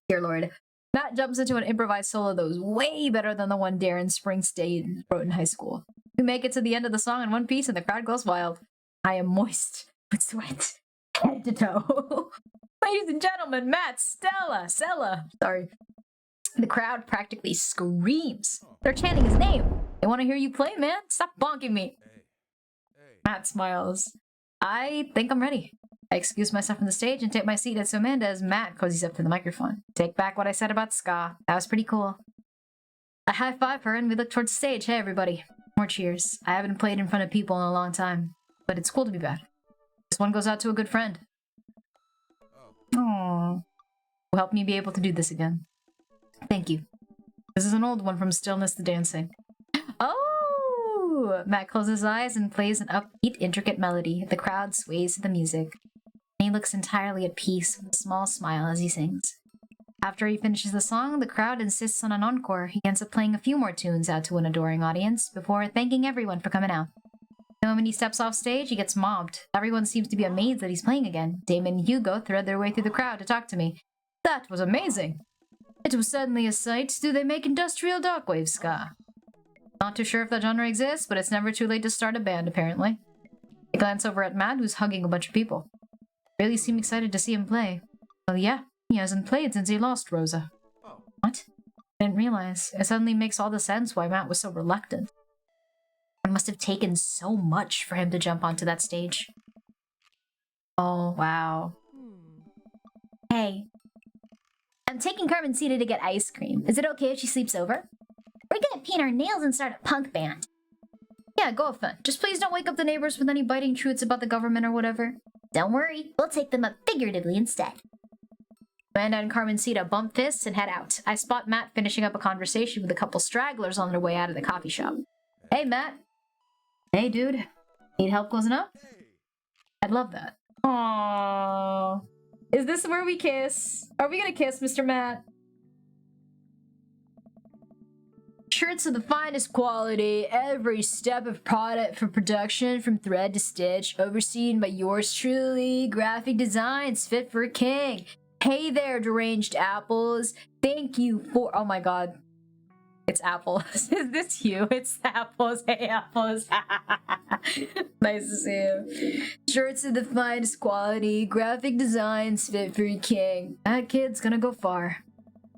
Dear Lord. Matt jumps into an improvised solo that was way better than the one Darren Springsteen wrote in high school. We make it to the end of the song in one piece and the crowd goes wild. I am moist with sweat, head to toe. Ladies and gentlemen, Matt, Stella, sorry. The crowd practically screams. They're chanting his name. They want to hear you play, man. Stop bonking me. Matt smiles. I think I'm ready. I excuse myself from the stage and take my seat at Amanda as Matt cozies up to the microphone. Take back what I said about ska. That was pretty cool. I high-five her and we look towards the stage. Hey, everybody. More cheers. I haven't played in front of people in a long time, but it's cool to be back. This one goes out to a good friend. Aww. Will help me be able to do this again. Thank you. This is an old one from Stillness to Dancing. Oh! Matt closes his eyes and plays an upbeat, intricate melody. The crowd sways to the music. And he looks entirely at peace with a small smile as he sings. After he finishes the song, the crowd insists on an encore. He ends up playing a few more tunes out to an adoring audience before thanking everyone for coming out. The moment he steps off stage, he gets mobbed. Everyone seems to be amazed that he's playing again. Damon and Hugo thread their way through the crowd to talk to me. That was amazing! It was certainly a sight. Do they make industrial darkwave ska? Not too sure if that genre exists, but it's never too late to start a band, apparently. I glance over at Matt, who's hugging a bunch of people. Really seem excited to see him play. Well, yeah, he hasn't played since he lost Rosa.
Oh.
What? I didn't realize. It suddenly makes all the sense why Matt was so reluctant. It must have taken so much for him to jump onto that stage. Oh, wow. Hey. I'm taking Carmencita to get ice cream. Is it okay if she sleeps over? We're gonna paint our nails and start a punk band. Yeah, go have fun. Just please don't wake up the neighbors with any biting truths about the government or whatever. Don't worry, we'll take them up figuratively instead. Amanda and Carmencita bump fists and head out. I spot Matt finishing up a conversation with a couple stragglers on their way out of the coffee shop. Hey, Matt. Hey, dude. Need help closing up? I'd love that. Aww. Is this where we kiss? Are we gonna kiss, Mr. Matt? Shirts of the finest quality, every step of product from production from thread to stitch, overseen by yours truly, graphic designs fit for a king. Hey there, deranged apples. Thank you for— oh my god. It's apples. Is this you? It's apples. Hey, apples. Nice to see you. Shirts of the finest quality, graphic designs fit for a king. That kid's gonna go far.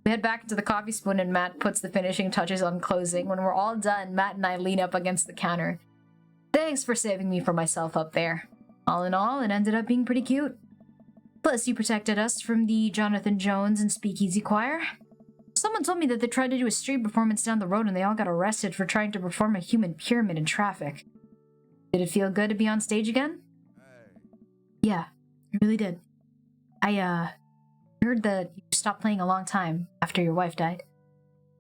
We head back to the coffee spoon and Matt puts the finishing touches on closing. When we're all done, Matt and I lean up against the counter. Thanks for saving me from myself up there. All in all, it ended up being pretty cute. Plus, you protected us from the Jonathan Jones and Speakeasy Choir. Someone told me that they tried to do a street performance down the road and they all got arrested for trying to perform a human pyramid in traffic. Did it feel good to be on stage again? Yeah, it really did. I heard that you stopped playing a long time after your wife died.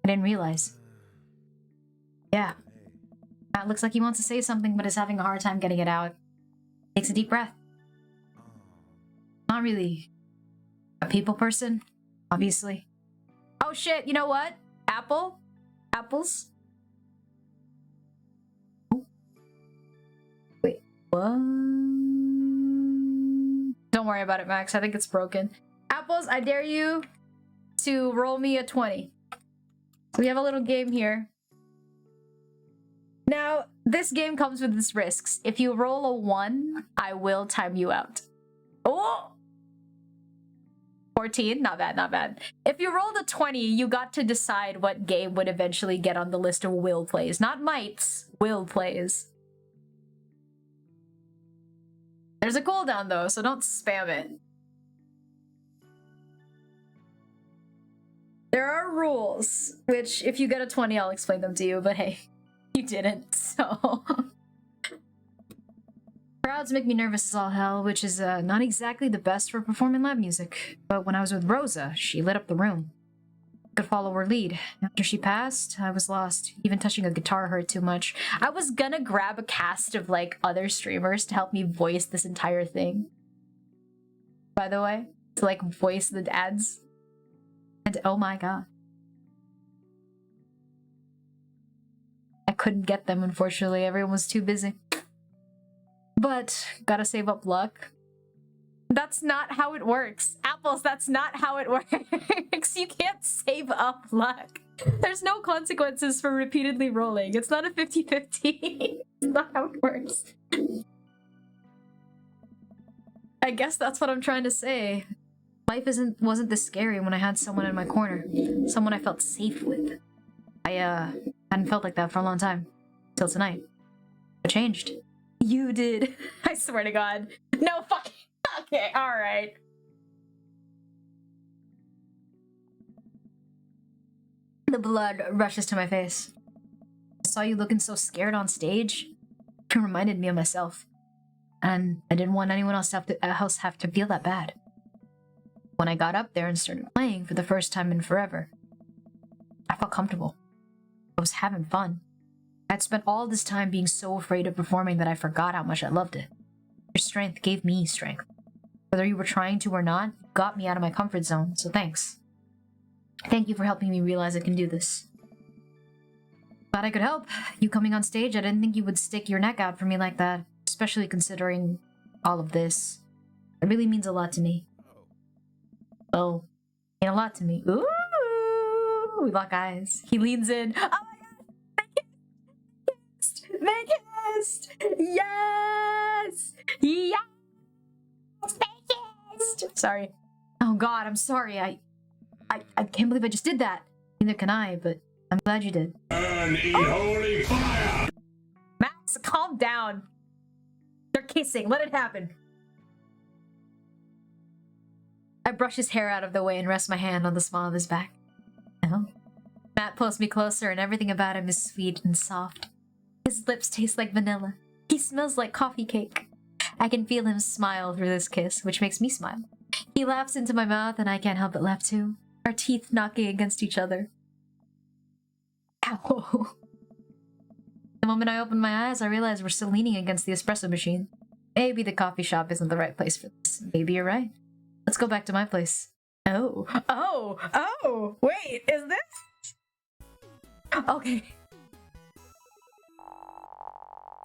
I didn't realize. Yeah. Matt looks like he wants to say something but is having a hard time getting it out. Takes a deep breath. Not really a people person, obviously. Oh shit, you know what? Apple? Apples? Oh. Wait, what? Don't worry about it, Max. I think it's broken. Apples, I dare you to roll me a 20. So we have a little game here. Now, this game comes with its risks. If you roll a 1, I will time you out. Oh! 14, not bad, not bad. If you rolled a 20, you got to decide what game would eventually get on the list of will plays. Not mights, will plays. There's a cooldown though, so don't spam it. There are rules, which if you get a 20, I'll explain them to you, but hey, you didn't, so... Crowds make me nervous as all hell, which is not exactly the best for performing live music. But when I was with Rosa, she lit up the room. I could follow her lead. After she passed, I was lost. Even touching a guitar hurt too much. I was gonna grab a cast of, like, other streamers to help me voice this entire thing. By the way, to, like, voice the ads. And oh my god. I couldn't get them, unfortunately. Everyone was too busy. But, gotta save up luck. That's not how it works. Apples, that's not how it works. You can't save up luck. There's no consequences for repeatedly rolling. It's not a 50-50. It's not how it works. I guess that's what I'm trying to say. Life wasn't this scary when I had someone in my corner. Someone I felt safe with. I hadn't felt like that for a long time. Till tonight. It changed. You did. I swear to God. No fucking... Okay, alright. The blood rushes to my face. I saw you looking so scared on stage. It reminded me of myself. And I didn't want anyone else to have to feel that bad. When I got up there and started playing for the first time in forever, I felt comfortable. I was having fun. I'd spent all this time being so afraid of performing that I forgot how much I loved it. Your strength gave me strength. Whether you were trying to or not, you got me out of my comfort zone, so thanks. Thank you for helping me realize I can do this. Glad I could help. You coming on stage, I didn't think you would stick your neck out for me like that, especially considering all of this. It really means a lot to me. Well, mean a lot to me. Ooh! We lock eyes. He leans in. Oh my god! Make kissed! Yes! Yes! Kissed! Sorry. Oh god, I'm sorry. I can't believe I just did that. Neither can I, but I'm glad you did.
Burn in holy fire!
Max, calm down. They're kissing. Let it happen. I brush his hair out of the way and rest my hand on the small of his back. Oh. Matt pulls me closer and everything about him is sweet and soft. His lips taste like vanilla. He smells like coffee cake. I can feel him smile through this kiss, which makes me smile. He laughs into my mouth and I can't help but laugh too. Our teeth knocking against each other. Ow. The moment I open my eyes, I realize we're still leaning against the espresso machine. Maybe the coffee shop isn't the right place for this. Maybe you're right. Let's go back to my place. Oh. Wait, is this? Okay.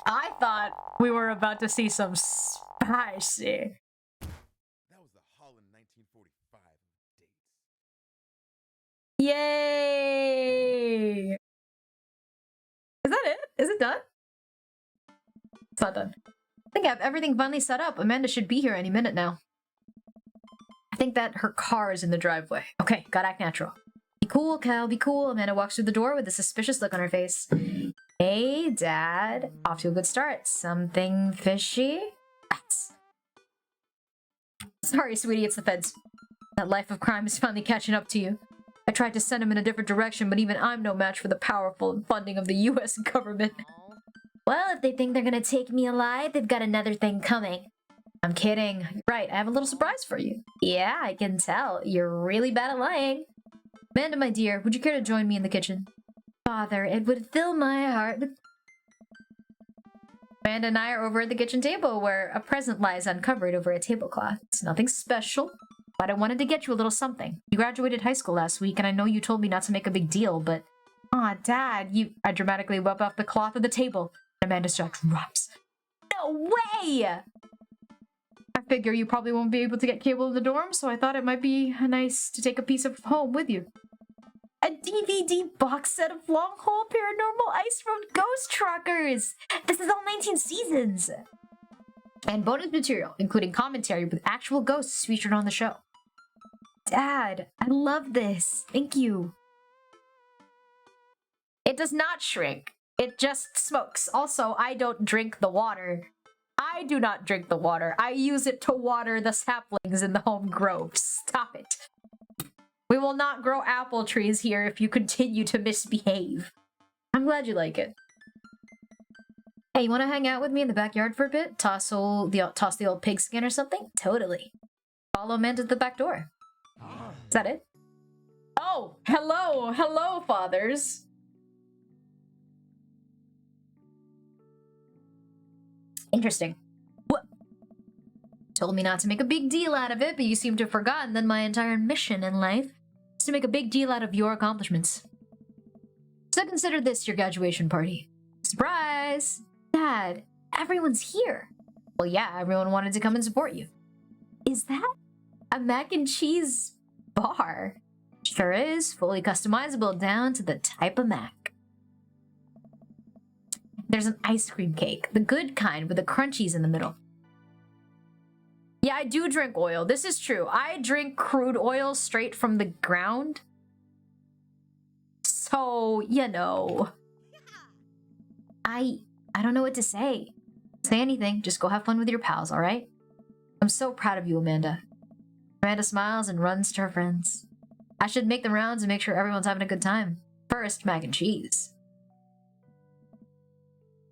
I thought we were about to see some spicy.
That was the Holland 1945 dates.
Yay! Is that it? Is it done? It's not done. I think I have everything finally set up. Amanda should be here any minute now. I think that her car is in the driveway. Okay, gotta act natural. Be cool, Cal, be cool. Amanda walks through the door with a suspicious look on her face. Hey, Dad. Off to a good start. Something fishy? Rats. Sorry, sweetie, it's the feds. That life of crime is finally catching up to you. I tried to send him in a different direction, but even I'm no match for the powerful funding of the US government. Well, if they think they're gonna take me alive, they've got another thing coming. I'm kidding. You're right, I have a little surprise for you. Yeah, I can tell. You're really bad at lying. Amanda, my dear, would you care to join me in the kitchen? Father, it would fill my heart with... Amanda and I are over at the kitchen table, where a present lies uncovered over a tablecloth. It's nothing special, but I wanted to get you a little something. You graduated high school last week, and I know you told me not to make a big deal, but... Aw, Dad, you... I dramatically wipe off the cloth of the table. Amanda drops. No way! I figure you probably won't be able to get cable in the dorm, so I thought it might be nice to take a piece of home with you. A DVD box set of Long Haul Paranormal Ice Road Ghost Truckers! This is all 19 seasons! And bonus material, including commentary with actual ghosts featured on the show. Dad, I love this. Thank you. It does not shrink. It just smokes. Also, I don't drink the water. I do not drink the water. I use it to water the saplings in the home grove. Stop it. We will not grow apple trees here if you continue to misbehave. I'm glad you like it. Hey, you want to hang out with me in the backyard for a bit? Toss the old pigskin or something? Totally. Follow Amanda to the back door. Is that it? Oh, hello. Hello, fathers. Interesting. What? Told me not to make a big deal out of it, but you seem to have forgotten that my entire mission in life is to make a big deal out of your accomplishments. So consider this your graduation party. Surprise! Dad, everyone's here. Well, yeah, everyone wanted to come and support you. Is that a mac and cheese bar? Sure is, fully customizable down to the type of mac. There's an ice cream cake, the good kind with the crunchies in the middle. Yeah, I do drink oil. This is true. I drink crude oil straight from the ground. So, you know. I don't know what to say. Say anything. Just go have fun with your pals, all right? I'm so proud of you, Amanda. Amanda smiles and runs to her friends. I should make the rounds and make sure everyone's having a good time. First, mac and cheese.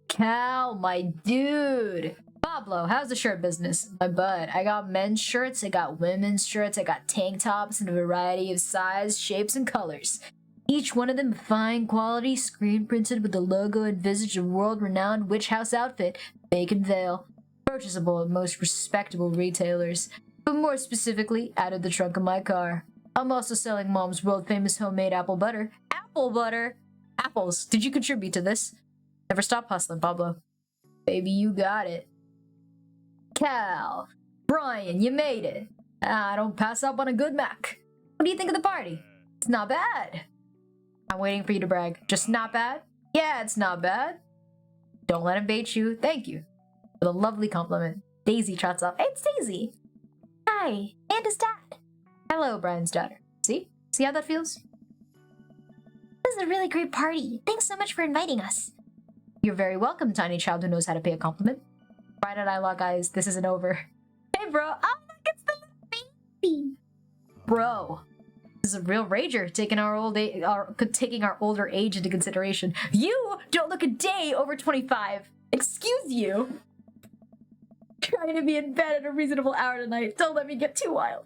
Cal, my dude. Pablo, how's the shirt business? My bud, I got men's shirts, I got women's shirts, I got tank tops in a variety of size, shapes, and colors. Each one of them fine quality, screen printed with the logo and visage of world-renowned witch house outfit, Bacon Vale. Purchasable at most respectable retailers, but more specifically, out of the trunk of my car. I'm also selling Mom's world-famous homemade apple butter. Apple butter? Apples, did you contribute to this? Never stop hustling, Pablo. Baby, you got it. Cal, Brian, you made it. I don't pass up on a good Mac. What do you think of the party? It's not bad. I'm waiting for you to brag. Just not bad? Yeah, it's not bad. Don't let him bait you. Thank you for the lovely compliment. Daisy trots up. Hey, it's Daisy. Hi, Amanda's dad. Hello, Brian's daughter. See? See how that feels? This is a really great party. Thanks so much for inviting us. You're very welcome, tiny child who knows how to pay a compliment. Brian and I lock eyes. This isn't over. Hey, bro. Oh, look, it's the little baby. Bro. This is a real rager, taking our older age into consideration. You don't look a day over 25. Excuse you. Trying to be in bed at a reasonable hour tonight. Don't let me get too wild.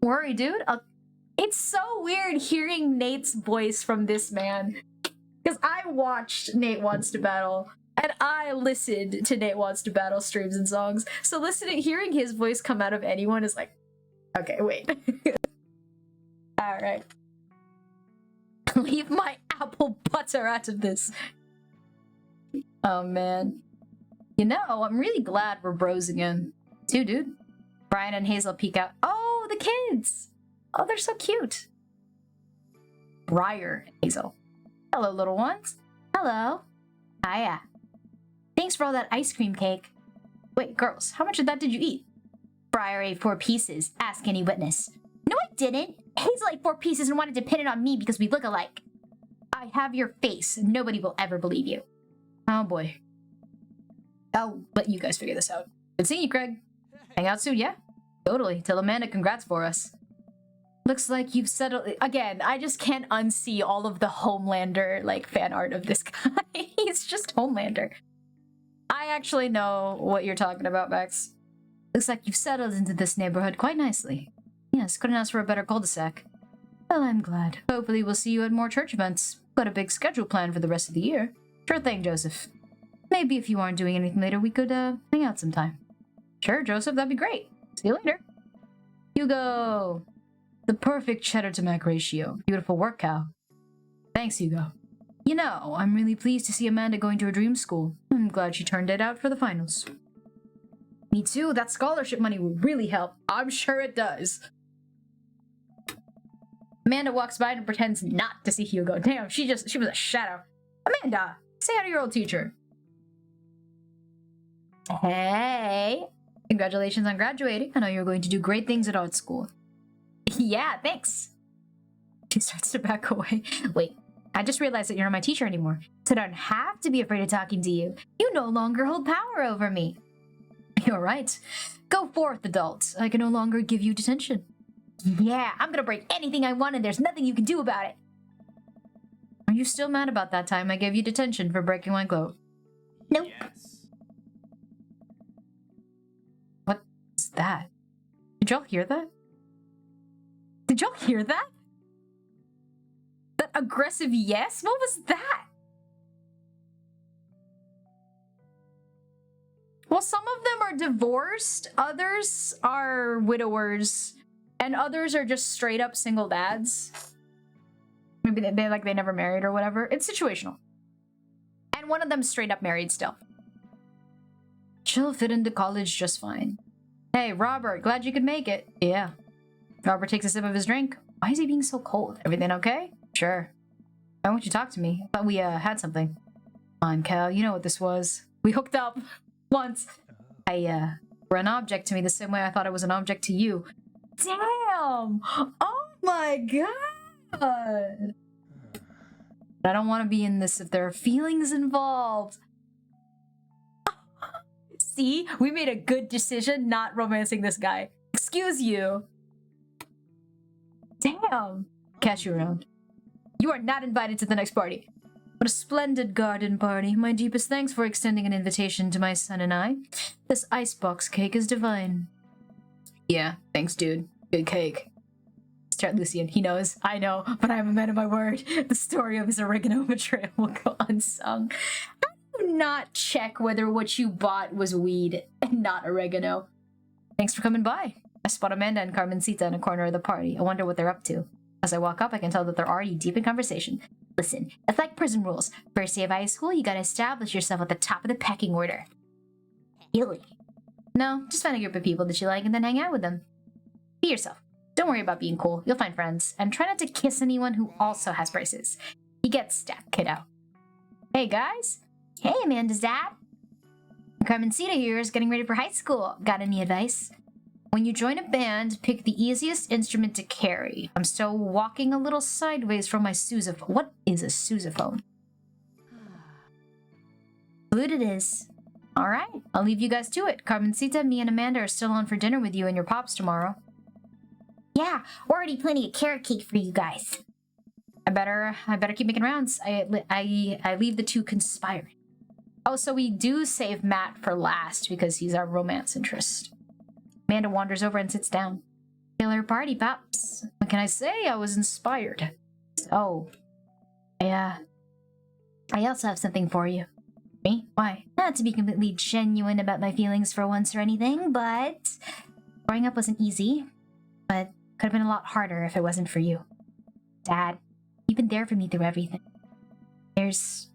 Worry, dude. It's so weird hearing Nate's voice from this man. Because I watched Nate Wants to Battle, and I listened to Nate Wants to Battle streams and songs. So hearing his voice come out of anyone is like, okay, wait. Alright. Leave my apple butter out of this. Oh, man. You know, I'm really glad we're bros again. Too, dude. Brian and Hazel peek out. Oh, the kids! Oh, they're so cute. Briar and Hazel. Hello, little ones. Hello. Hiya. Thanks for all that ice cream cake. Wait, girls, how much of that did you eat? Briar ate 4 pieces. Ask any witness. No, I didn't. Hazel ate 4 pieces and wanted to pin it on me because we look alike. I have your face. Nobody will ever believe you. Oh, boy. I'll let you guys figure this out. Good seeing you, Craig. Hang out soon, yeah? Totally. Tell Amanda congrats for us. Looks like you've settled... Again, I just can't unsee all of the Homelander, like, fan art of this guy. He's just Homelander. I actually know what you're talking about, Max. Looks like you've settled into this neighborhood quite nicely. Yes, couldn't ask for a better cul-de-sac. Well, I'm glad. Hopefully we'll see you at more church events. Got a big schedule planned for the rest of the year. Sure thing, Joseph. Maybe if you aren't doing anything later, we could, hang out sometime. Sure, Joseph, that'd be great. See you later. Hugo! The perfect cheddar to mac ratio. Beautiful work, Cal. Thanks, Hugo. You know, I'm really pleased to see Amanda going to her dream school. I'm glad she turned it out for the finals. Me too. That scholarship money will really help. I'm sure it does. Amanda walks by and pretends not to see Hugo. Damn, she was a shadow. Amanda, say hi to your old teacher. Hey. Congratulations on graduating. I know you're going to do great things at art school. Yeah, thanks. She starts to back away. Wait, I just realized that you're not my teacher anymore, so I don't have to be afraid of talking to you. You no longer hold power over me. You're right. Go forth, adult. I can no longer give you detention. Yeah, I'm gonna break anything I want and there's nothing you can do about it. Are you still mad about that time I gave you detention for breaking my globe? Nope.
Yes.
What is that? Did y'all hear that? Did y'all hear that? That aggressive yes? What was that? Well, some of them are divorced, others are widowers, and others are just straight up single dads. Maybe they never married or whatever. It's situational. And one of them's straight up married still. She'll fit into college just fine. Hey, Robert, glad you could make it. Yeah. Robert takes a sip of his drink. Why is he being so cold? Everything okay? Sure. Why won't you talk to me? I thought we, had something. Come on, Cal, you know what this was. We hooked up once. Were an object to me the same way I thought it was an object to you. Damn! Oh my god! I don't want to be in this if there are feelings involved. See? We made a good decision not romancing this guy. Excuse you. Damn. Catch you around. You are not invited to the next party. What a splendid garden party. My deepest thanks for extending an invitation to my son and I. This icebox cake is divine. Yeah, thanks, dude. Good cake. Start Lucian. He knows. I know, but I am a man of my word. The story of his oregano betrayal will go unsung. How do you not check whether what you bought was weed and not oregano? Thanks for coming by. I spot Amanda and Carmencita in a corner of the party. I wonder what they're up to. As I walk up, I can tell that they're already deep in conversation. Listen, it's like prison rules. First day of high school, you gotta establish yourself at the top of the pecking order. Really? No, just find a group of people that you like and then hang out with them. Be yourself. Don't worry about being cool. You'll find friends. And try not to kiss anyone who also has braces. You get stuck, kiddo. Hey, guys. Hey, Amanda's dad. Carmencita here is getting ready for high school. Got any advice? When you join a band, pick the easiest instrument to carry. I'm still walking a little sideways from my sousaphone. What is a sousaphone? Flute it is. All right, I'll leave you guys to it. Carmencita, me, and Amanda are still on for dinner with you and your pops tomorrow. Yeah, already plenty of carrot cake for you guys. I better keep making rounds. I leave the two conspiring. Oh, so we do save Matt for last because he's our romance interest. Amanda wanders over and sits down. Killer party, pops. What can I say? I was inspired. So, I also have something for you. Me? Why? Not to be completely genuine about my feelings for once or anything, but growing up wasn't easy, but could have been a lot harder if it wasn't for you. Dad, you've been there for me through everything. There's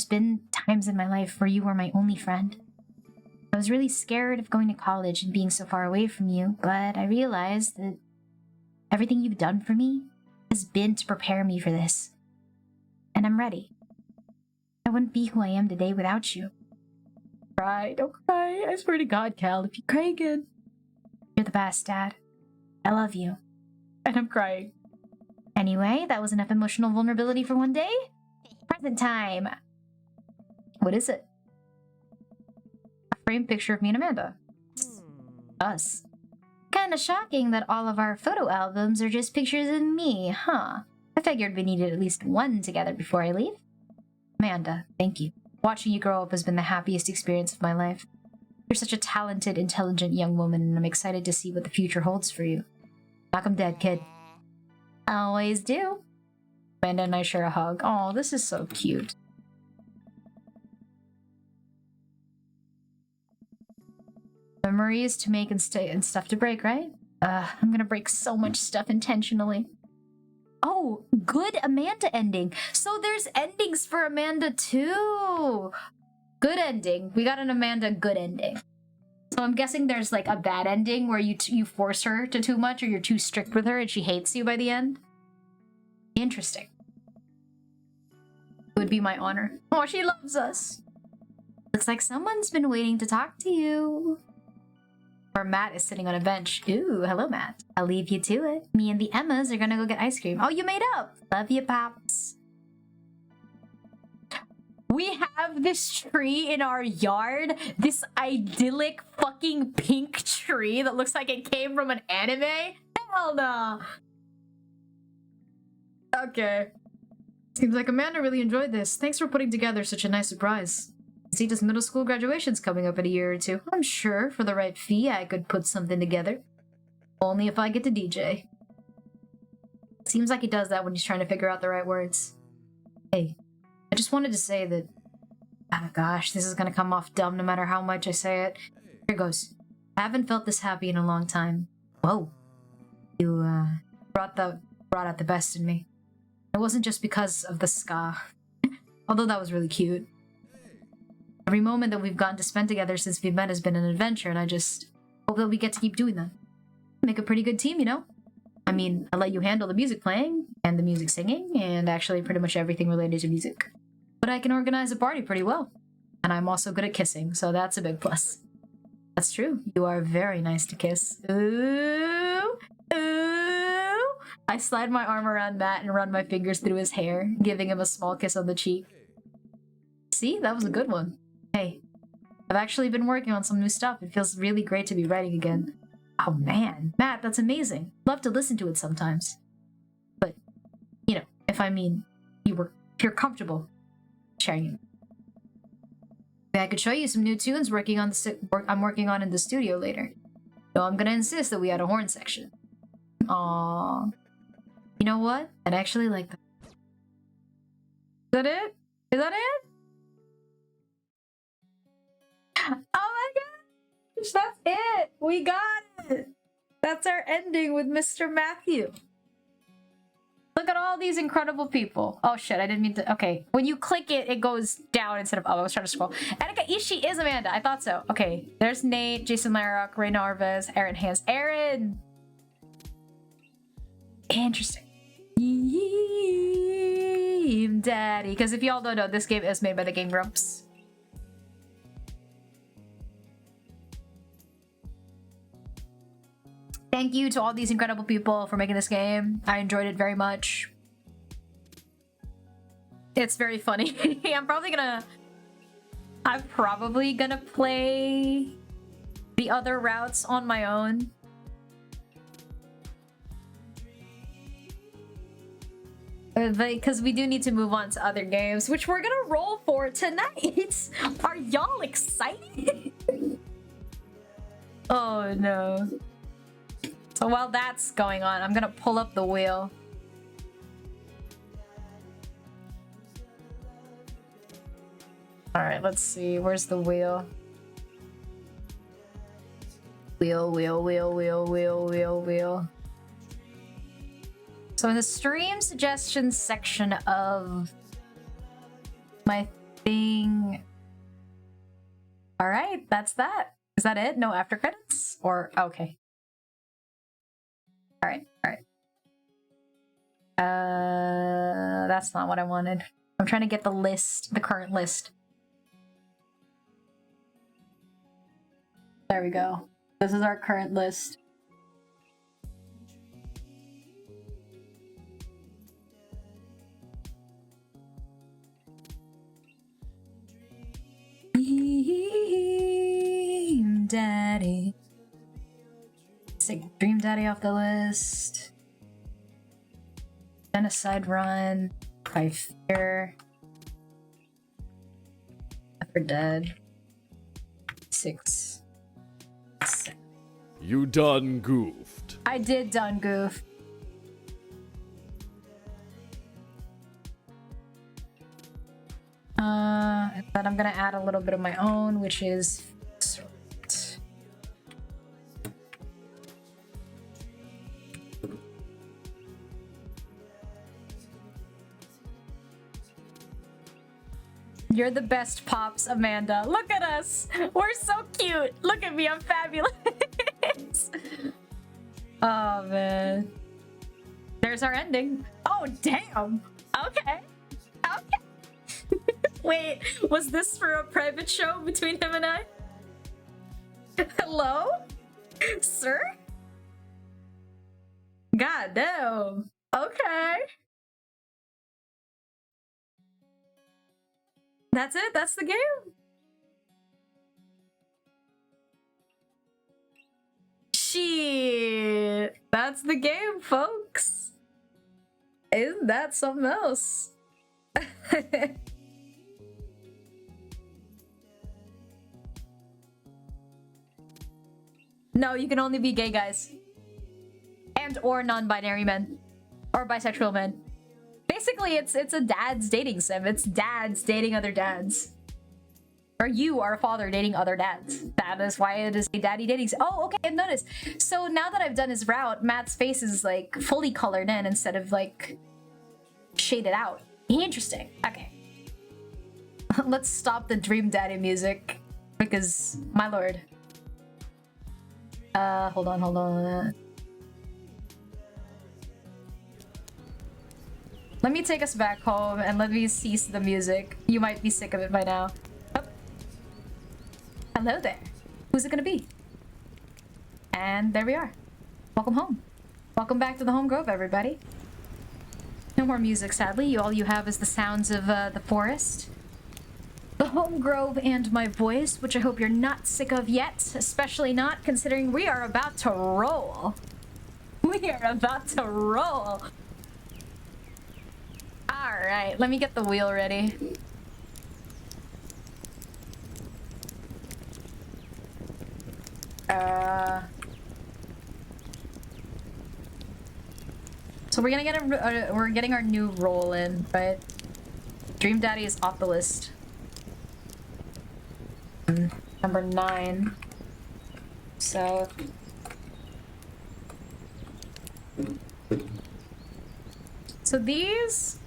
been times in my life where you were my only friend. I was really scared of going to college and being so far away from you, but I realized that everything you've done for me has been to prepare me for this. And I'm ready. I wouldn't be who I am today without you. Cry, don't cry. I swear to God, Cal, if you cry again. You're the best, Dad. I love you. And I'm crying. Anyway, that was enough emotional vulnerability for one day. Present time. What is it? A framed picture of me and Amanda. Us. Kinda shocking that all of our photo albums are just pictures of me, huh? I figured we needed at least one together before I leave. Amanda, thank you. Watching you grow up has been the happiest experience of my life. You're such a talented, intelligent young woman, and I'm excited to see what the future holds for you. Knock 'em dead, kid. Always do. Amanda and I share a hug. Oh, this is so cute. Memories to make and stay and stuff to break, right? I'm gonna break so much stuff intentionally. Oh, good Amanda ending. So there's endings for Amanda too. Good ending. We got an Amanda good ending. So I'm guessing there's like a bad ending where you force her to too much or you're too strict with her and she hates you by the end. Interesting. It would be my honor. Oh, she loves us. Looks like someone's been waiting to talk to you. Or Matt is sitting on a bench. Ooh, hello, Matt. I'll leave you to it. Me and the Emmas are gonna go get ice cream. Oh, you made up. Love you, Pops. We have this tree in our yard. This idyllic fucking pink tree that looks like it came from an anime. Hell no. Okay. Seems like Amanda really enjoyed this. Thanks for putting together such a nice surprise. Zeta's middle school graduation's coming up in a year or two. I'm sure for the right fee I could put something together. Only if I get to DJ. Seems like he does that when he's trying to figure out the right words. Hey, I just wanted to say that... Oh gosh, this is gonna come off dumb no matter how much I say it. Here goes. I haven't felt this happy in a long time. Whoa. You, brought out the best in me. It wasn't just because of the ska. Although that was really cute. Every moment that we've gotten to spend together since we've met has been an adventure, and I just hope that we get to keep doing that. Make a pretty good team, you know? I mean, I let you handle the music playing, and the music singing, and actually pretty much everything related to music. But I can organize a party pretty well. And I'm also good at kissing, so that's a big plus. That's true. You are very nice to kiss. Ooh! Ooh! I slide my arm around Matt and run my fingers through his hair, giving him a small kiss on the cheek. See? That was a good one. Hey, I've actually been working on some new stuff. It feels really great to be writing again. Oh man, Matt, that's amazing. Love to listen to it sometimes. But, you know, if you're comfortable sharing it. I could show you some new tunes I'm working on in the studio later. So I'm gonna insist that we add a horn section. Aww. You know what? I'd actually like that. Is that it? Is that it? Oh my gosh, that's it! We got it! That's our ending with Mr. Matthew. Look at all these incredible people. Oh shit, I didn't mean to. Okay, when you click it, it goes down instead of up. I was trying to scroll. Anika Ishii is Amanda. I thought so. Okay, there's Nate, Jason Larrock, Ray Narvez, Aaron Hans. Aaron! Interesting. Dream Daddy. Because if y'all don't know, this game is made by the Game Grumps. Thank you to all these incredible people for making this game. I enjoyed it very much. It's very funny. I'm probably gonna play the other routes on my own. Because we do need to move on to other games, which we're gonna roll for tonight. Are y'all excited? Oh no. So while that's going on, I'm gonna pull up the wheel. Alright, let's see. Where's the wheel? Wheel. So in the stream suggestions section of my thing... Alright, that's that. Is that it? No after credits? Or... okay. Alright. That's not what I wanted. I'm trying to get the list, the current list. There we go. This is our current list. Dream Daddy. Take Dream Daddy off the list. Genocide Run. I Fear. Left 4 Dead. 6. 7.
You done goofed.
I did done goof. But I'm gonna add a little bit of my own, which is You're the best, Pops, Amanda. Look at us. We're so cute. Look at me. I'm fabulous. Oh, man. There's our ending. Oh, damn. Okay. Wait, was this for a private show between him and I? Hello? Sir? God damn. Okay. That's it? That's the game? Shit. That's the game, folks. Isn't that something else? No, you can only be gay guys. And or non-binary men. Or bisexual men. Basically, it's a dad's dating sim. It's dads dating other dads. Or you are a father dating other dads. That is why it is a daddy dating sim. Oh, okay, I've noticed. So now that I've done his route, Matt's face is like fully colored in instead of like shaded out. Interesting. Okay. Let's stop the Dream Daddy music. Because, my lord. Hold on. Let me take us back home and let me cease the music. You might be sick of it by now. Oh. Hello there. Who's it gonna be? And there we are. Welcome home. Welcome back to the Home Grove, everybody. No more music, sadly. All you have is the sounds of the forest, the Home Grove, and my voice, which I hope you're not sick of yet, especially not considering we are about to roll. We are about to roll. Alright, let me get the wheel ready. So we're gonna get we're getting our new roll in, but Dream Daddy is off the list. Number 9. So these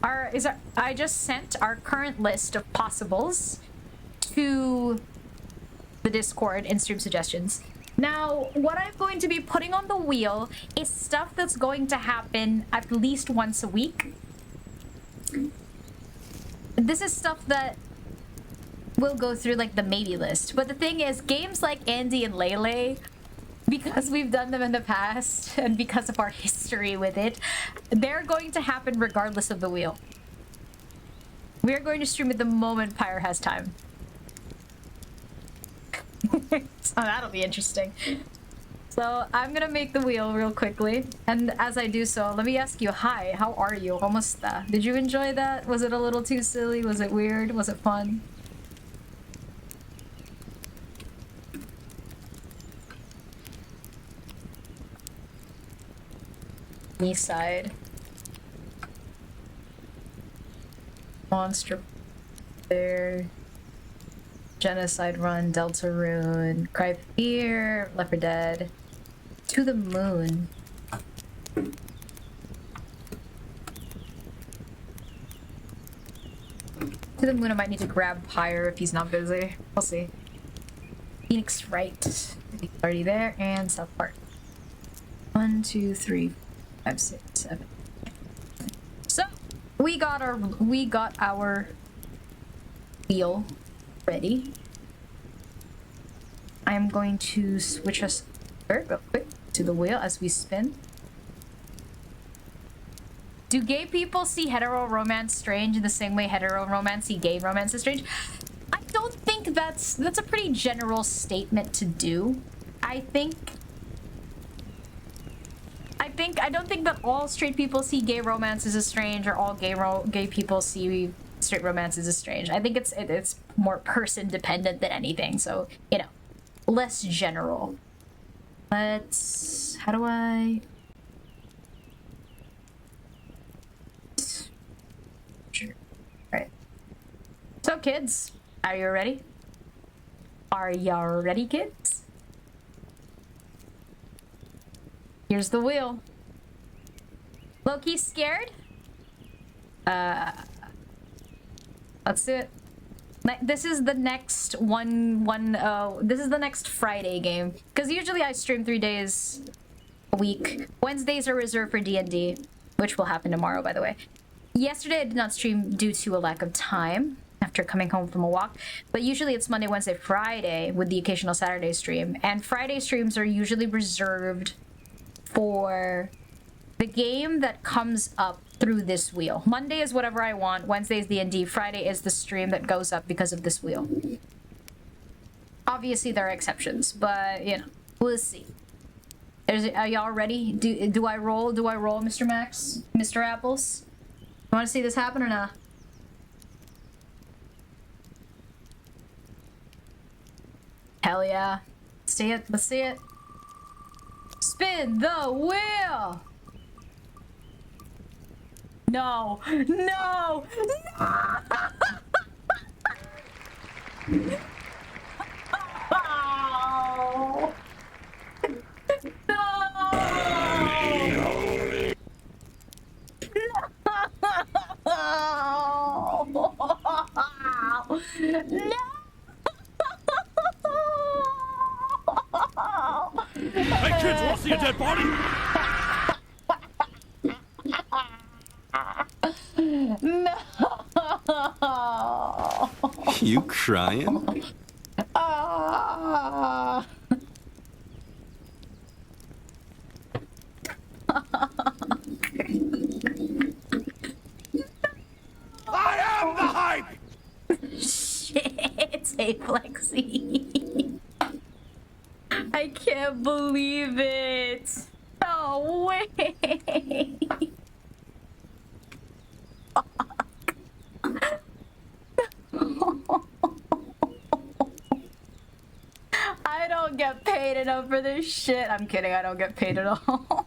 are I just sent our current list of possibles to the Discord in stream suggestions. Now, what I'm going to be putting on the wheel is stuff that's going to happen at least once a week. This is stuff that will go through like the maybe list. But the thing is, games like Andy and Lele, because we've done them in the past and because of our history with it, they're going to happen regardless of the wheel. We're going to stream it the moment Pyre has time. So that'll be interesting. So I'm gonna make the wheel real quickly, and as I do so, let me ask you, hi, how are you? Kamusta? Did you enjoy that? Was it a little too silly? Was it weird? Was it fun? East side. Monster there. Genocide Run, Deltarune, Cry Fear, Left 4 Dead, To the Moon. To the Moon, I might need to grab Pyre if he's not busy. We'll see. Phoenix Wright, already there, and South Park. 1, 2, 3, 5, 6, 7. So we got our wheel ready. I'm going to switch us real quick to the wheel as we spin. Do gay people see hetero romance strange in the same way hetero romance see gay romance is strange? I don't think that's a pretty general statement to do. I don't think that all straight people see gay romances as strange, or all gay people see straight romances as strange. I think it's more person dependent than anything. So, you know, less general. How do I? Sure. All right. So, kids, are you ready? Are y'all ready, kids? Here's the wheel. Loki scared? Let's do it. This is the next this is the next Friday game. Because usually I stream 3 days a week. Wednesdays are reserved for D&D, which will happen tomorrow, by the way. Yesterday I did not stream due to a lack of time after coming home from a walk. But usually it's Monday, Wednesday, Friday with the occasional Saturday stream. And Friday streams are usually reserved for the game that comes up through this wheel. Monday is whatever I want, Wednesday is D&D, Friday is the stream that goes up because of this wheel. Obviously there are exceptions, but you know, we'll see. Are y'all ready? Do I roll, Mr. Max? Mr. Apples? You wanna see this happen or not? Hell yeah. See it, let's see it. Spin the wheel! No! No! No! Oh. No!
Hey kids, wanna see a dead body?
No!
You crying?
Ah.
I am the hype!
Shit, hey Flexi. I can't believe it. No way. I don't get paid enough for this shit. I'm kidding, I don't get paid at all.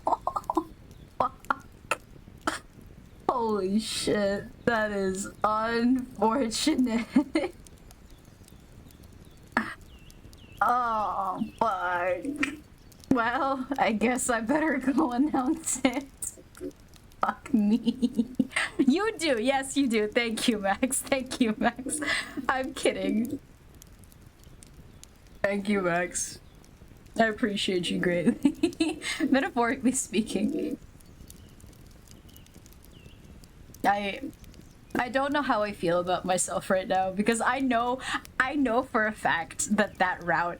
Holy shit, that is unfortunate. Oh, fuck. Well, I guess I better go announce it. Fuck me. You do, yes you do. Thank you, Max. Thank you, Max. I'm kidding. Thank you, Max. I appreciate you greatly. Metaphorically speaking. I don't know how I feel about myself right now because I know for a fact that that route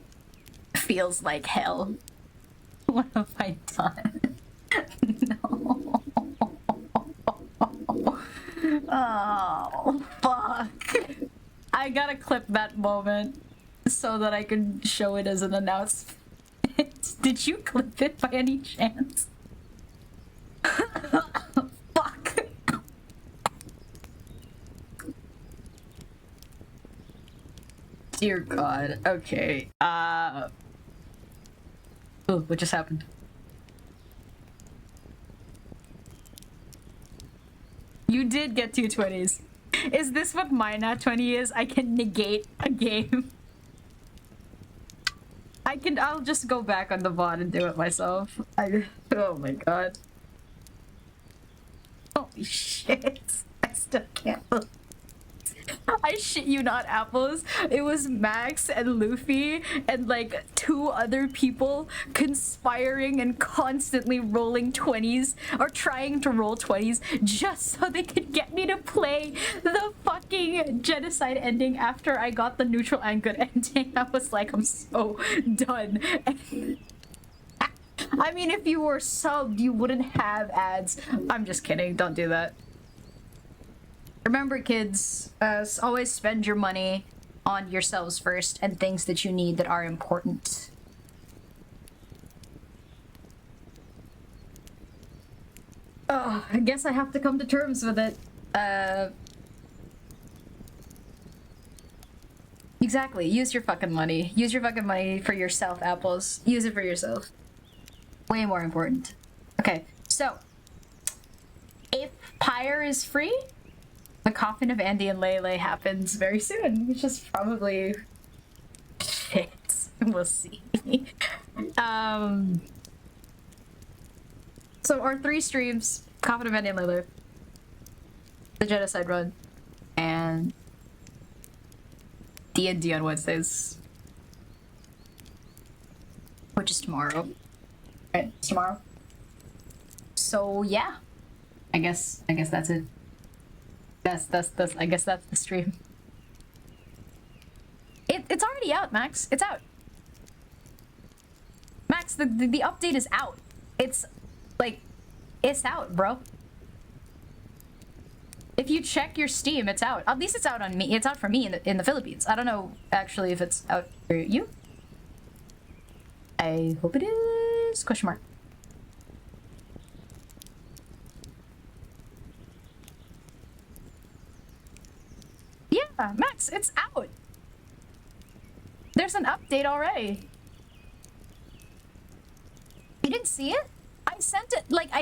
feels like hell. What have I done? No. Oh, fuck. I gotta clip that moment so that I can show it as an announcement. Did you clip it by any chance? Fuck. Dear God. Okay. Oh, what just happened? You did get 2 20s. Is this what my nat 20 is? I can negate a game. I'll just go back on the VOD and do it myself. Oh my God. Holy shit. I still can't believe. I shit you not, Apples. It was Max and Luffy and like 2 other people conspiring and constantly rolling 20s or trying to roll 20s just so they could get me to play the fucking genocide ending after I got the neutral and good ending. I was like, I'm so done. I mean, if you were subbed, you wouldn't have ads. I'm just kidding. Don't do that. Remember, kids, always spend your money on yourselves first and things that you need that are important. Oh, I guess I have to come to terms with it. Exactly. Use your fucking money. Use your fucking money for yourself, Apples. Use it for yourself. Way more important. Okay, so if Pyre is free, the coffin of Andy and Lele happens very soon, which is probably shit. We'll see. So our 3 streams: Coffin of Andy and Lele, the Genocide Run, and D&D on Wednesdays, which is tomorrow. Right, it's tomorrow. So yeah, I guess that's it. I guess that's the stream. It's already out, Max. It's out. Max, the update is out. It's like, it's out, bro. If you check your Steam, it's out. At least it's out on me. It's out for me in the Philippines. I don't know actually if it's out for you. I hope it is. Question mark. Yeah, Max, it's out. There's an update already. You didn't see it? I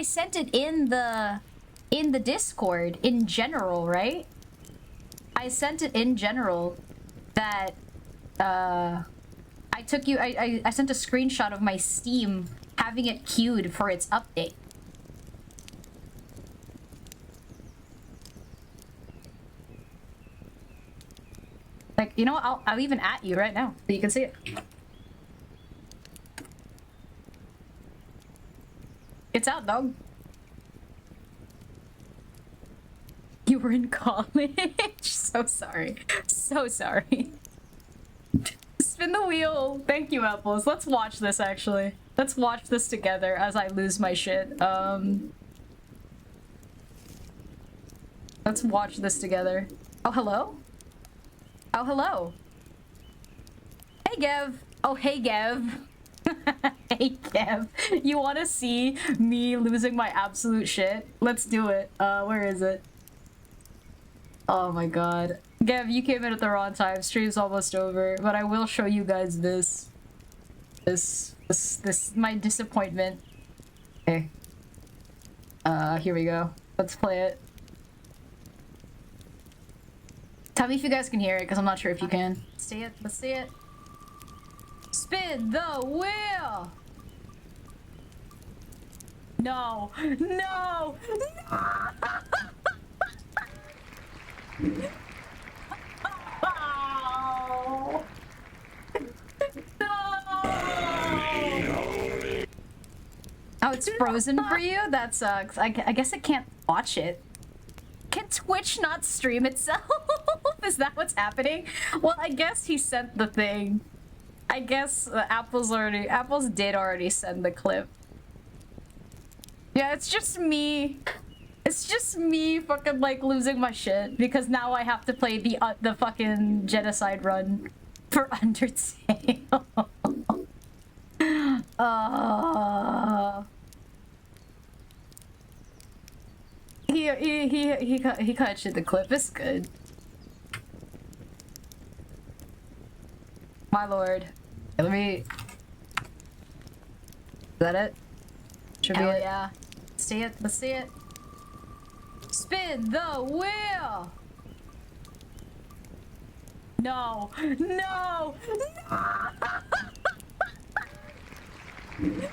sent it in the Discord in general, right? I sent it in general that I sent a screenshot of my Steam having it queued for its update. Like, you know what? I'll even at you right now so you can see it. It's out, dog. You were in college? So sorry. So sorry. Spin the wheel. Thank you, Apples. Let's watch this, actually. Let's watch this together as I lose my shit. Let's watch this together. Oh, hello? Oh, hello. Hey, Gev. Oh, hey, Gev. Hey, Gev. You want to see me losing my absolute shit? Let's do it. Where is it? Oh my god. Gev, you came in at the wrong time. Stream's almost over, but I will show you guys this. This, my disappointment. Okay. Here we go. Let's play it. Tell me if you guys can hear it, because I'm not sure if you can. See it? Let's see it. Spin the wheel! No! No! No! Oh. No! it's frozen for you? That sucks. I guess I can't watch it. Can Twitch not stream itself? Is that what's happening? Well, I guess he sent the thing. I guess Apple's did already send the clip. Yeah, it's just me. It's just me fucking like losing my shit because now I have to play the fucking genocide run for Undertale. He kind of shit the clip. It's good. My lord. Let me. Is that it? Should be it. Yeah. See it. Let's see it. Spin the wheel. No. No. No.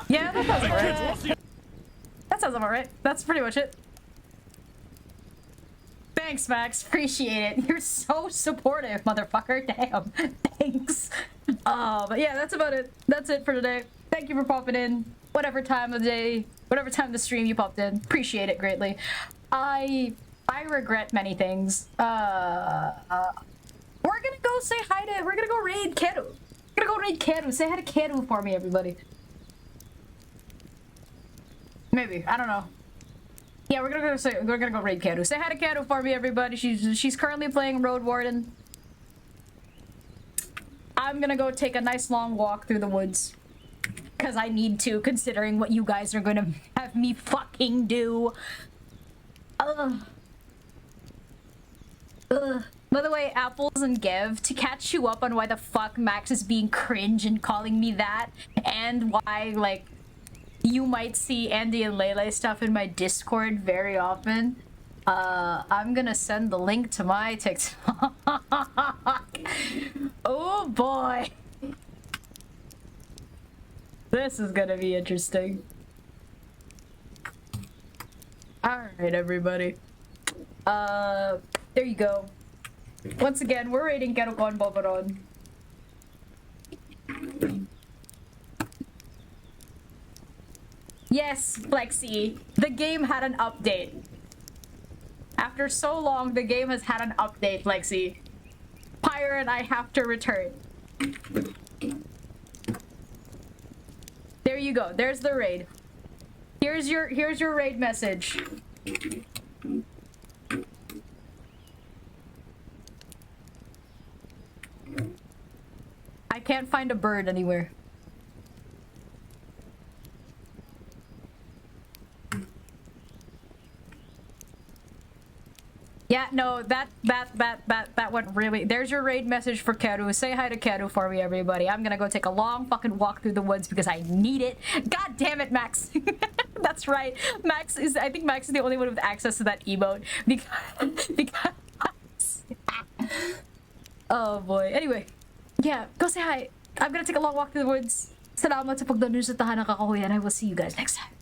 Yeah, that sounds alright. That sounds alright. That's pretty much it. Thanks, Max. Appreciate it. You're so supportive, motherfucker. Damn. Thanks. But yeah, that's about it. That's it for today. Thank you for popping in. Whatever time of the day, whatever time of the stream you popped in. Appreciate it greatly. I regret many things. We're gonna go say hi to. We're gonna go raid Keru. We're gonna go raid Keru. Say hi to Keru for me, everybody. Maybe, I don't know. Yeah, we're gonna go raid Keru. Say hi to Keru for me, everybody. She's currently playing Road Warden. I'm gonna go take a nice long walk through the woods. Cause I need to, considering what you guys are gonna have me fucking do. By the way, Apples and Gev, to catch you up on why the fuck Max is being cringe and calling me that, and why, like, you might see Andy and Lele stuff in my Discord very often. I'm gonna send the link to my TikTok. Oh boy. This is gonna be interesting. Alright, everybody. There you go. Once again, we're rating Kerukon Bobaron. Yes, Flexi. The game had an update. After so long, the game has had an update, Flexi. Pyre and I have to return. There you go. There's the raid. Here's your raid message. I can't find a bird anywhere. Yeah, no, that went really. There's your raid message for Keru. Say hi to Keru for me, everybody. I'm gonna go take a long fucking walk through the woods because I need it. God damn it, Max. That's right. I think Max is the only one with access to that emote because oh boy. Anyway, yeah, go say hi. I'm gonna take a long walk through the woods. Salamat sa pagdanood sa tahanang kakahuyan. I will see you guys next time.